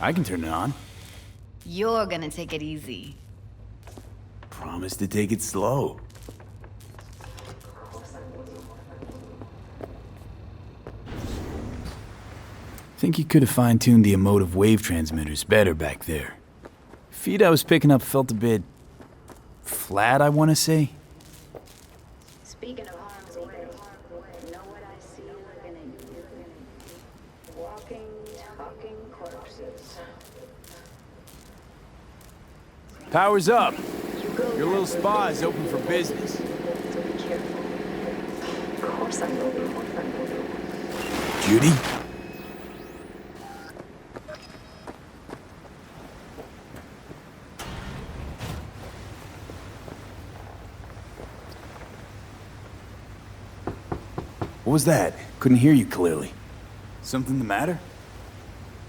I can turn it on. You're gonna take it easy. Promise to take it slow. Think you could have fine-tuned the emotive wave transmitters better back there. Feed I was picking up felt a bit flat, I want to say. Speaking of harm's way, know what I see looking at you? Walking, talking corpses. Power's up. Your little spa is open for business. So be careful. Of course I will be. Judy? What was that? Couldn't hear you clearly. Something the matter?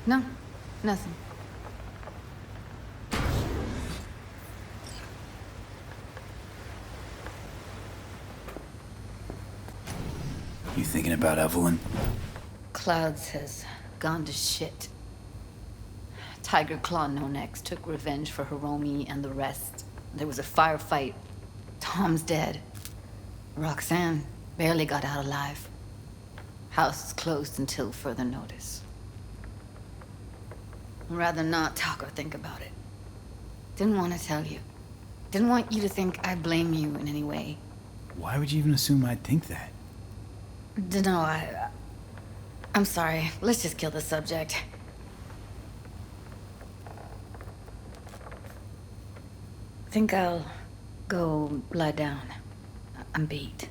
No, nothing. You thinking about Evelyn? Clouds has gone to shit. Tiger Claw No Next took revenge for Hiromi and the rest. There was a firefight. Tom's dead. Roxanne barely got out alive. House is closed until further notice. I'd rather not talk or think about it. Didn't want to tell you. Didn't want you to think I blame you in any way. Why would you even assume I'd think that? Dunno, I'm sorry. Let's just kill the subject. Think I'll go lie down. I'm beat.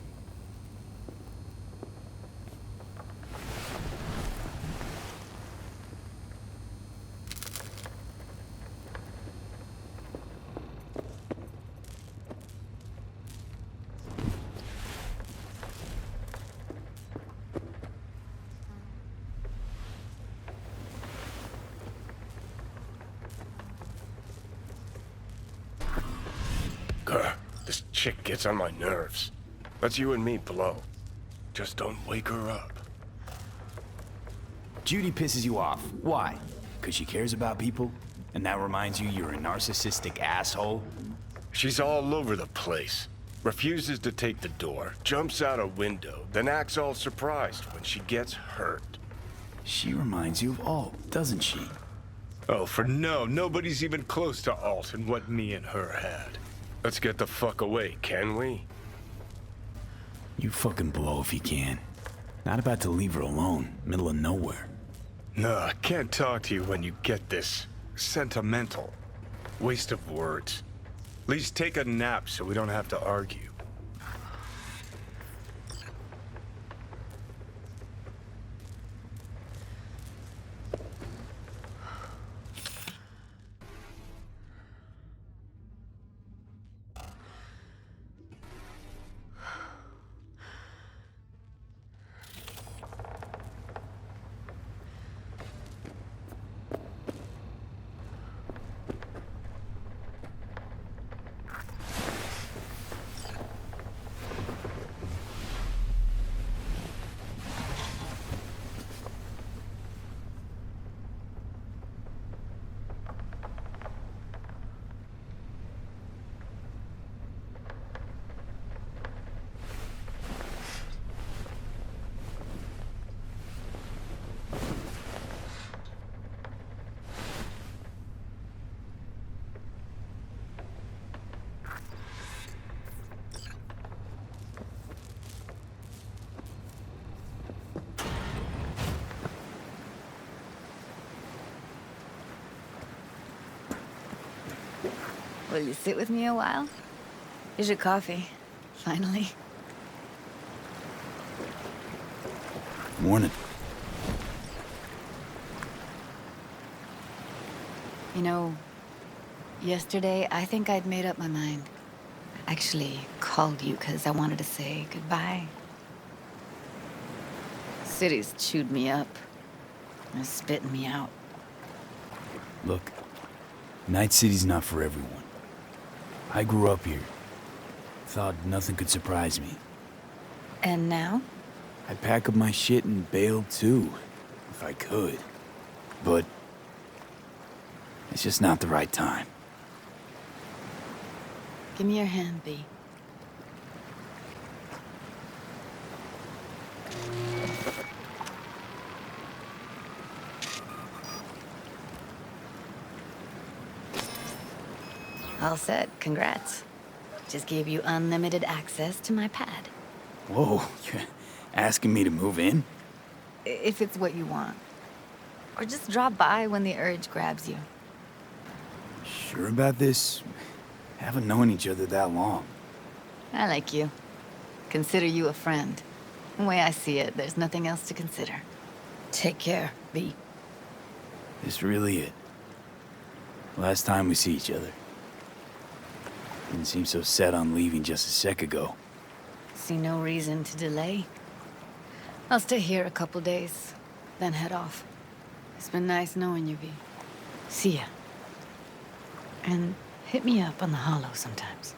This chick gets on my nerves. Let's you and me blow. Just don't wake her up. Judy pisses you off. Why? Because she cares about people? And that reminds you you're a narcissistic asshole? She's all over the place. Refuses to take the door, jumps out a window, then acts all surprised when she gets hurt. She reminds you of Alt, doesn't she? Oh, nobody's even close to Alt and what me and her had. Let's get the fuck away, can we? You fucking blow if you can. Not about to leave her alone, middle of nowhere. No, I can't talk to you when you get this sentimental. Waste of words. At least take a nap so we don't have to argue. Will you sit with me a while? Here's your coffee. Finally. Morning. You know, yesterday I think I'd made up my mind. I actually called you because I wanted to say goodbye. City's chewed me up. And spitting me out. Look, Night City's not for everyone. I grew up here. Thought nothing could surprise me. And now? I'd pack up my shit and bail too, if I could. But it's just not the right time. Give me your hand, V. All set. Congrats. Just gave you unlimited access to my pad. Whoa, you're asking me to move in? If it's what you want. Or just drop by when the urge grabs you. Sure about this? Haven't known each other that long. I like you. Consider you a friend. The way I see it, there's nothing else to consider. Take care, V. This really it. Last time we see each other. Didn't seem so set on leaving just a sec ago. See no reason to delay. I'll stay here a couple days, then head off. It's been nice knowing you, V. See ya. And hit me up on the holo sometimes.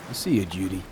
I'll see you, Judy.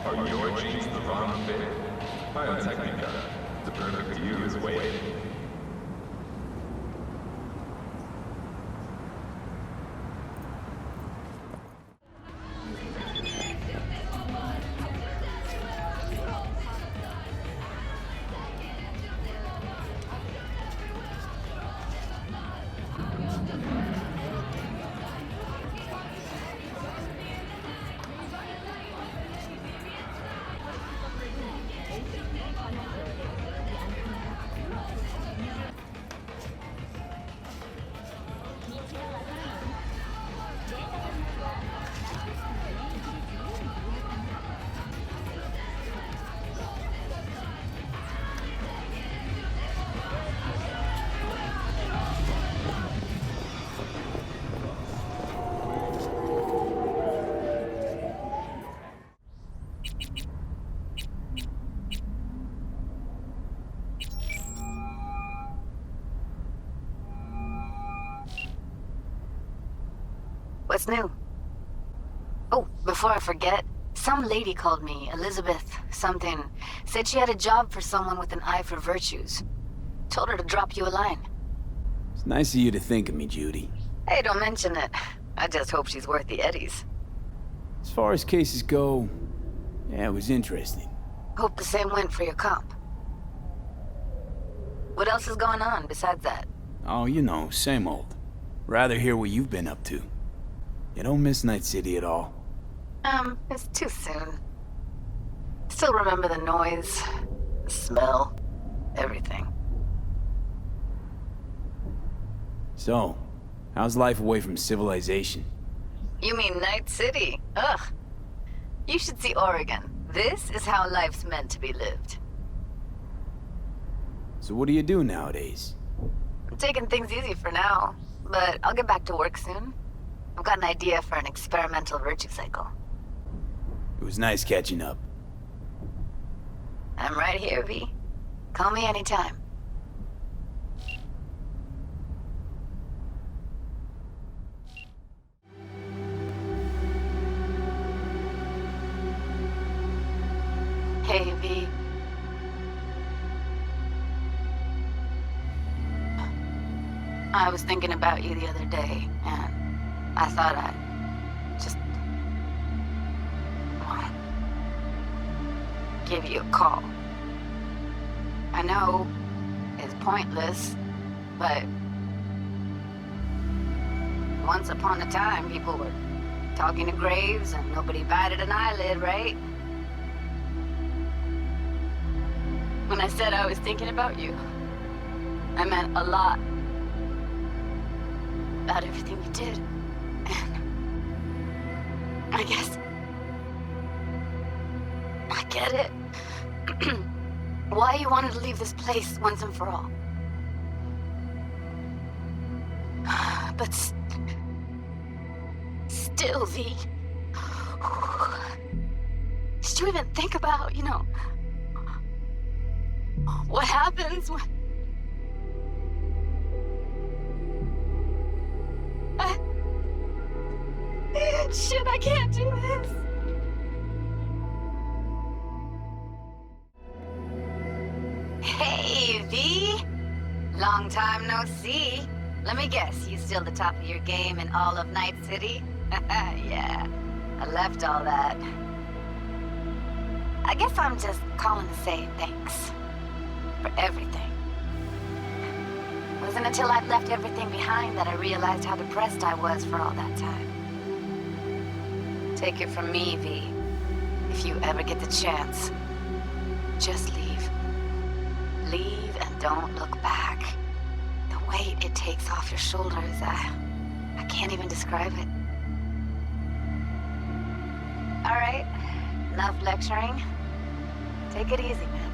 Are your jeans the wrong fit? Biotechnica, the perfect view is waiting. What's new? Oh, before I forget, some lady called me, Elizabeth something. Said she had a job for someone with an eye for virtues. Told her to drop you a line. It's nice of you to think of me, Judy. Hey, don't mention it. I just hope she's worth the eddies. As far as cases go, yeah, it was interesting. Hope the same went for your comp. What else is going on besides that? Oh, you know, same old. Rather hear what you've been up to. You don't miss Night City at all? It's too soon. Still remember the noise, the smell, everything. So, how's life away from civilization? You mean Night City? Ugh. You should see Oregon. This is how life's meant to be lived. So what do you do nowadays? I'm taking things easy for now, but I'll get back to work soon. I've got an idea for an experimental virtue cycle. It was nice catching up. I'm right here, V. Call me anytime. Hey, V. I was thinking about you the other day, and I thought I'd just give you a call. I know it's pointless, but once upon a time, people were talking to graves and nobody batted an eyelid, right? When I said I was thinking about you, I meant a lot. About everything you did. And I guess I get it. Why you wanted to leave this place once and for all. But still, V. Did you even think about, what happens when... Shit, I can't do this. Hey, V. Long time no see. Let me guess, you still the top of your game in all of Night City? Yeah, I left all that. I guess I'm just calling to say thanks. For everything. It wasn't until I'd left everything behind that I realized how depressed I was for all that time. Take it from me, V. If you ever get the chance, just leave. Leave and don't look back. The weight it takes off your shoulders, I can't even describe it. All right, enough lecturing. Take it easy, man.